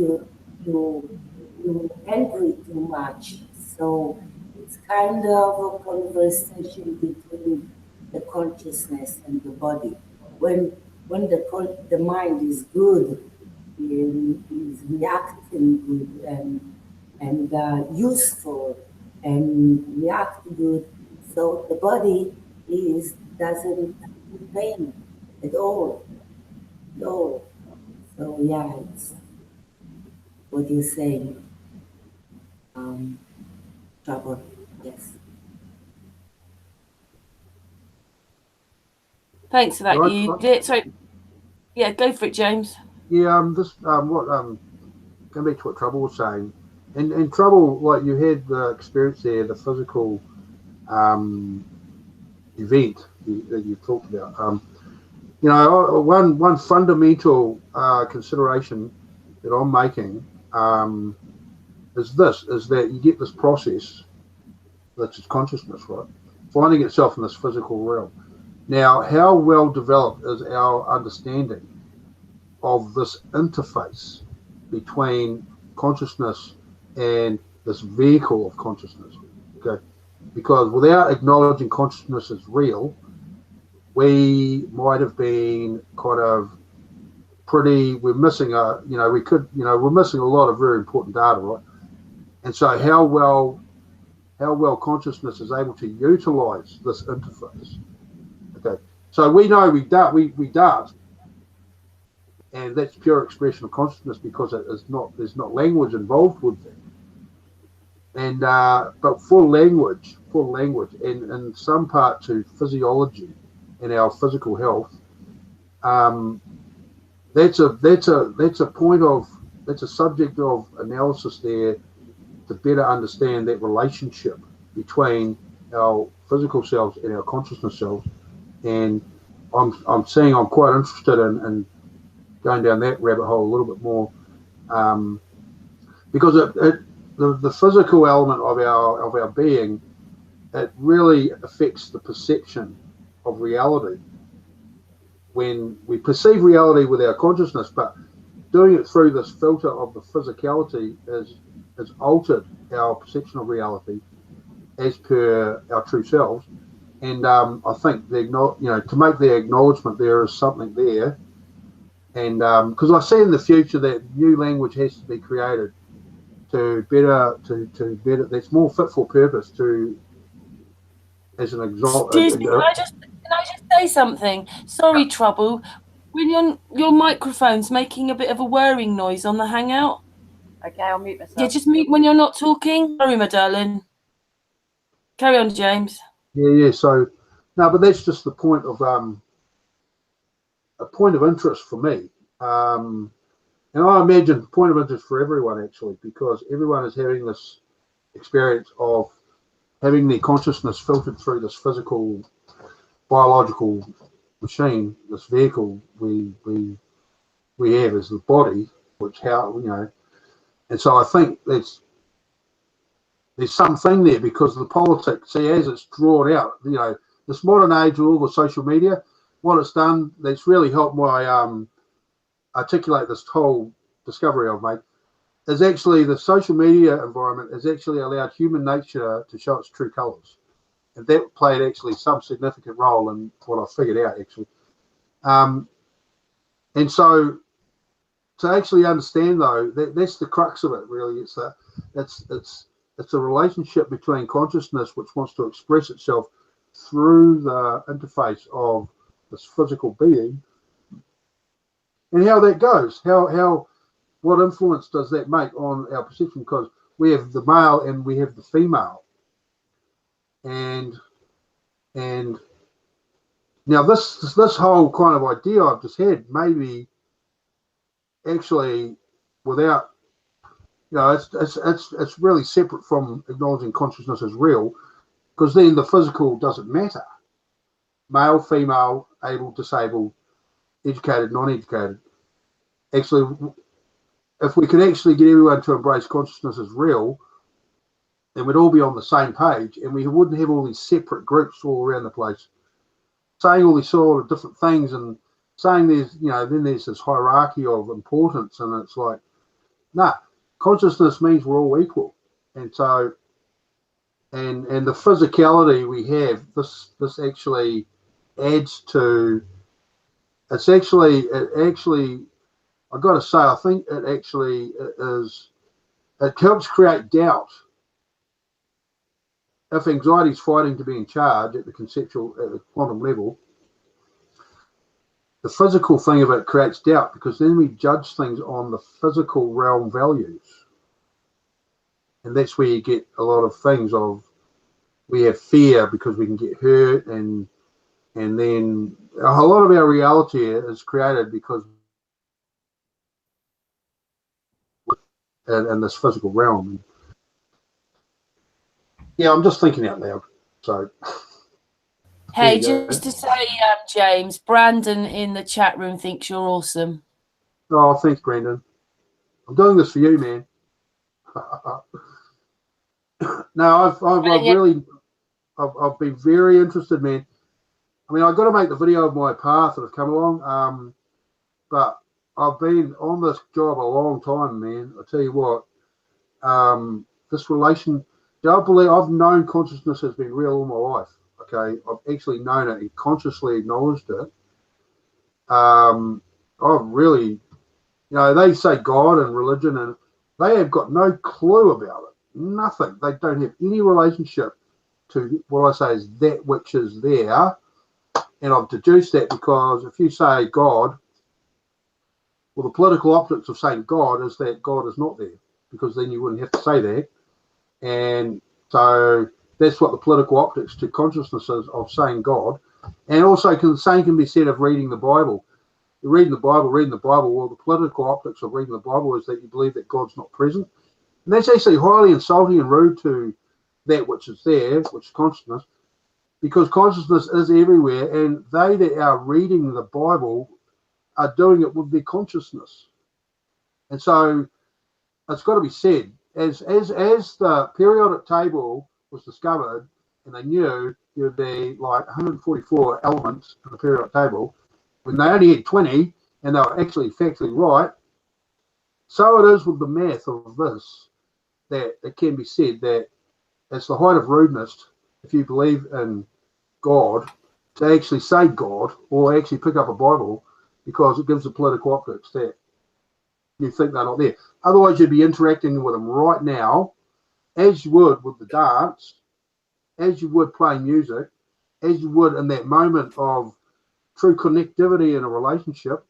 you angry too much. So it's kind of a conversation between the consciousness and the body. When the mind is good, is reacting good and useful and react good, so the body doesn't pain at all. No. So yeah, it's what you're saying. Trouble. Yes. Thanks for that, Right, Yudit. So, yeah, go for it, James. Yeah, going back to what Trouble was saying, and Trouble, like you had the experience there, the physical event that you talked about. One fundamental consideration that I'm making is that you get this process that's consciousness, right, finding itself in this physical realm. Now, how well developed is our understanding of this interface between consciousness and this vehicle of consciousness? Okay, because without acknowledging consciousness as real, we might have been kind of we're missing we're missing a lot of very important data, right? And so how well consciousness is able to utilize this interface. Okay, so we know we dance, and that's pure expression of consciousness because there's not language involved with that. And but full language, and in some part to physiology and our physical health, that's a subject of analysis there to better understand that relationship between our physical selves and our consciousness selves. And I'm saying I'm quite interested in going down that rabbit hole a little bit more, because the physical element of our being, it really affects the perception of reality. When we perceive reality with our consciousness, but doing it through this filter of the physicality has altered our perception of reality as per our true selves. And I think to make the acknowledgement there is something there, and because I see in the future that new language has to be created to better that's more fit for purpose as an example. Excuse me, can I just say something? Sorry, Trouble. When your microphone's making a bit of a whirring noise on the Hangout. Okay, I'll mute myself. Yeah, just mute when you're not talking. Sorry, my darling. Carry on, James. Yeah. So no, but that's just the point of a point of interest for me. And I imagine point of interest for everyone, actually, because everyone is having this experience of having their consciousness filtered through this physical, biological machine, this vehicle we have as the body, which and so I think there's something there because of the politics. See, as it's drawn out, this modern age with all the social media, what it's done, that's really helped my articulate this whole discovery I've made, is actually the social media environment has actually allowed human nature to show its true colours. And that played actually some significant role in what I figured out actually. And so to actually understand though, that's the crux of it really. It's a relationship between consciousness which wants to express itself through the interface of this physical being, and how that goes, what influence does that make on our perception? Because we have the male and we have the female, and now this whole kind of idea I've just had, maybe actually without, it's really separate from acknowledging consciousness as real, because then the physical doesn't matter. Male, female, able, disabled, educated, non-educated. Actually, if we could actually get everyone to embrace consciousness as real, then we'd all be on the same page, and we wouldn't have all these separate groups all around the place saying all these sort of different things and saying there's, then there's this hierarchy of importance, and it's like, nah, consciousness means we're all equal. And so, and the physicality we have, this actually adds to, it actually, I've got to say, I think it actually it helps create doubt. If anxiety is fighting to be in charge at the quantum level, the physical thing of it creates doubt, because then we judge things on the physical realm values. And that's where you get a lot of things of, we have fear because we can get hurt, and then a lot of our reality is created because in this physical realm. Yeah, I'm just thinking out loud. So, hey, just to say, James, Brandon in the chat room thinks you're awesome. Oh, thanks, Brandon. I'm doing this for you, man. No, I've been very interested, man. I mean, I've got to make the video of my path that I've come along. But I've been on this job a long time, man. I tell you what, this relation. I believe I've known consciousness has been real all my life. Okay, I've actually known it and consciously acknowledged it. I've really, they say God and religion, and they have got no clue about it. Nothing. They don't have any relationship to what I say is that which is there. And I've deduced that because if you say God, well, the political optics of saying God is that God is not there, because then you wouldn't have to say that. And so that's what the political optics to consciousness is of saying God. And also the same can be said of reading the Bible. You're reading the Bible. Well, the political optics of reading the Bible is that you believe that God's not present. And that's actually highly insulting and rude to that which is there, which is consciousness, because consciousness is everywhere, and they that are reading the Bible are doing it with their consciousness. And so it's got to be said, as the periodic table was discovered, and they knew there would be like 144 elements in the periodic table, when they only had 20, and they were actually factually right, so it is with the math of this, that it can be said that it's the height of rudeness, if you believe in God, to actually say God or actually pick up a Bible, because it gives the political optics that you think they're not there. Otherwise, you'd be interacting with them right now, as you would with the dance, as you would playing music, as you would in that moment of true connectivity in a relationship.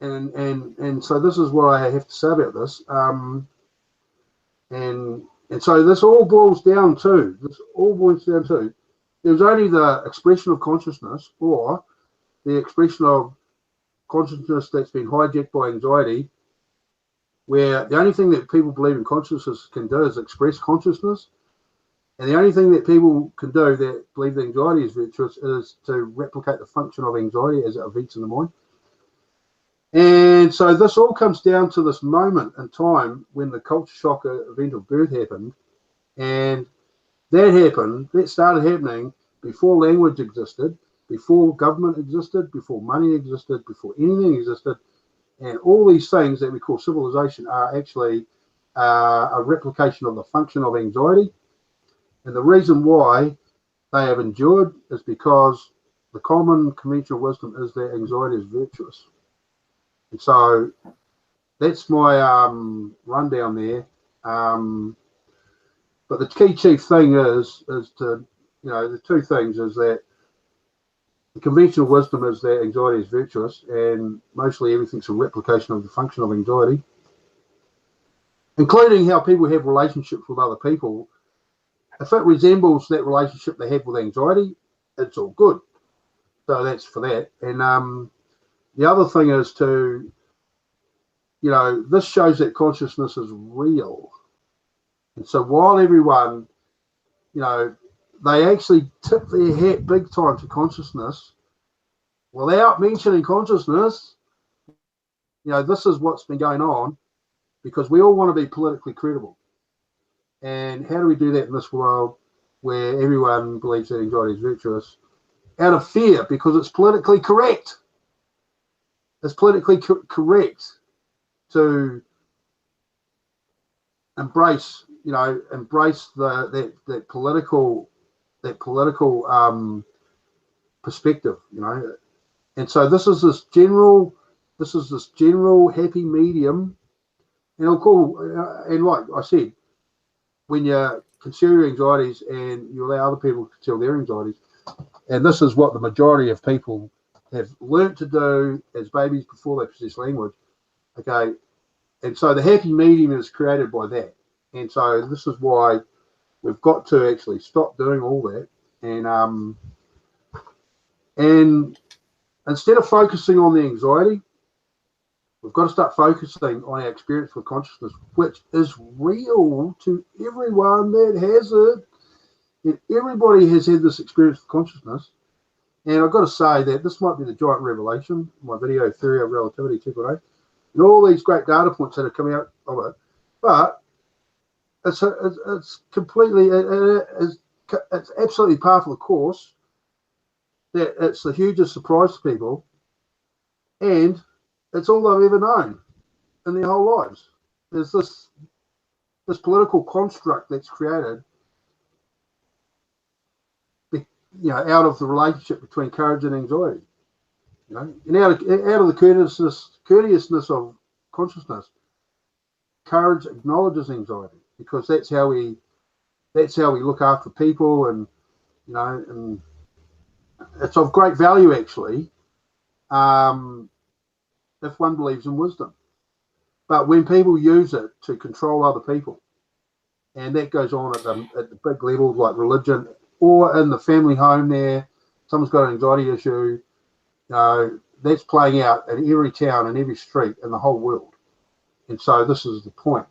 And so this is what I have to say about this. And so this all boils down to, there's only the expression of consciousness, or the expression of consciousness that's been hijacked by anxiety, where the only thing that people believe in consciousness can do is express consciousness. And the only thing that people can do that believe that anxiety is virtuous is to replicate the function of anxiety as it events in the mind. And so this all comes down to this moment in time when the culture shock event of birth happened. And that started happening before language existed, before government existed, before money existed, before anything existed. And all these things that we call civilization are actually a replication of the function of anxiety. And the reason why they have endured is because the common conventional wisdom is that anxiety is virtuous. And so that's my rundown there. But the key chief thing is to, the two things is that the conventional wisdom is that anxiety is virtuous, and mostly everything's a replication of the function of anxiety, including how people have relationships with other people. If it resembles that relationship they have with anxiety, it's all good. So that's for that. And the other thing is to, this shows that consciousness is real. And so while everyone, they actually tip their hat big time to consciousness, without mentioning consciousness, this is what's been going on, because we all want to be politically credible. And how do we do that in this world where everyone believes that anxiety is virtuous? Out of fear, because it's politically correct. It's politically correct to embrace that political perspective, And so this is this general happy medium, and and like I said, when you conceal your anxieties and you allow other people to conceal their anxieties, and this is what the majority of people have learnt to do as babies before they possess language. Okay, and so the happy medium is created by that, and so this is why we've got to actually stop doing all that, and instead of focusing on the anxiety, we've got to start focusing on our experience with consciousness, which is real to everyone that has it. And everybody has had this experience with consciousness. And I've got to say that this might be the giant revelation, my video Theory of Relativity 2.0, and all these great data points that are coming out of it. But it's completely, it's absolutely part of the course, that it's the hugest surprise to people, and it's all they've ever known in their whole lives. There's this political construct that's created, out of the relationship between courage and anxiety, and out of the courteousness of consciousness. Courage acknowledges anxiety, because that's how we look after people, and and it's of great value actually. If one believes in wisdom. But when people use it to control other people, and that goes on at the big levels like religion, or in the family home there, someone's got an anxiety issue, that's playing out in every town and every street in the whole world. And so this is the point.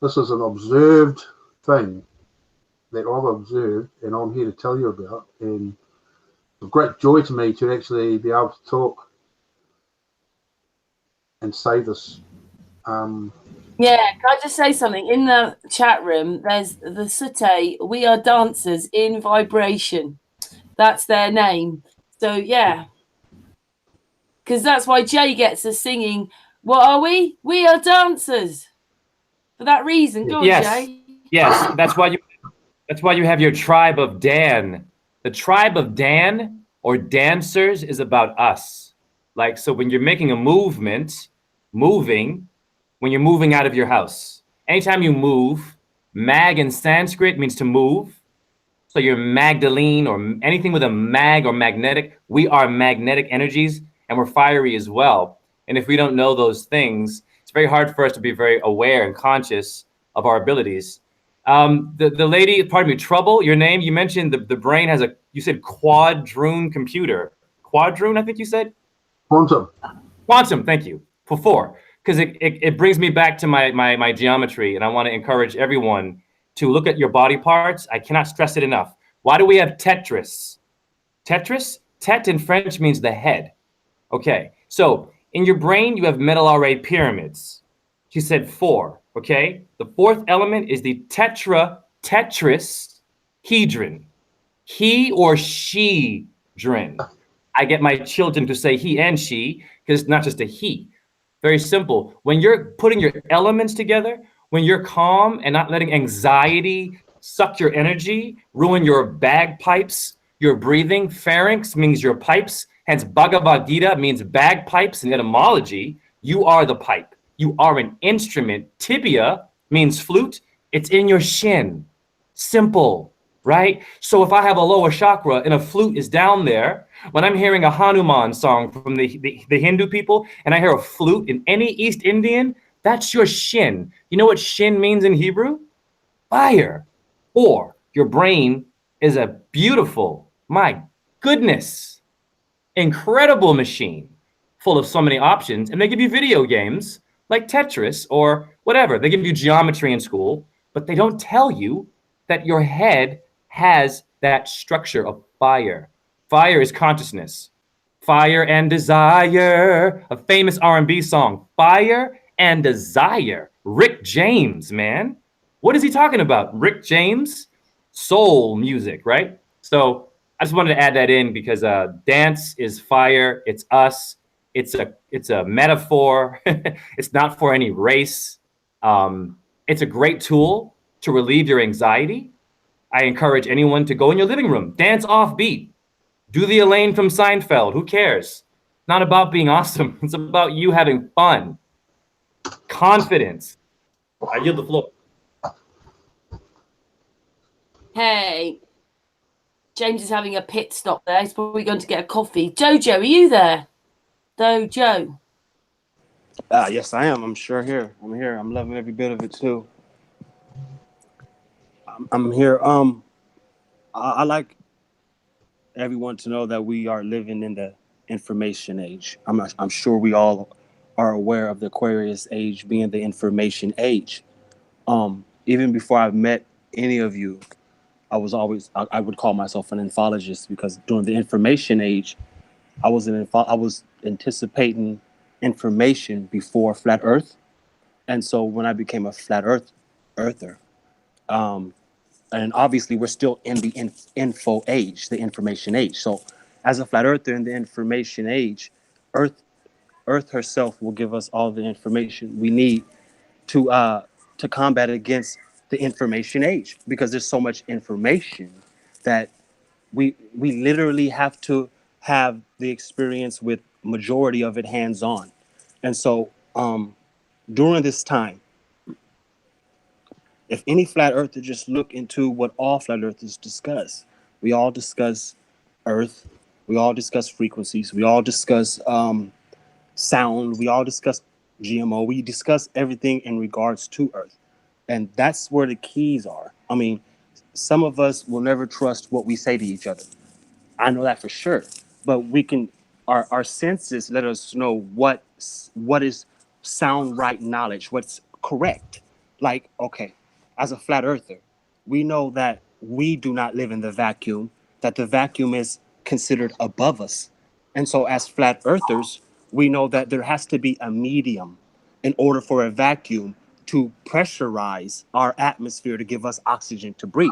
This is an observed thing that I've observed, and I'm here to tell you about. And a great joy to me to actually be able to talk and say this. Can I just say something? In the chat room, there's the Sute, we are dancers in vibration. That's their name. So, yeah. Because that's why Jay gets us singing, what are we? We are dancers. For that reason. Go on, Jay. Yes, that's why you have your tribe of Dan. The tribe of Dan or dancers is about us. Like, so when you're making a when you're moving out of your house, anytime you move, mag in Sanskrit means to move. So you're Magdalene or anything with a mag or magnetic. We are magnetic energies, and we're fiery as well. And if we don't know those things, it's very hard for us to be very aware and conscious of our abilities. The lady, pardon me, Trouble, your name, you mentioned the brain has you said quadroon computer. Quadroon, I think you said? Quantum, thank you. For 4, because it brings me back to my geometry, and I want to encourage everyone to look at your body parts. I cannot stress it enough. Why do we have Tetris? Tetris? Tet in French means the head. Okay, so in your brain, you have medullary array pyramids. She said 4, okay? The fourth element is the tetrahedron. He or she dren. I get my children to say he and she because it's not just a he. Very simple. When you're putting your elements together, when you're calm and not letting anxiety suck your energy, ruin your bagpipes, your breathing. Pharynx means your pipes. Hence, Bhagavad Gita means bagpipes in etymology. You are the pipe. You are an instrument. Tibia means flute. It's in your shin. Simple, right? So if I have a lower chakra and a flute is down there, when I'm hearing a Hanuman song from the Hindu people and I hear a flute in any East Indian, that's your shin. You know what shin means in Hebrew? Fire. Or your brain is a beautiful, my goodness, incredible machine full of so many options. And they give you video games like Tetris or whatever. They give you geometry in school, but they don't tell you that your head has that structure of fire. Fire is consciousness. Fire and desire, a famous R&B song. Fire and desire. Rick James, man. What is he talking about? Rick James? Soul music, right? So I just wanted to add that in because dance is fire. It's us. It's a metaphor. It's not for any race. It's a great tool to relieve your anxiety. I encourage anyone to go in your living room, dance off beat. Do the Elaine from Seinfeld. Who cares? Not about being awesome. It's about you having fun. Confidence. I yield the floor. Hey, James is having a pit stop there. He's probably going to get a coffee. Jojo, are you there? Dojo. Yes, I am. I'm sure here. I'm here. I'm loving every bit of it too. I'm here. I like everyone to know that we are living in the information age. I'm sure we all are aware of the Aquarius age being the information age. Even before I've met any of you, I would call myself an infologist because during the information age, I was anticipating information before flat Earth, and so when I became a flat earther, and obviously we're still in the info age, the information age. So, as a flat earther in the information age, Earth herself will give us all the information we need to combat against the information age, because there's so much information that we literally have to have the experience with majority of it hands-on. And so during this time, if any flat earther just look into what all flat earthers discuss, we all discuss Earth, we all discuss frequencies, we all discuss sound, we all discuss GMO, we discuss everything in regards to Earth. And that's where the keys are. I mean, some of us will never trust what we say to each other. I know that for sure. But we can, our senses let us know what is sound right knowledge, what's correct. Like, okay, as a flat earther, we know that we do not live in the vacuum, that the vacuum is considered above us. And so as flat earthers, we know that there has to be a medium in order for a vacuum to pressurize our atmosphere to give us oxygen to breathe.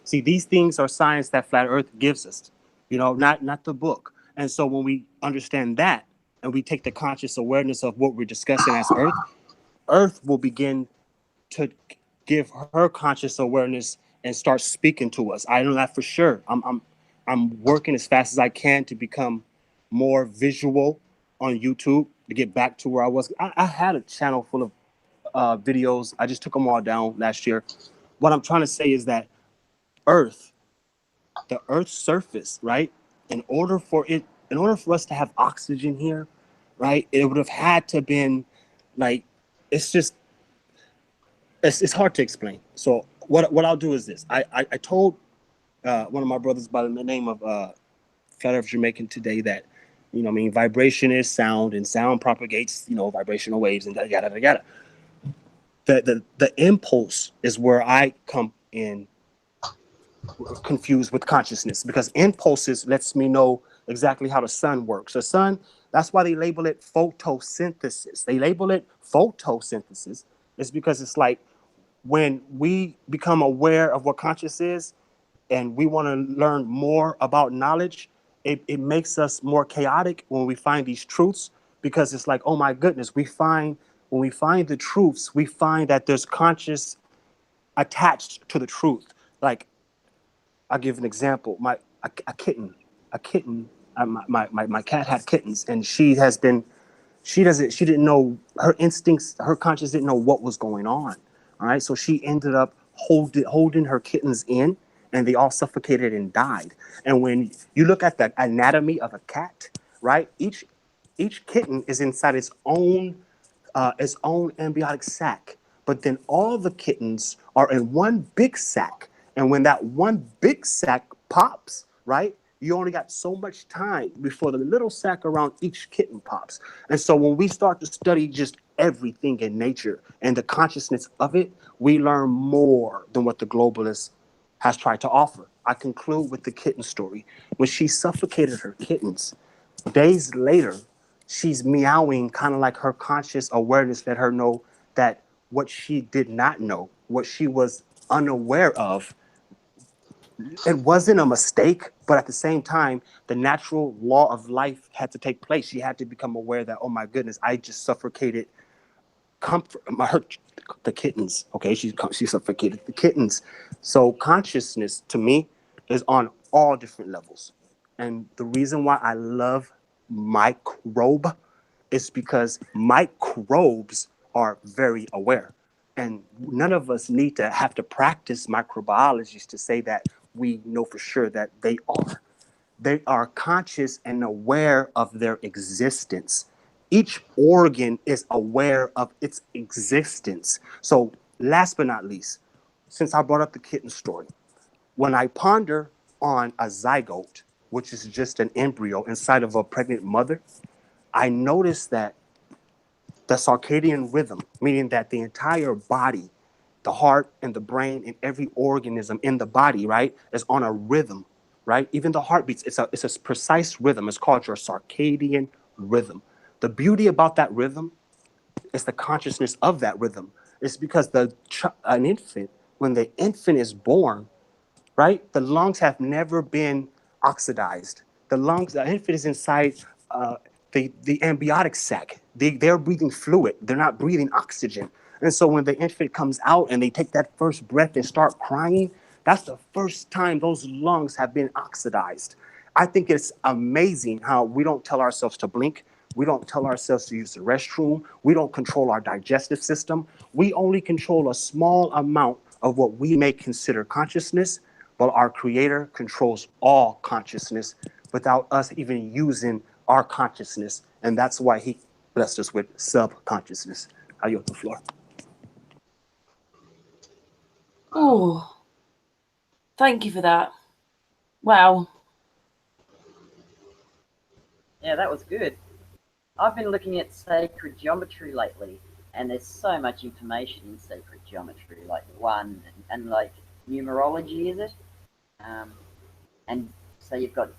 See, these things are science that flat earth gives us, you know, not the book. And so when we understand that and we take the conscious awareness of what we're discussing as Earth will begin to give her conscious awareness and start speaking to us. I know that for sure. I'm working as fast as I can to become more visual on YouTube to get back to where I was. I had a channel full of videos. I just took them all down last year. What I'm trying to say is that the Earth's surface, right? In order for us to have oxygen here, right? It would have had to been like, it's hard to explain. So what I'll do is this. I told one of my brothers by the name of Flat Earth Jamaican today that, you know, I mean, vibration is sound, and sound propagates, you know, vibrational waves and yada yada yada. The impulse is where I come confused with consciousness, because impulses lets me know exactly how the sun works. The sun, that's why they label it photosynthesis. They label it photosynthesis. It's because it's like when we become aware of what conscious is and we want to learn more about knowledge, it makes us more chaotic when we find these truths, because it's like, oh my goodness, when we find the truths, we find that there's conscious attached to the truth. Like, I'll give an example. A kitten. My cat had kittens, and she didn't know, her instincts, her conscience didn't know what was going on. All right, so she ended up holding her kittens in, and they all suffocated and died. And when you look at the anatomy of a cat, right, each kitten is inside its own embryonic sac, but then all the kittens are in one big sac. And when that one big sac pops, right, you only got so much time before the little sac around each kitten pops. And so when we start to study just everything in nature and the consciousness of it, we learn more than what the globalist has tried to offer. I conclude with the kitten story. When she suffocated her kittens, days later, she's meowing, kind of like her conscious awareness let her know that what she did not know, what she was unaware of, it wasn't a mistake, but at the same time, the natural law of life had to take place. She had to become aware that, oh my goodness, I just suffocated the kittens. Okay, she suffocated the kittens. So consciousness to me is on all different levels. And the reason why I love microbe is because microbes are very aware. And none of us need to have to practice microbiology to say that we know for sure that they are. They are conscious and aware of their existence. Each organ is aware of its existence. So last but not least, since I brought up the kitten story, when I ponder on a zygote, which is just an embryo inside of a pregnant mother, I notice that the circadian rhythm, meaning that the entire body, the heart and the brain and every organism in the body, right, is on a rhythm, right? Even the heartbeats, it's a precise rhythm. It's called your circadian rhythm. The beauty about that rhythm is the consciousness of that rhythm. It's because an infant, when the infant is born, right, the lungs have never been oxidized. The infant is inside the amniotic sac. They're breathing fluid. They're not breathing oxygen. And so when the infant comes out and they take that first breath and start crying, that's the first time those lungs have been oxidized. I think it's amazing how we don't tell ourselves to blink. We don't tell ourselves to use the restroom. We don't control our digestive system. We only control a small amount of what we may consider consciousness, but our Creator controls all consciousness without us even using our consciousness. And that's why He blessed us with subconsciousness. I yield the floor. Oh, thank you for that. Wow. Yeah, that was good. I've been looking at sacred geometry lately, and there's so much information in sacred geometry, like one and like numerology, is it? And so you've got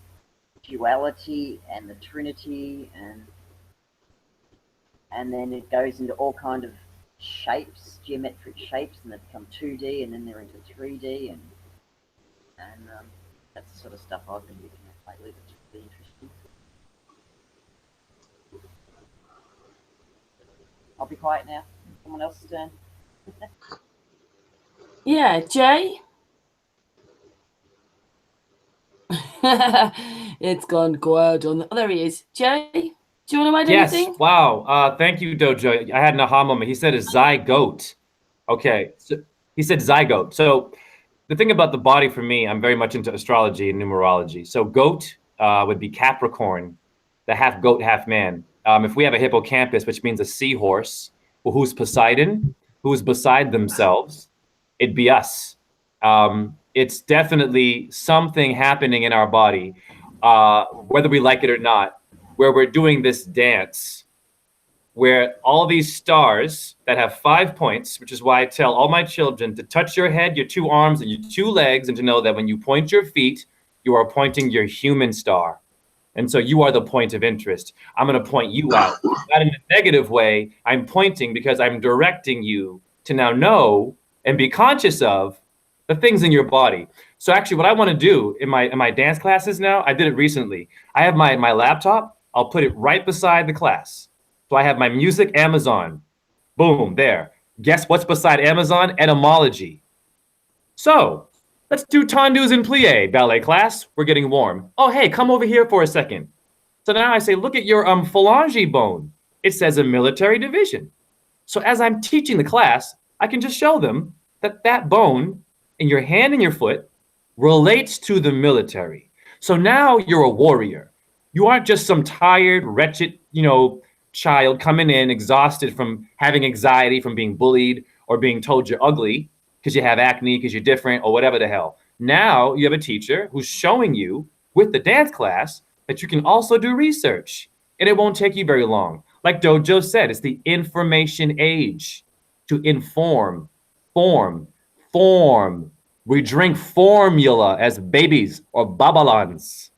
duality and the Trinity, and then it goes into all kind of shapes, geometric shapes, and they become 2D, and then they're into 3D, and that's the sort of stuff I've been looking at lately. That's really interesting. I'll be quiet now. Someone else's turn. Yeah, Jay? It's gone quiet on. Oh, there he is. Jay, do you want to add anything? Yes. Wow. Thank you, DOJO. I had an aha moment. He said a zygote. Okay. So he said zygote. So the thing about the body for me, I'm very much into astrology and numerology. So goat would be Capricorn, the half goat, half man. If we have a hippocampus, which means a seahorse, who's Poseidon, who's beside themselves, it'd be us. It's definitely something happening in our body, whether we like it or not, where we're doing this dance where all these stars that have 5 points, which is why I tell all my children to touch your head, your 2 arms, and your 2 legs, and to know that when you point your feet, you are pointing your human star. And so you are the point of interest. I'm going to point you out. Not in a negative way. I'm pointing because I'm directing you to now know and be conscious of the things in your body. So actually what I want to do in my dance classes now, I did it recently. I have my laptop. I'll put it right beside the class. So I have my music, Amazon. Boom, there. Guess what's beside Amazon? Etymology. So let's do tendus and plie, ballet class. We're getting warm. Oh, hey, come over here for a second. So now I say, look at your phalange bone. It says a military division. So as I'm teaching the class, I can just show them that that bone in your hand and your foot relates to the military. So now you're a warrior. You aren't just some tired, wretched, child coming in exhausted from having anxiety, from being bullied or being told you're ugly because you have acne, because you're different or whatever the hell. Now you have a teacher who's showing you with the dance class that you can also do research, and it won't take you very long. Like DOJO said, it's the information age. To inform, form. We drink formula as babies or babalans.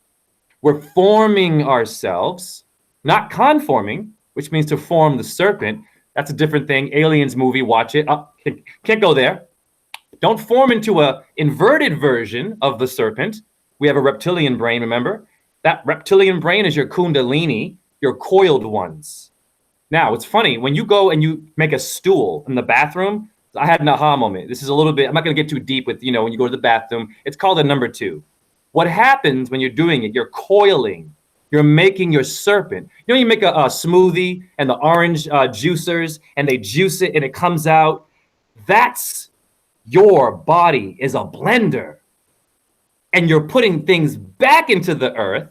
We're forming ourselves, not conforming, which means to form the serpent. That's a different thing. Aliens movie, watch it. Oh, can't go there. Don't form into a inverted version of the serpent. We have a reptilian brain, remember? That reptilian brain is your kundalini, your coiled ones. Now, it's funny, when you go and you make a stool in the bathroom, I had an aha moment. This is a little bit, I'm not going to get too deep with, when you go to the bathroom. It's called a number 2. What happens when you're doing it? You're coiling. You're making your serpent. You make a smoothie and the orange juicers and they juice it and it comes out. That's your body is a blender. And you're putting things back into the earth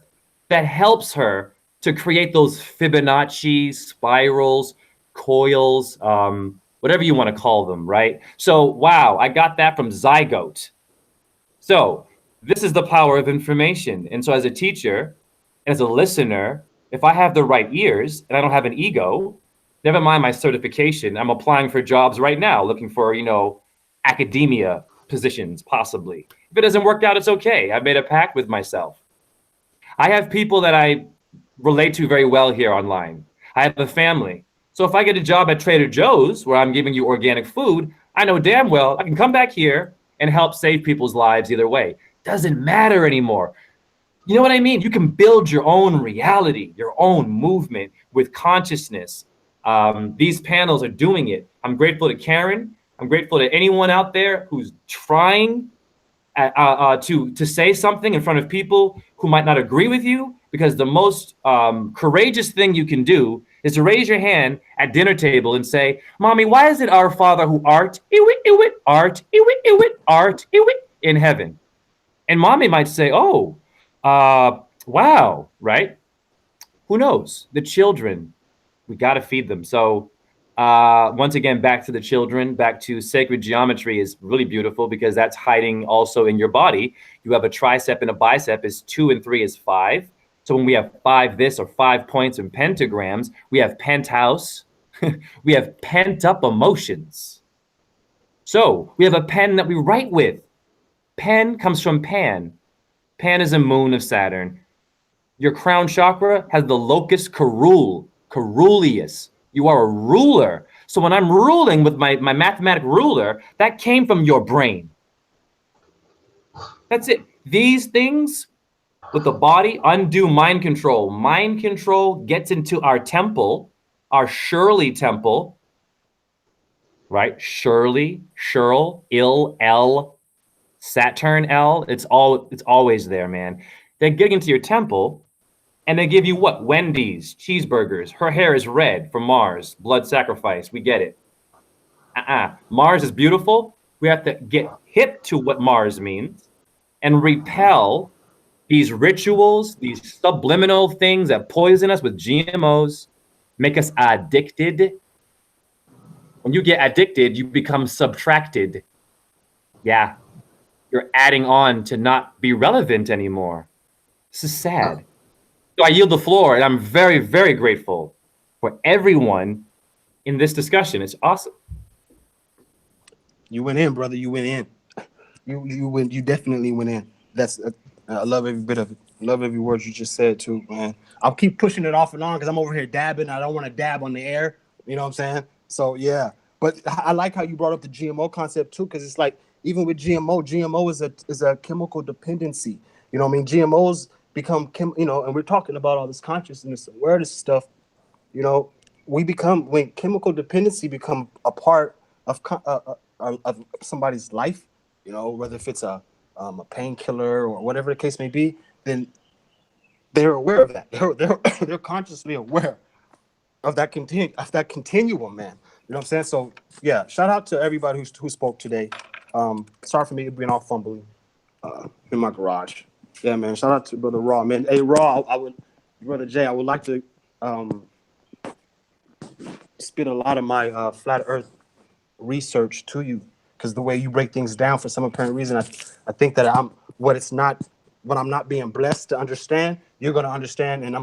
that helps her to create those Fibonacci spirals, coils, whatever you want to call them, right? So, wow, I got that from zygote. So this is the power of information. And so as a teacher, as a listener, if I have the right ears and I don't have an ego, never mind my certification, I'm applying for jobs right now, looking for, academia positions, possibly. If it doesn't work out, it's okay. I made a pact with myself. I have people that I relate to very well here online. I have a family. So if I get a job at Trader Joe's where I'm giving you organic food, I know damn well I can come back here and help save people's lives either way. Doesn't matter anymore. You know what I mean? You can build your own reality, your own movement with consciousness. These panels are doing it. I'm grateful to Karen. I'm grateful to anyone out there who's trying to say something in front of people who might not agree with you, because the most courageous thing you can do is to raise your hand at dinner table and say, Mommy, why is it our Father who art, art, art, in heaven? And Mommy might say, oh, wow, right? Who knows? The children, we got to feed them. So once again, back to the children, back to sacred geometry is really beautiful because that's hiding also in your body. You have a tricep and a bicep is 2 and 3 is 5. So when we have 5 this or 5 points in pentagrams, we have penthouse, we have pent up emotions. So we have a pen that we write with. Pen comes from Pan. Pan is a moon of Saturn. Your crown chakra has the locus coeruleus. You are a ruler. So when I'm ruling with my mathematic ruler, that came from your brain. That's it. These things with the body undo mind control. Mind control gets into our temple, our Shirley temple, right? Shirley, L, Saturn, L. It's always there, man. They get into your temple and they give you what? Wendy's, cheeseburgers. Her hair is red from Mars, blood sacrifice. We get it. Mars is beautiful. We have to get hip to what Mars means and repel these rituals, these subliminal things that poison us with GMOs, make us addicted. When you get addicted, you become subtracted. Yeah, you're adding on to not be relevant anymore. This is sad. So I yield the floor, and I'm very, very grateful for for everyone in this discussion. It's awesome. You went in, brother. You went in. You went. You definitely went in. That's. I love every bit of it. I love every word you just said too, man. I'll keep pushing it off and on because I'm over here dabbing. I don't want to dab on the air. You know what I'm saying? So yeah. But I like how you brought up the GMO concept too, because it's like even with GMO is a chemical dependency. You know what I mean? GMOs become and we're talking about all this consciousness, awareness stuff. You know, when chemical dependency become a part of somebody's life. You know, whether if it's a painkiller or whatever the case may be, then they're aware of that. They're consciously aware of that continuum, man. You know what I'm saying? So yeah, shout out to everybody who spoke today. Sorry for me being all fumbling in my garage. Yeah, man. Shout out to Brother Raw, man. Hey, Raw, Brother Jay, I would like to spit a lot of my flat Earth research to you, because the way you break things down, for some apparent reason, I think that what I'm not being blessed to understand, you're going to understand, and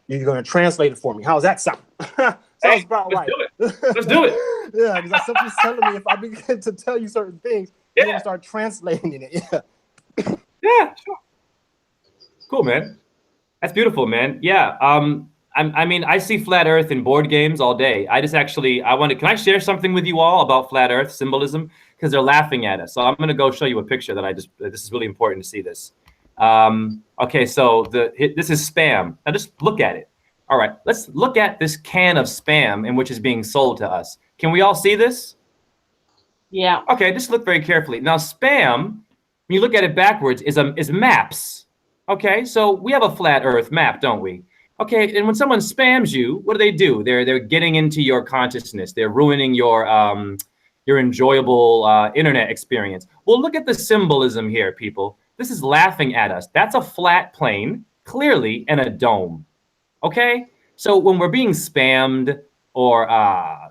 you're going to translate it for me. How's that sound? Sounds about right. Let's do it. Yeah, because something's telling me if I begin to tell you certain things, you're going to start translating it. Yeah. Yeah, sure. Cool, man. That's beautiful, man. Yeah. I mean, I see flat Earth in board games all day. Can I share something with you all about flat Earth symbolism? Because they're laughing at us. So I'm going to go show you a picture this is really important to see this. Okay, so this is Spam. Now just look at it. All right, let's look at this can of Spam in which is being sold to us. Can we all see this? Yeah. Okay, just look very carefully. Now, Spam, when you look at it backwards, is maps. Okay, so we have a flat Earth map, don't we? Okay, and when someone spams you, what do? They're getting into your consciousness. They're ruining your enjoyable internet experience. Well, look at the symbolism here, people. This is laughing at us. That's a flat plane, clearly, and a dome. Okay, so when we're being spammed or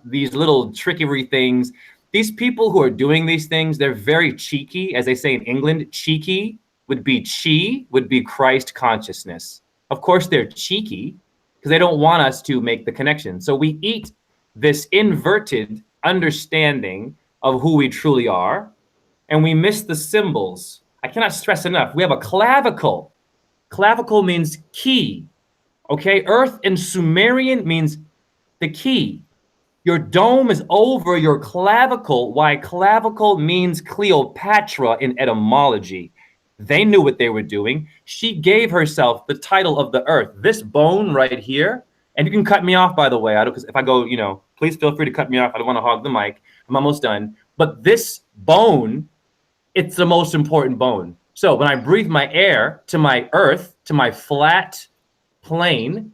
these little trickery things, these people who are doing these things, they're very cheeky. As they say in England, cheeky would be Christ consciousness. Of course, they're cheeky because they don't want us to make the connection. So we eat this inverted understanding of who we truly are, and we miss the symbols. I cannot stress enough. We have a clavicle. Clavicle means key. Okay, Earth in Sumerian means the key. Your dome is over your clavicle. Why? Clavicle means Cleopatra in etymology. They knew what they were doing. She gave herself the title of the earth. This bone right here, and you can cut me off, by the way. Because if I go, please feel free to cut me off. I don't want to hog the mic. I'm almost done. But this bone, it's the most important bone. So when I breathe my air to my earth, to my flat plane,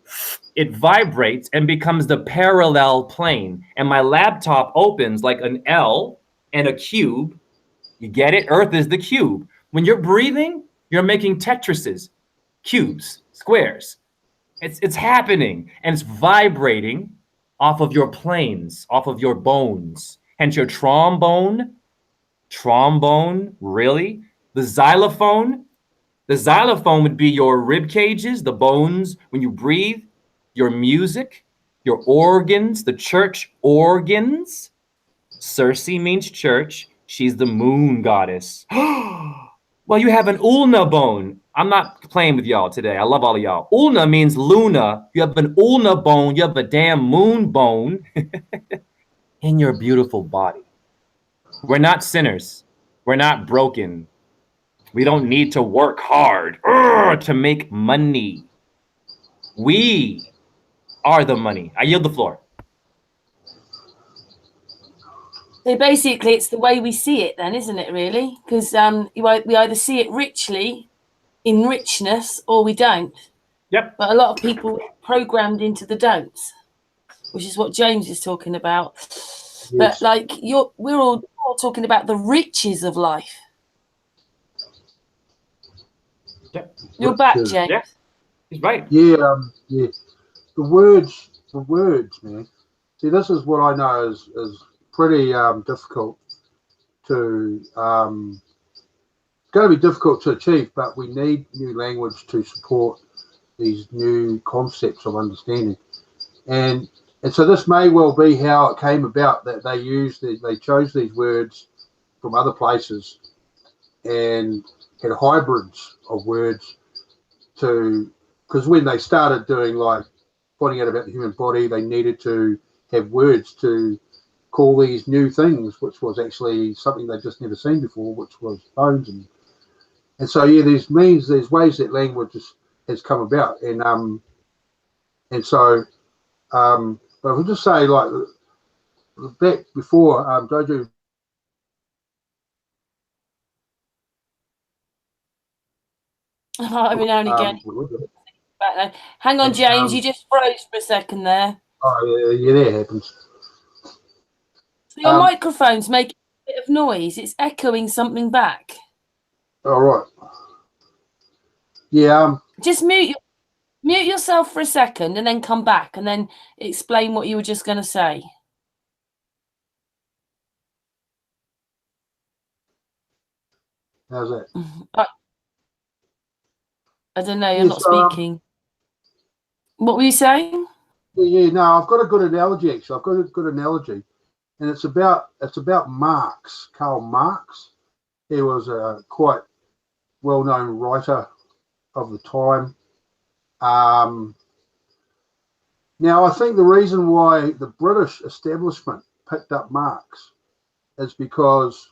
it vibrates and becomes the parallel plane. And my laptop opens like an L and a cube. You get it? Earth is the cube. When you're breathing, you're making tetrises, cubes, squares. It's happening, and it's vibrating off of your planes, off of your bones. Hence your trombone, really? The xylophone would be your rib cages, the bones when you breathe, your music, your organs, the church organs. Circe means church. She's the moon goddess. Well, you have an ulna bone. I'm not playing with y'all today. I love all of y'all. Ulna means Luna. You have an ulna bone. You have a damn moon bone in your beautiful body. We're not sinners. We're not broken. We don't need to work hard to make money. We are the money. I yield the floor. So basically, it's the way we see it then, isn't it, really? Because we either see it richly, in richness, or we don't. Yep. But a lot of people are programmed into the don'ts, which is what James is talking about. Yes. But like we're all talking about the riches of life. Yep. You're back, James. Yeah. He's right. Yeah, yeah. The words, man. See, this is what I know is pretty difficult to it's going to be difficult to achieve, but we need new language to support these new concepts of understanding. And so this may well be how it came about, that they chose these words from other places and had hybrids of words because when they started doing like finding out about the human body, they needed to have words to call these new things, which was actually something they'd just never seen before, which was bones. And so, yeah, there's ways that language has come about. And so, but I'll just say, like, back before DOJO. Every now and again. Back now. Hang on, James. You just froze for a second there. Oh, yeah, that happens. So your microphone's making a bit of noise. It's echoing something back. All right. Yeah. Just mute yourself for a second and then come back and then explain what you were just going to say. How's that? I don't know. You're not speaking. What were you saying? Yeah. No, I've got a good analogy. Actually, I've got a good analogy, and it's about Marx, Karl Marx. He was a quite well-known writer of the time. Now, I think the reason why the British establishment picked up Marx is because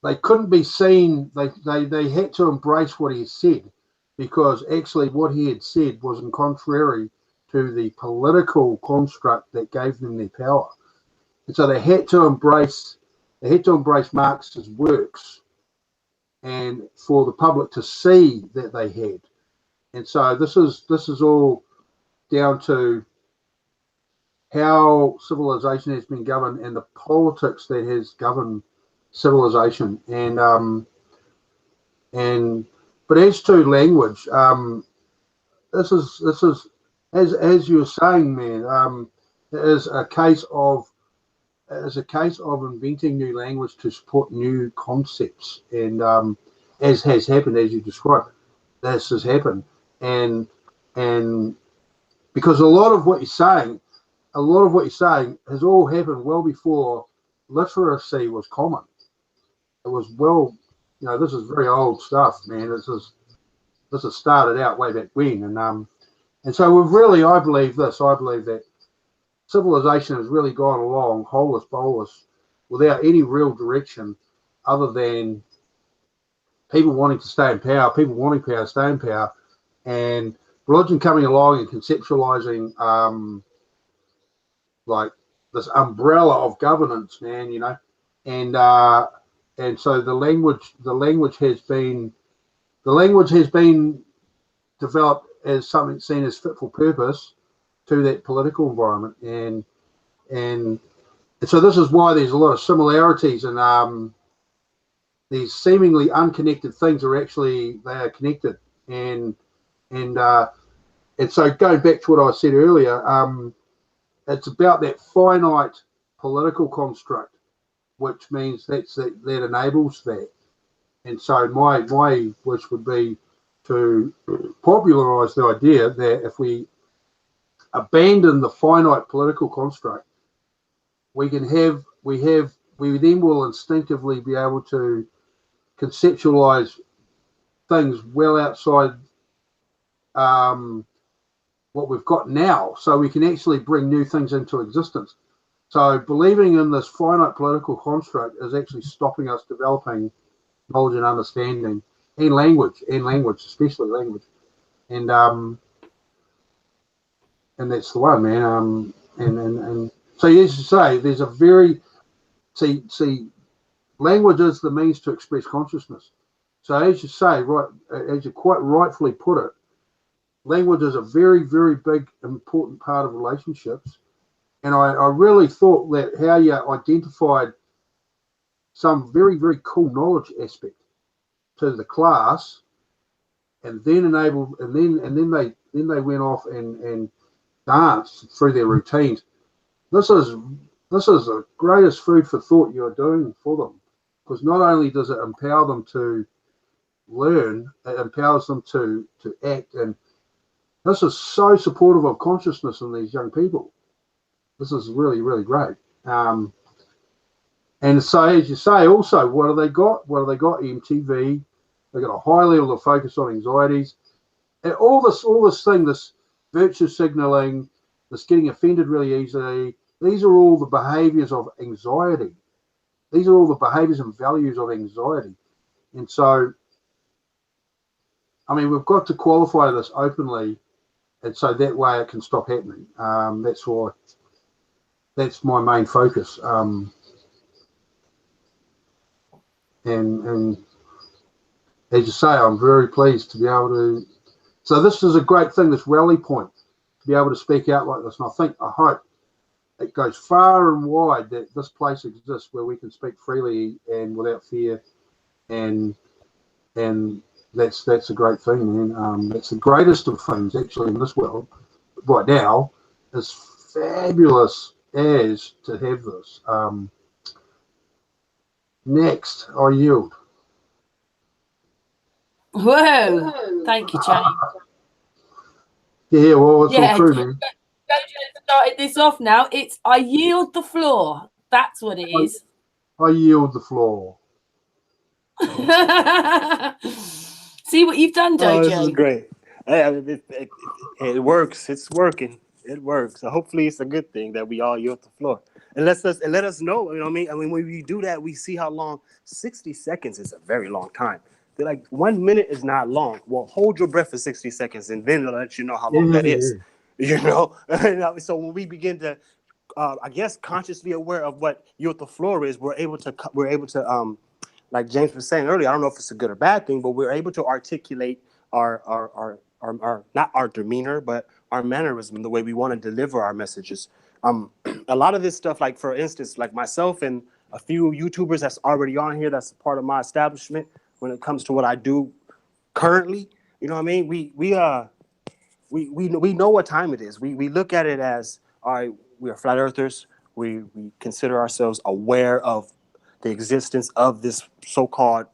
they couldn't be seen. They had to embrace what he said, because actually what he had said was in contrary to the political construct that gave them their power. And so they had to embrace Marx's works, and for the public to see that they had. And so this is all down to how civilization has been governed and the politics that has governed civilization. But as to language, this is as you were saying, man, it is a case of inventing new language to support new concepts, and as has happened, as you described, this has happened, and because a lot of what you're saying has all happened well before literacy was common. It was this is very old stuff, man. This has started out way back when, and so we've really, I believe that civilization has really gone along holus bolus without any real direction other than people wanting to stay in power, people wanting power, stay in power, and religion coming along and conceptualizing like this umbrella of governance, man, and so the language has been developed as something seen as fit for purpose to that political environment, and so this is why there's a lot of similarities, and these seemingly unconnected things are connected, and so going back to what I said earlier, it's about that finite political construct, which means that enables that. And so my wish would be to popularize the idea that if we abandon the finite political construct, we then will instinctively be able to conceptualize things well outside what we've got now, so we can actually bring new things into existence. So believing in this finite political construct is actually stopping us developing knowledge and understanding, and language, especially language, and that's the one, man. And so as you say, there's a very language is the means to express consciousness. So as you say, right, as you quite rightfully put it, language is a very, very big, important part of relationships. And I really thought that how you identified some very, very cool knowledge aspect to the class, and then enabled, and then they went off and danced through their routines. This is the greatest food for thought you're doing for them, because not only does it empower them to learn, it empowers them to act, and This is so supportive of consciousness in these young people. This is really, really great. And so, as you say, also, what have they got? What have they got? MTV. They've got a high level of focus on anxieties. And all this thing, this virtue signaling, this getting offended really easily, these are all the behaviors of anxiety. These are all the behaviors and values of anxiety. And so, I mean, we've got to qualify this openly, and so that way it can stop happening. That's my main focus. And as you say, I'm very pleased to be able to. So this is a great thing, this rally point, to be able to speak out like this. And I hope it goes far and wide that this place exists where we can speak freely and without fear, and that's a great thing, man. That's the greatest of things actually in this world right now. As fabulous as to have this. Next, I yield. Whoa! Thank you, James. Yeah, well, it's all true, man. DOJO started this off now. It's I yield the floor. That's what it is. I yield the floor. See what you've done, DOJO. Oh, this is great. It works. It's working. It works. So hopefully, it's a good thing that we all yield the floor. And let us know. You know what I mean? I mean, when we do that, we see how long. 60 seconds is a very long time. They're like 1 minute is not long. Well, hold your breath for 60 seconds, and then they'll let you know how long that is. You know. So when we begin to, I guess, consciously aware of what yield the floor is, we're able to like James was saying earlier, I don't know if it's a good or bad thing, but we're able to articulate our not our demeanor, but our mannerism, the way we want to deliver our messages. A lot of this stuff, like for instance, like myself and a few YouTubers that's already on here, that's part of my establishment when it comes to what I do currently. You know what I mean? We know what time it is. We look at it as, all right, we are flat earthers. We consider ourselves aware of the existence of this so-called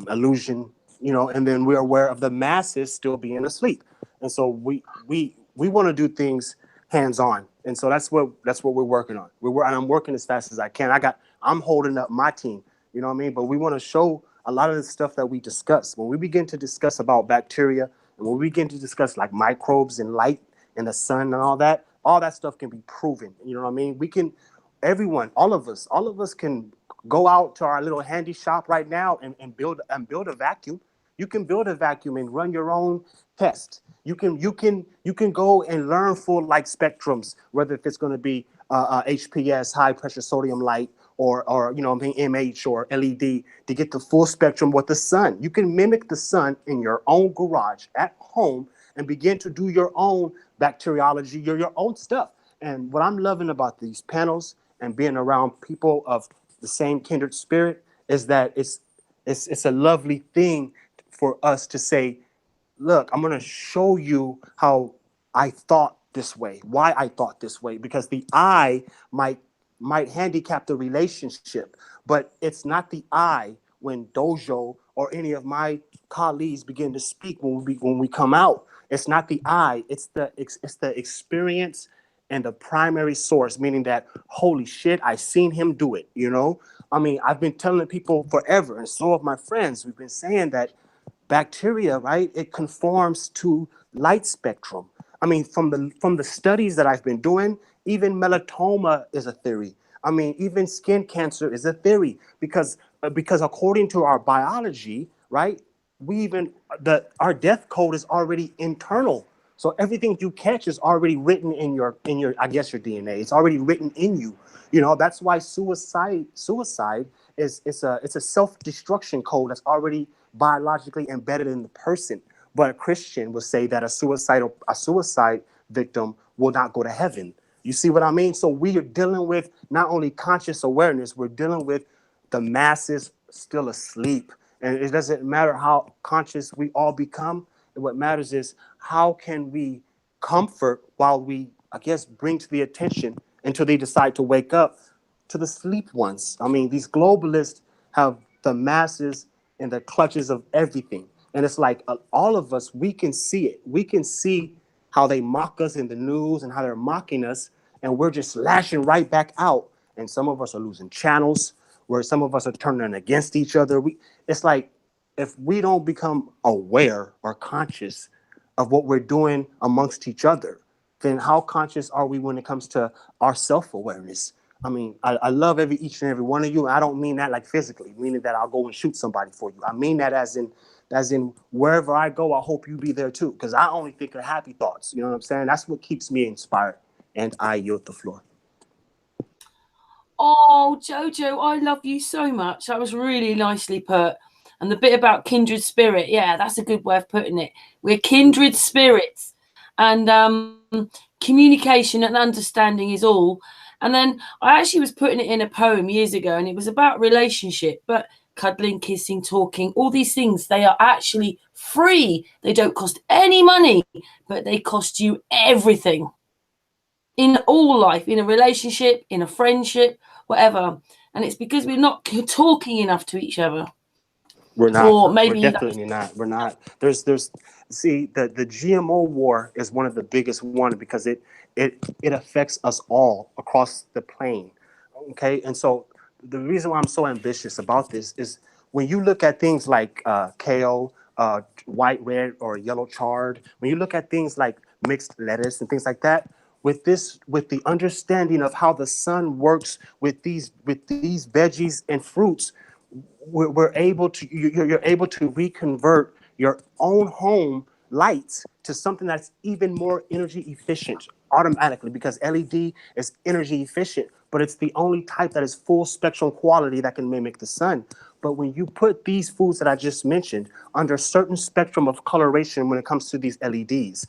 illusion, you know, and then we're aware of the masses still being asleep. And so we want to do things hands-on. And so that's what we're working on. And I'm working as fast as I can. I'm holding up my team, you know what I mean? But we want to show a lot of the stuff that we discuss. When we begin to discuss about bacteria, and when we begin to discuss like microbes and light and the sun and all that stuff can be proven. You know what I mean? We can, everyone, all of us can go out to our little handy shop right now and build a vacuum. You can build a vacuum and run your own test. You can go and learn full light spectrums, whether if it's going to be HPS, high pressure sodium light, or you know, MH or LED, to get the full spectrum with the sun. You can mimic the sun in your own garage at home and begin to do your own bacteriology, your own stuff. And what I'm loving about these panels and being around people of the same kindred spirit is that it's a lovely thing for us to say, look, I'm going to show you how I thought this way, why I thought this way, because the I might handicap the relationship, but it's not the I when DOJO or any of my colleagues begin to speak when we come out. It's not the I, it's the experience and the primary source, meaning that, holy shit, I seen him do it, you know? I mean, I've been telling people forever, and so have my friends, we've been saying that bacteria, right, it conforms to light spectrum. I mean, from the studies that I've been doing, even melanoma is a theory. I mean, even skin cancer is a theory because according to our biology, right, our death code is already internal. So everything you catch is already written in your I guess your DNA. It's already written in you. You know, that's why suicide is a self-destruction code that's already biologically embedded in the person. But a Christian will say that a suicide victim will not go to heaven. You see what I mean? So we are dealing with not only conscious awareness, we're dealing with the masses still asleep. And it doesn't matter how conscious we all become. What matters is how can we comfort while we, I guess, bring to the attention until they decide to wake up to the sleep ones. I mean, these globalists have the masses in the clutches of everything. And it's like all of us, we can see it. We can see how they mock us in the news and how they're mocking us. And we're just lashing right back out. And some of us are losing channels, where some of us are turning against each other. It's like, if we don't become aware or conscious of what we're doing amongst each other, then how conscious are we when it comes to our self-awareness? I mean, I love each and every one of you. I don't mean that like physically, meaning that I'll go and shoot somebody for you. I mean that as in wherever I go, I hope you be there too. Because I only think of happy thoughts. You know what I'm saying? That's what keeps me inspired. And I yield the floor. Oh, Jojo, I love you so much. That was really nicely put. And the bit about kindred spirit, yeah, that's a good way of putting it. We're kindred spirits, and communication and understanding is all. And then I actually was putting it in a poem years ago, and it was about relationship, but cuddling, kissing, talking, all these things, they are actually free. They don't cost any money, but they cost you everything. In all life, in a relationship, in a friendship, whatever. And it's because we're not talking enough to each other. We're not. Or maybe we're definitely not. We're not. There's see, the GMO war is one of the biggest one, because it affects us all across the plane. Okay. And so the reason why I'm so ambitious about this is when you look at things like kale, white, red, or yellow chard, when you look at things like mixed lettuce and things like that, with the understanding of how the sun works with these veggies and fruits, we're able to, you're able to reconvert your own home lights to something that's even more energy efficient automatically, because LED is energy efficient, but it's the only type that is full spectrum quality that can mimic the sun. But when you put these foods that I just mentioned under a certain spectrum of coloration when it comes to these LEDs,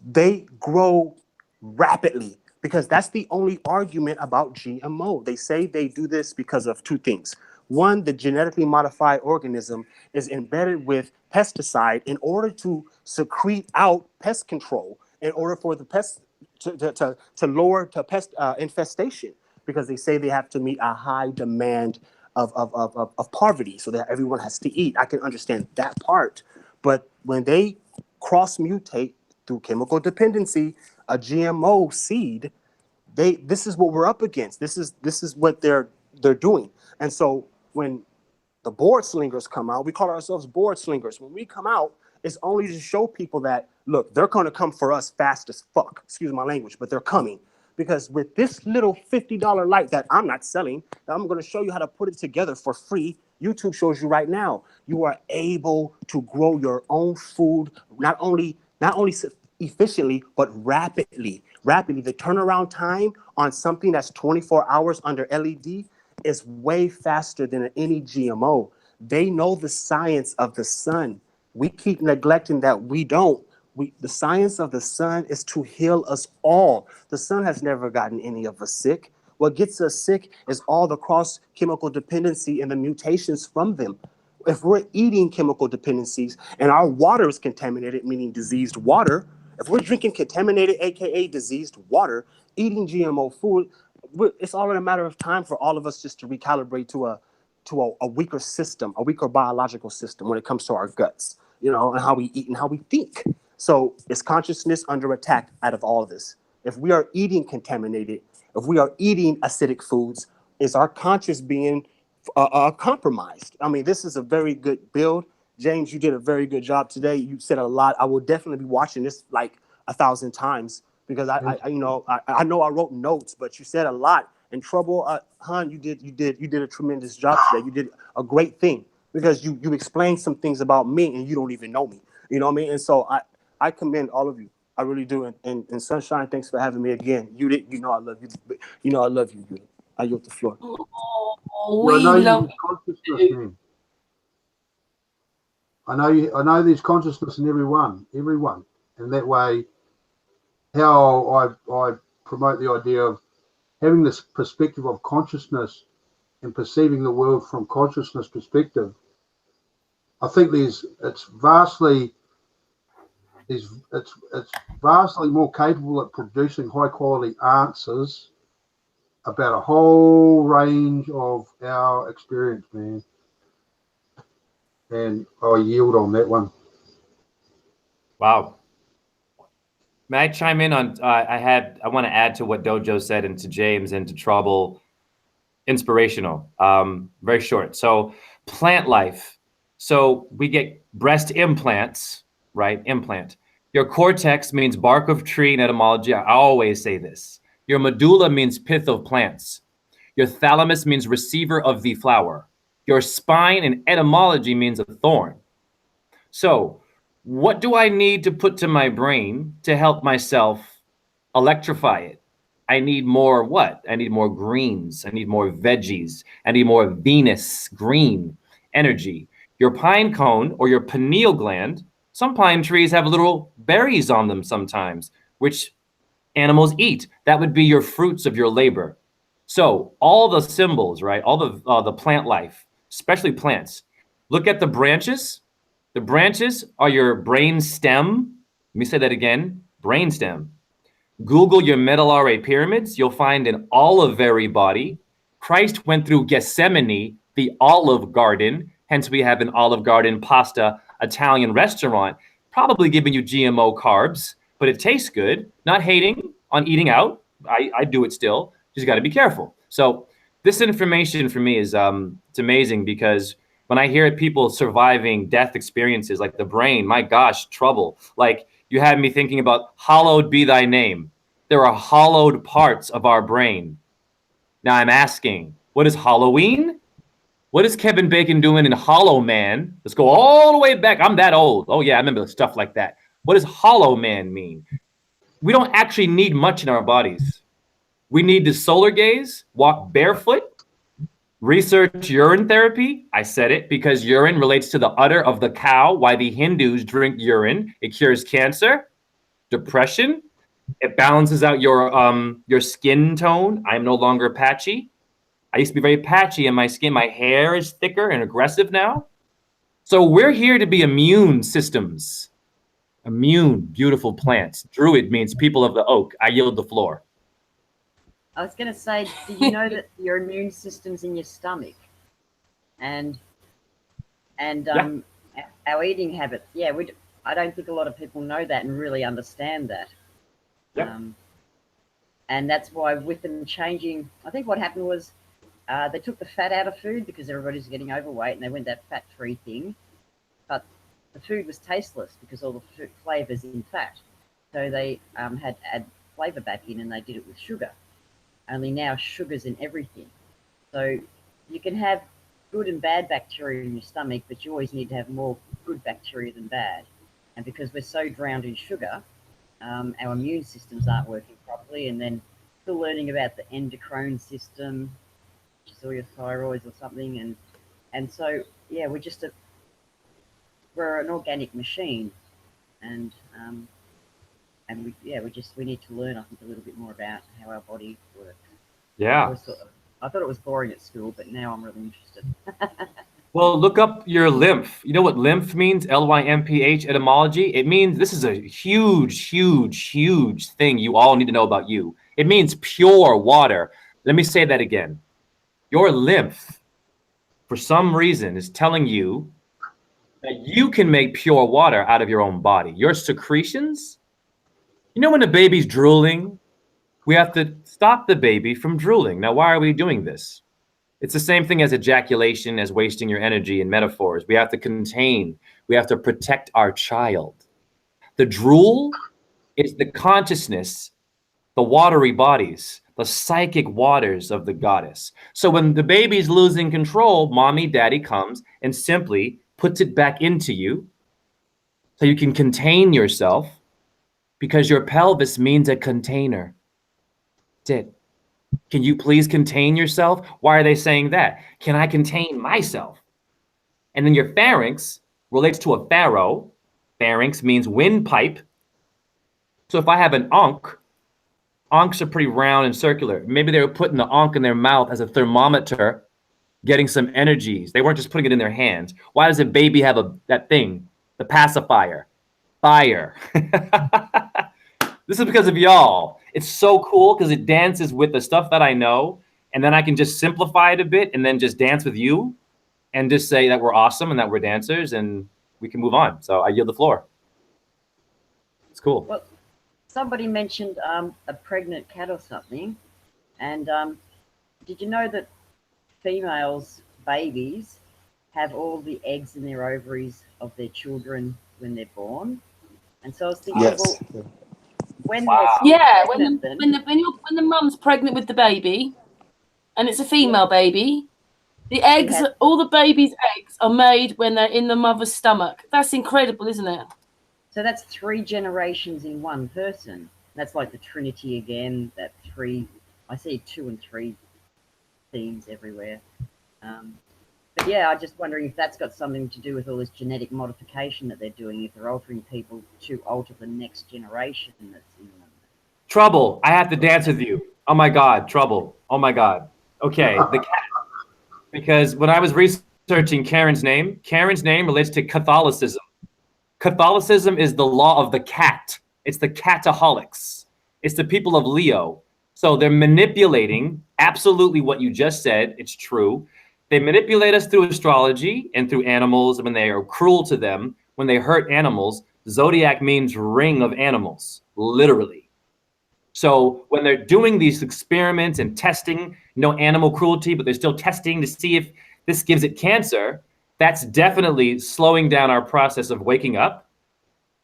they grow rapidly, because that's the only argument about GMO. They say they do this because of two things. One, the genetically modified organism is embedded with pesticide in order to secrete out pest control, in order for the pest to lower the pest infestation, because they say they have to meet a high demand of poverty, so that everyone has to eat. I can understand that part. But when they cross mutate through chemical dependency a GMO seed, this is what we're up against. This is what they're doing. And so when the board slingers come out, we call ourselves board slingers. When we come out, it's only to show people that, look, they're going to come for us fast as fuck. Excuse my language, but they're coming. Because with this little $50 light that I'm not selling, that I'm going to show you how to put it together for free. YouTube shows you right now, you are able to grow your own food, not only efficiently, but rapidly. The turnaround time on something that's 24 hours under LED is way faster than any GMO. They know the science of the sun. We keep neglecting that. We don't. The science of the sun is to heal us all. The sun has never gotten any of us sick. What gets us sick is all the cross chemical dependency and the mutations from them. If we're eating chemical dependencies and our water is contaminated, meaning diseased water, if we're drinking contaminated, AKA diseased water, eating GMO food, it's all in a matter of time for all of us just to recalibrate to a weaker system, a weaker biological system when it comes to our guts, and how we eat and how we think. So it's consciousness under attack out of all of this. If we are eating contaminated, if we are eating acidic foods, is our conscious being compromised? I mean, this is a very good build. James, you did a very good job today. You said a lot. I will definitely be watching this like 1,000 times, because I know I wrote notes, but you said a lot. And Trouble, Han, you did a tremendous job today. You did a great thing, because you explained some things about me and you don't even know me. You know what I mean? And so I commend all of you. I really do. And Sunshine, thanks for having me again. Yudit, I love you. I love you, Yudit. I yield the floor. Oh, we love consciousness, man. I know there's consciousness in everyone, and that way, how I promote the idea of having this perspective of consciousness and perceiving the world from consciousness perspective. I think it's vastly more capable at producing high quality answers about a whole range of our experience, man. and I yield on that one. Wow. May I chime in on? I want to add to what Dojo said and to James and to Trouble. Inspirational. Very short. So plant life. So we get breast implants, right? Implant. Your cortex means bark of tree in etymology. I always say this. Your medulla means pith of plants. Your thalamus means receiver of the flower. Your spine in etymology means a thorn. So what do I need to put to my brain to help myself electrify it? I need more what? I need more greens. I need more veggies. I need more Venus green energy. Your pine cone or your pineal gland, some pine trees have little berries on them sometimes, which animals eat. That would be your fruits of your labor. So all the symbols, right? All the plant life, especially plants. Look at the branches. The branches are your brain stem. Let me say that again, brain stem. Google your medullary pyramids. You'll find an olivary body. Christ went through Gethsemane, the Olive Garden. Hence, we have an Olive Garden pasta Italian restaurant, probably giving you GMO carbs, but it tastes good. Not hating on eating out. I do it still. Just got to be careful. So this information for me is it's amazing because when I hear people surviving death experiences like the brain, my gosh, trouble. Like you had me thinking about hallowed be thy name. There are hollowed parts of our brain. Now I'm asking, what is Halloween? What is Kevin Bacon doing in Hollow Man? Let's go all the way back. I'm that old. Oh yeah, I remember stuff like that. What does Hollow Man mean? We don't actually need much in our bodies. We need to solar gaze, walk barefoot, research urine therapy. I said it because urine relates to the udder of the cow. Why the Hindus drink urine. It cures cancer, depression. It balances out your skin tone. I'm no longer patchy. I used to be very patchy in my skin. My hair is thicker and aggressive now. So we're here to be immune systems. Immune, beautiful plants. Druid means people of the oak. I yield the floor. I was going to say, did you know that your immune system's in your stomach? And our eating habits, I don't think a lot of people know that and really understand that. Yep. And that's why with them changing, I think what happened was they took the fat out of food because everybody's getting overweight and they went that fat-free thing. But the food was tasteless because all the food flavors in fat. So they had to add flavor back in and they did it with sugar. Only now sugar's in everything. So you can have good and bad bacteria in your stomach, but you always need to have more good bacteria than bad. And because we're so drowned in sugar, our immune systems aren't working properly. And then still learning about the endocrine system, which is all your thyroids or something. And so, yeah, we're an organic machine. And we need to learn, I think, a little bit more about how our body works. Yeah. I thought it was boring at school, but now I'm really interested. Well, look up your lymph. You know what lymph means? Lymph etymology. It means, this is a huge, huge, huge thing you all need to know about you. It means pure water. Let me say that again. Your lymph, for some reason, is telling you that you can make pure water out of your own body. Your secretions. You know when a baby's drooling, we have to stop the baby from drooling. Now, why are we doing this? It's the same thing as ejaculation, as wasting your energy in metaphors. We have to contain, we have to protect our child. The drool is the consciousness, the watery bodies, the psychic waters of the goddess. So when the baby's losing control, mommy, daddy comes and simply puts it back into you so you can contain yourself. Because your pelvis means a container. That's it. Can you please contain yourself? Why are they saying that? Can I contain myself? And then your pharynx relates to a pharaoh. Pharynx means windpipe. So if I have an ankh, ankhs are pretty round and circular. Maybe they were putting the ankh in their mouth as a thermometer, getting some energies. They weren't just putting it in their hands. Why does a baby have that thing, the pacifier? Fire. This is because of y'all. It's so cool because it dances with the stuff that I know, and then I can just simplify it a bit and then just dance with you. and just say that we're awesome and that we're dancers and we can move on. So I yield the floor. It's cool. Well, somebody mentioned a pregnant cat or something, and did you know that females, babies, have all the eggs in their ovaries of their children when they're born? And so I was thinking, Yes. well, when Yeah, pregnant, when the mum's pregnant with the baby, and it's a female baby, the eggs, all the baby's eggs are made when they're in the mother's stomach. That's incredible, isn't it? so that's 3 generations in one person. That's like the Trinity again. That 3, I see 2 and 3 themes everywhere. But yeah, I'm just wondering if that's got something to do with all this genetic modification that they're doing, if they're altering people to alter the next generation that's in them. Trouble. I have to dance with you. Oh my God, Trouble. Oh my God. Okay, the cat. Because when I was researching Karen's name relates to Catholicism. Catholicism is the law of the cat. It's the cataholics. It's the people of Leo. So they're manipulating absolutely what you just said. It's true. They manipulate us through astrology and through animals when they are cruel to them, when they hurt animals. Zodiac means ring of animals, literally. So when they're doing these experiments and testing, no animal cruelty, but they're still testing to see if this gives it cancer, that's definitely slowing down our process of waking up.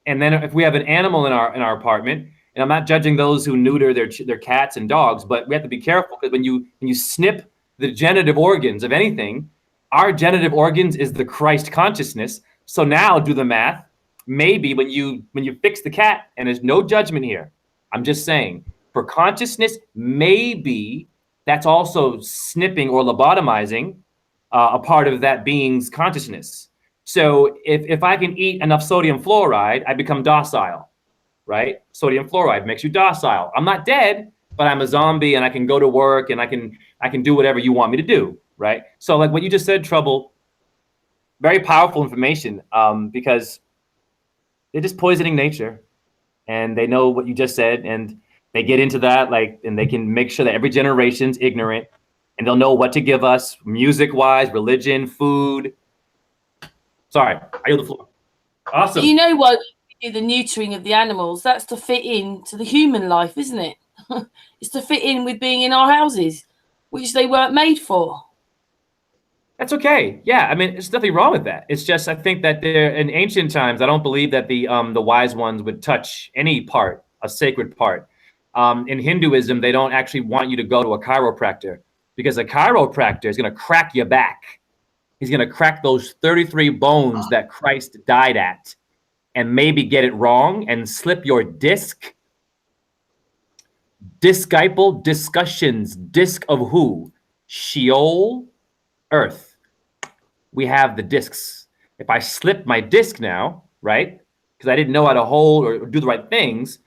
And then if we have an animal in our apartment, and I'm not judging those who neuter their cats and dogs, but we have to be careful because when you snip the genitive organs of anything, our genitive organs is the Christ consciousness. So now do the math. Maybe when you fix the cat, and there's no judgment here, I'm just saying, for consciousness, maybe that's also snipping or lobotomizing a part of that being's consciousness. So if I can eat enough sodium fluoride, I become docile, right? Sodium fluoride makes you docile. I'm not dead, but I'm a zombie and I can go to work and I can do whatever you want me to do, right? So like what you just said, Trouble, very powerful information because they're just poisoning nature. And they know what you just said, and they get into that, and they can make sure that every generation's ignorant, and they'll know what to give us, music-wise, religion, food. Sorry, I yield the floor. Awesome. You know what? The neutering of the animals, that's to fit in to the human life, isn't it? It's to fit in with being in our houses, which they weren't made for. That's okay. Yeah, I mean, there's nothing wrong with that. It's just I think that in ancient times, I don't believe that the wise ones would touch any part, a sacred part. In Hinduism, they don't actually want you to go to a chiropractor because a chiropractor is going to crack your back. He's going to crack those 33 bones that Christ died at and maybe get it wrong and slip your disc. Disciple discussions. Disc of who? Sheol, Earth. We have the discs. If I slip my disc now, right, because I didn't know how to hold or do the right things,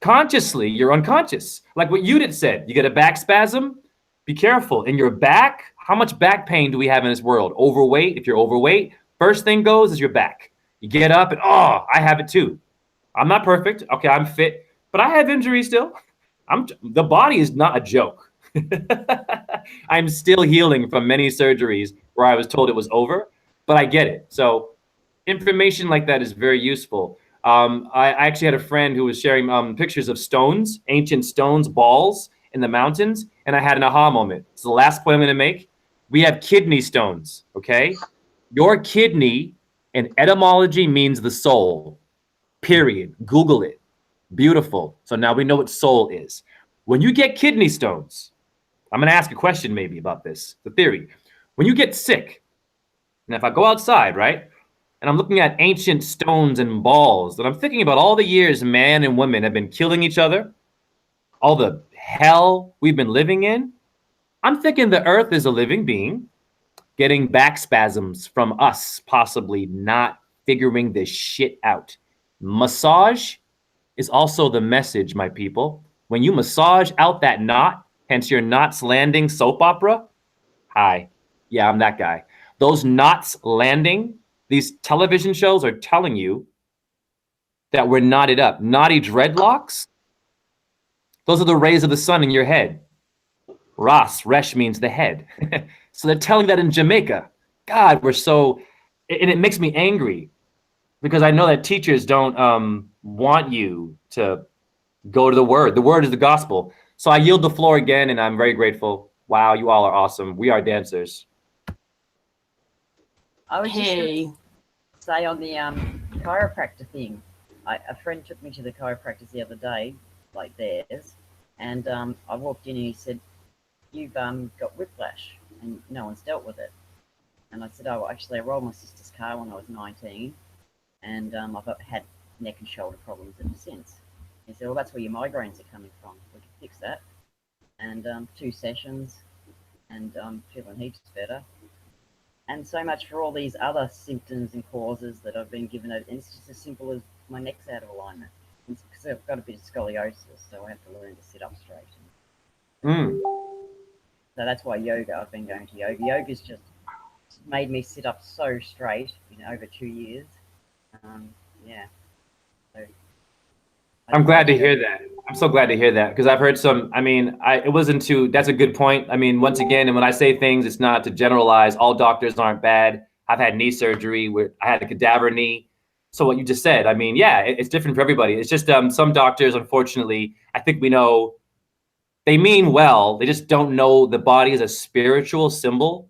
consciously, you're unconscious. Like what Yudit said, you get a back spasm, be careful. In your back, how much back pain do we have in this world? Overweight, if you're overweight, first thing goes is your back. You get up and, oh, I have it too. I'm not perfect. Okay, I'm fit, but I have injuries still. The body is not a joke. I'm still healing from many surgeries where I was told it was over, but I get it. So information like that is very useful. I actually had a friend who was sharing pictures of stones, ancient stones, balls in the mountains, and I had an aha moment. It's the last point I'm going to make. We have kidney stones, okay? Your kidney in etymology means the soul, period. Google it. Beautiful. So now we know what soul is. When you get kidney stones, I'm going to ask a question maybe about this, the theory. When you get sick, and if I go outside, right, and I'm looking at ancient stones and balls, and I'm thinking about all the years man and woman have been killing each other, all the hell we've been living in, I'm thinking the earth is a living being getting back spasms from us possibly not figuring this shit out. Massage is also the message, my people. When you massage out that knot, hence your knots landing soap opera. Hi. Yeah, I'm that guy. Those knots landing, these television shows are telling you that we're knotted up. Knotty dreadlocks, those are the rays of the sun in your head. Resh means the head. So they're telling that in Jamaica. God, we're so, and it makes me angry because I know that teachers don't want you to go to the word. The word is the gospel. So I yield the floor again, and I'm very grateful. Wow, you all are awesome. We are dancers. I was just Hey. going to say on the chiropractor thing, a friend took me to the chiropractor the other day, like theirs, and I walked in and he said, "You've got whiplash and no one's dealt with it." And I said, "Oh, well, actually, I rolled my sister's car when I was 19, and I've had neck and shoulder problems ever since." He said, "Well, that's where your migraines are coming from. We can fix that." And 2 sessions, and I'm feeling heaps better. And so much for all these other symptoms and causes that I've been given. It's just as simple as my neck's out of alignment. It's because I've got a bit of scoliosis, so I have to learn to sit up straight. So that's why yoga, I've been going to yoga. Yoga's just made me sit up so straight, over 2 years. Yeah. So I'm glad to hear that. I'm so glad to hear that because I've heard some, it wasn't too, that's a good point. Once again, and when I say things, it's not to generalize. All doctors aren't bad. I've had knee surgery where I had a cadaver knee. So what you just said, yeah, it's different for everybody. It's just some doctors, unfortunately, I think we know they mean well. They just don't know the body is a spiritual symbol.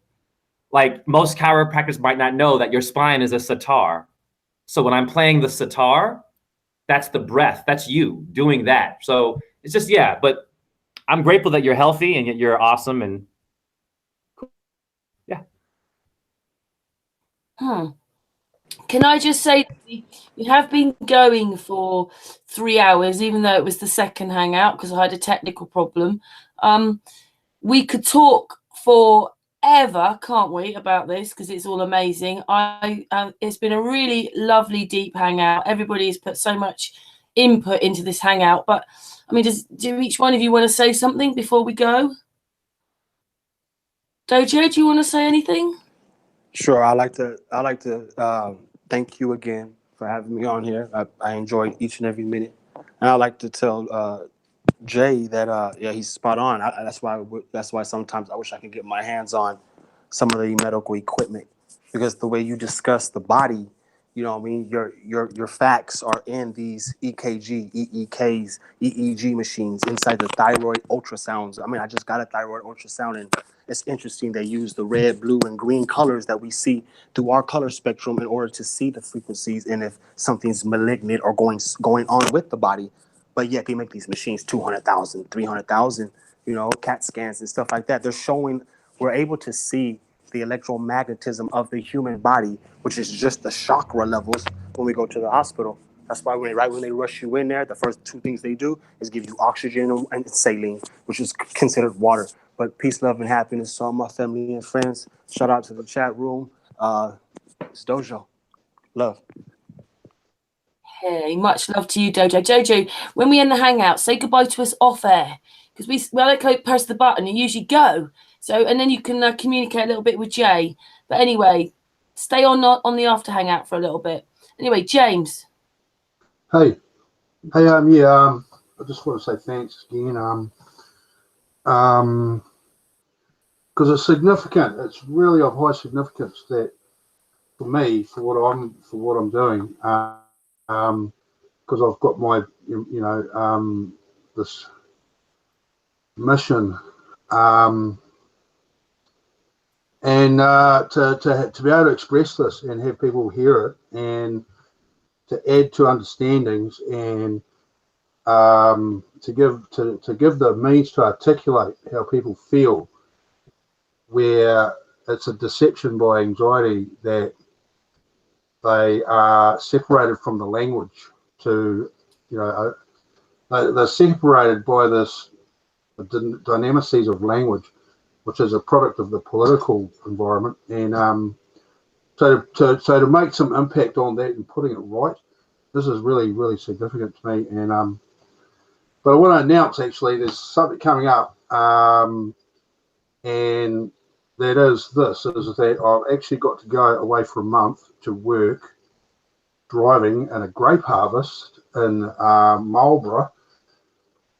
Like most chiropractors might not know that your spine is a sitar. So when I'm playing the sitar, that's the breath. That's you doing that. So it's just, yeah, but I'm grateful that you're healthy and yet you're awesome. And yeah. Can I just say, we have been going for 3 hours, even though it was the second hangout because I had a technical problem. We could talk forever, can't we, about this because it's all amazing. It's been a really lovely, deep hangout. Everybody's put so much input into this hangout, but do each one of you want to say something before we go? Dojo, do you want to say anything? Sure. I like to thank you again for having me on here. I enjoyed each and every minute, and I like to tell Jay that he's spot on. That's why sometimes I wish I could get my hands on some of the medical equipment because the way you discuss the body, your facts are in these EKG, EEKs, EEG machines inside the thyroid ultrasounds. I just got a thyroid ultrasound, and it's interesting they use the red, blue, and green colors that we see through our color spectrum in order to see the frequencies and if something's malignant or going on with the body. But yet they make these machines 200,000, 300,000, CAT scans and stuff like that. We're able to see the electromagnetism of the human body, which is just the chakra levels when we go to the hospital. That's why when they rush you in there, the first 2 things they do is give you oxygen and saline, which is considered water. But peace, love, and happiness to all my family and friends. Shout out to the chat room. It's Dojo. Love. Hey, much love to you, Dojo. Jojo, when we end the hangout, say goodbye to us off air because we like to press the button and usually go. So, and then you can communicate a little bit with Jay. But anyway, stay on the after hangout for a little bit. Anyway, James. Hey, I just want to say thanks again. Because it's significant. It's really of high significance that for me, for what I'm doing, because I've got my, this mission, and to be able to express this and have people hear it and to add to understandings and to give the means to articulate how people feel, where it's a deception by anxiety that they are separated from the language to, they're separated by this the dynamices of language, which is a product of the political environment. And so to make some impact on that and putting it right, this is really, really significant to me. And but I want to announce, actually, there's something coming up, and that is that I've actually got to go away for a month to work driving in a grape harvest in Marlborough.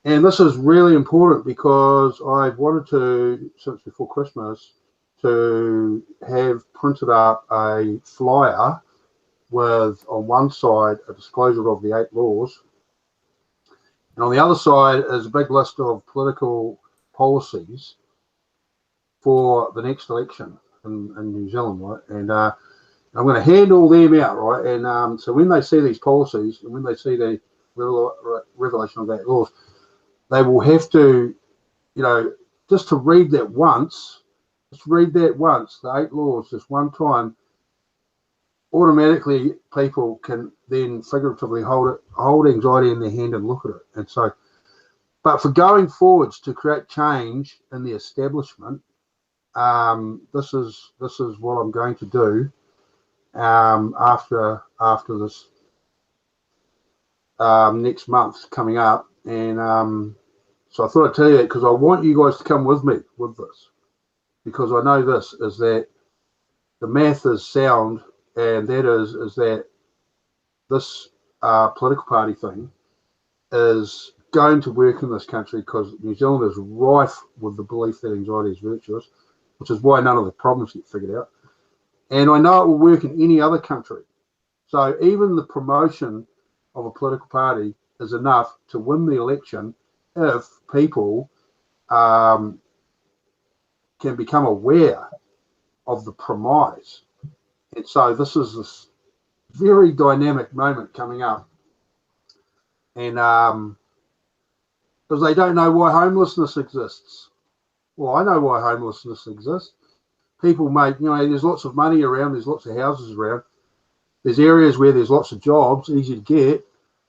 And this is really important because I've wanted to, since before Christmas, to have printed up a flyer with, on one side, a disclosure of the 8 laws, and on the other side is a big list of political policies for the next election in New Zealand, right? And I'm going to hand all them out, right? And so when they see these policies and when they see the revelation of 8 laws, they will have to, you know, just to read that once, the 8 laws, just one time, automatically people can then figuratively hold anxiety in their hand and look at it. And so, but for going forwards to create change in the establishment, this is what I'm going to do after this next month coming up. And so I thought I'd tell you that because I want you guys to come with me with this, because I know this is that the math is sound, and that is that this political party thing is going to work in this country, because New Zealand is rife with the belief that anxiety is virtuous, which is why none of the problems get figured out. And I know it will work in any other country. So even the promotion of a political party is enough to win the election if people can become aware of the premise. And so this is this very dynamic moment coming up. And because they don't know why homelessness exists. Well, I know why homelessness exists. People make, you know, there's lots of money around, there's lots of houses around, there's areas where there's lots of jobs, easy to get,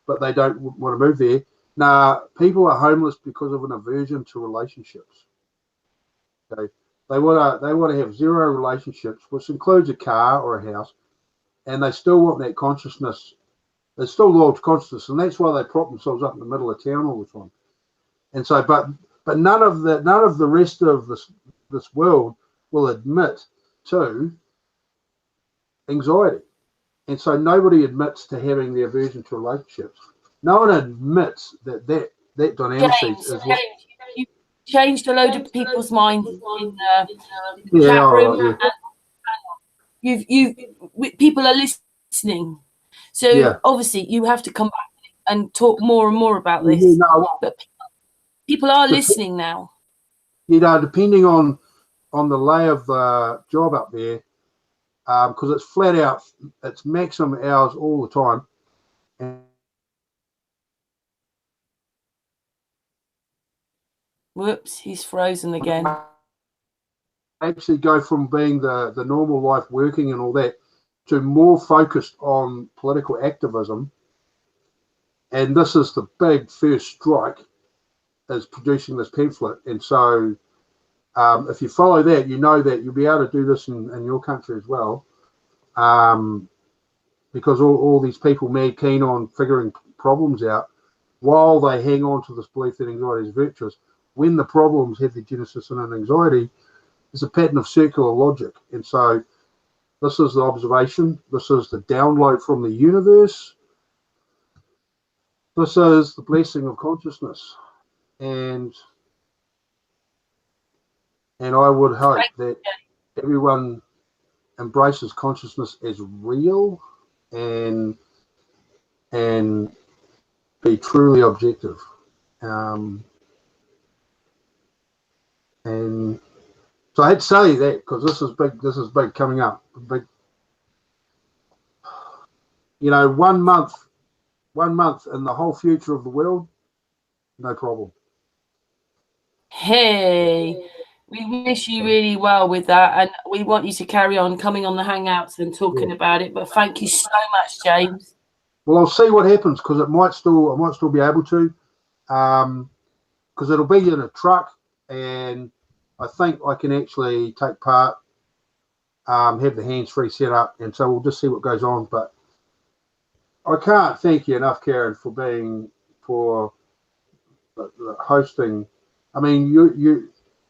but they don't want to move there. Nah, people are homeless because of an aversion to relationships. Okay, they want to have 0 relationships, which includes a car or a house, and they still want that consciousness. They're still loyal to consciousness, and that's why they prop themselves up in the middle of town all the time. And so, but none of the rest of this world will admit to anxiety, and so nobody admits to having the aversion to relationships. No one admits that dynamic is what you changed a load of people's minds in the chat room. And people are listening, so obviously you have to come back and talk more and more about this. But people are listening now. You know, depending on the lay of the job up there, because it's flat out, it's maximum hours all the time. And whoops, he's frozen again. Actually go from being the normal life working and all that to more focused on political activism. And this is the big first strike, is producing this pamphlet. And so if you follow that, you know that you'll be able to do this in your country as well, because all these people mad keen on figuring problems out while they hang on to this belief that anxiety is virtuous. When the problems have their genesis in an anxiety, it's a pattern of circular logic. And so this is the observation. This is the download from the universe. This is the blessing of consciousness. And I would hope that everyone embraces consciousness as real and be truly objective. And so I had to say that because this is big. This is big coming up. Big, you know, 1 month in the whole future of the world, no problem. Hey, we wish you really well with that, and we want you to carry on coming on the Hangouts and talking about it. But thank you so much, James. Well, I'll see what happens, because I might still be able to, because it'll be in a truck, and I think I can actually take part, have the hands-free set up, and so we'll just see what goes on. But I can't thank you enough, Karen, for hosting. I mean,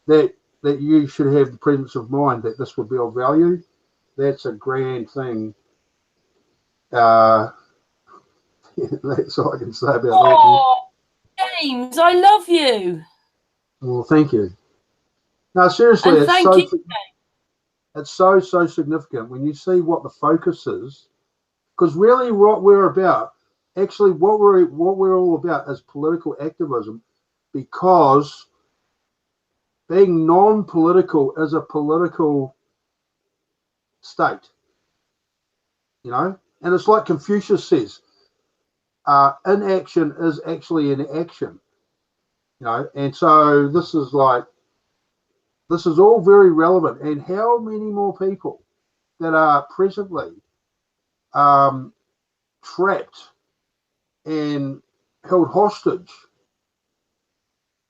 that you should have the presence of mind that this would be of value. That's a grand thing. That's all I can say about that. James, I love you. Well, thank you. No, seriously, and It's so significant when you see what the focus is, because really what we're about, actually what we're all about is political activism, because being non-political is a political state, you know. And it's like Confucius says, inaction is actually an action, you know. And so this is all very relevant. And how many more people that are presently trapped and held hostage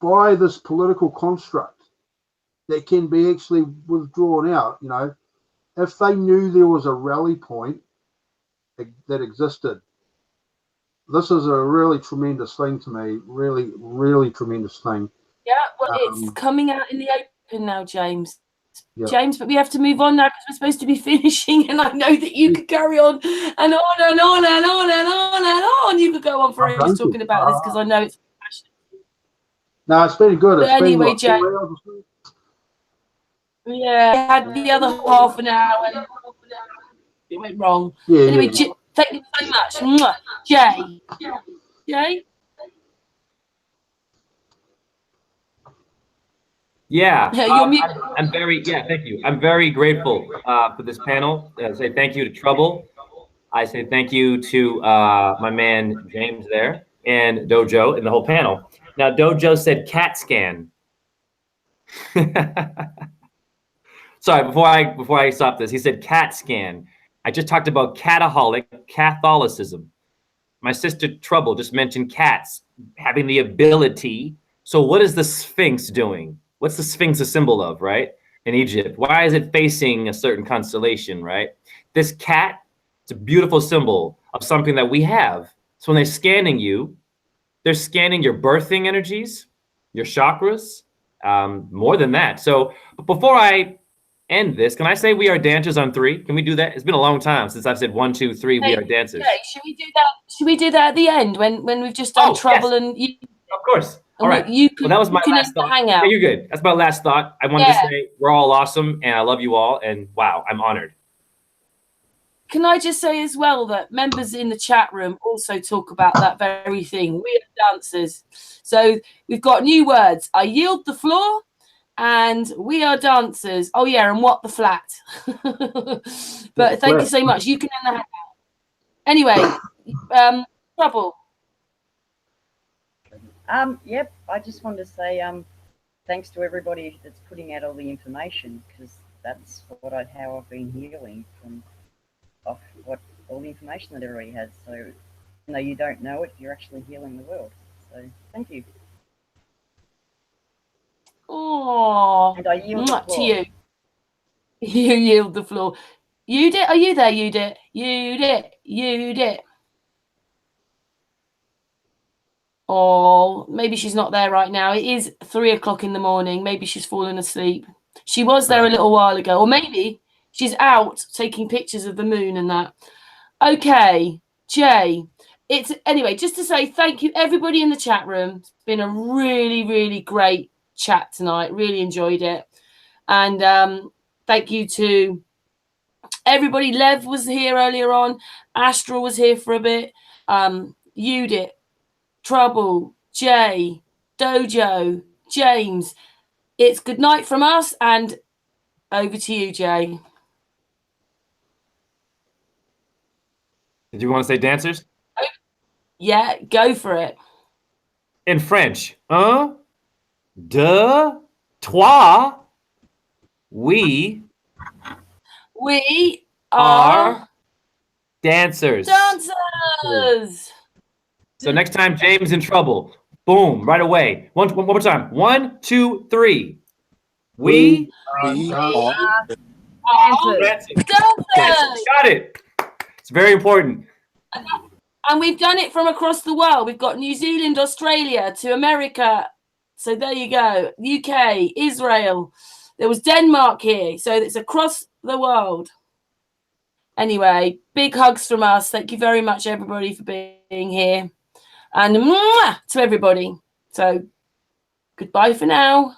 by this political construct that can be actually withdrawn out, you know, if they knew there was a rally point that existed. This is a really tremendous thing to me, really tremendous thing. Yeah, well, it's coming out in the open now, James. Yeah. James, but we have to move on now because we're supposed to be finishing, and I know that you could carry on and on and on and on and on and on. You could go on for ages talking about this because I know it's passionate. No, it's been good. It's anyway, been James. Yeah, I had the other half an hour and it went wrong. Yeah, anyway, yeah. Thank you so much. Mwah. Jay? Yeah, You're muted. I'm very, thank you. I'm very grateful for this panel. I say thank you to Trouble. I say thank you to my man James there and Dojo and the whole panel. Now, Dojo said CAT scan. Sorry, before I stop this, he said CAT scan. I just talked about cataholic Catholicism. My sister Trouble just mentioned cats having the ability. So what is the Sphinx doing? What's the Sphinx a symbol of, right? In Egypt. Why is it facing a certain constellation, right? This cat, it's a beautiful symbol of something that we have. So when they're scanning you, they're scanning your birthing energies, your chakras, more than that. So before I end this, can I say we are dancers on 3? Can we do that? It's been a long time since I've said 1, 2, 3, we are dancers. Okay, should we do that? Should we do that at the end when we've just done Trouble yes. and you? Of course. All right. Well, that was my last thought. Hangout. Yeah, you're good. That's my last thought. I wanted to say we're all awesome and I love you all. And wow, I'm honored. Can I just say as well that members in the chat room also talk about that very thing. We are dancers. So we've got new words. I yield the floor and we are dancers. Oh, yeah. And what the flat. But thank you so much. You can end the hangout. Anyway, Trouble. Yep, I just wanted to say thanks to everybody that's putting out all the information, because that's how I've been healing off all the information that everybody has. So even though you don't know it, you're actually healing the world. So thank you. Oh, and I yield the floor. To you. You yield the floor. Yudit, are you there, Yudit? Yudit. Oh, maybe she's not there right now. It is 3 o'clock in the morning. Maybe she's fallen asleep. She was there a little while ago, or maybe she's out taking pictures of the moon and that. Okay, Jay. Anyway, just to say thank you, everybody in the chat room. It's been a really, really great chat tonight. Really enjoyed it. And thank you to everybody. Lev was here earlier on. Astral was here for a bit. Yudit. Trouble, Jay, Dojo, James. It's good night from us, and over to you, Jay. Did you want to say dancers? Yeah, go for it. In French, deux, trois, we are dancers. Dancers. So next time James in trouble, boom, right away. One more time. 1, 2, 3. We are dancers. Got it. It's very important. And we've done it from across the world. We've got New Zealand, Australia, to America. So there you go. UK, Israel. There was Denmark here. So it's across the world. Anyway, big hugs from us. Thank you very much, everybody, for being here. And mwah, to everybody. So goodbye for now.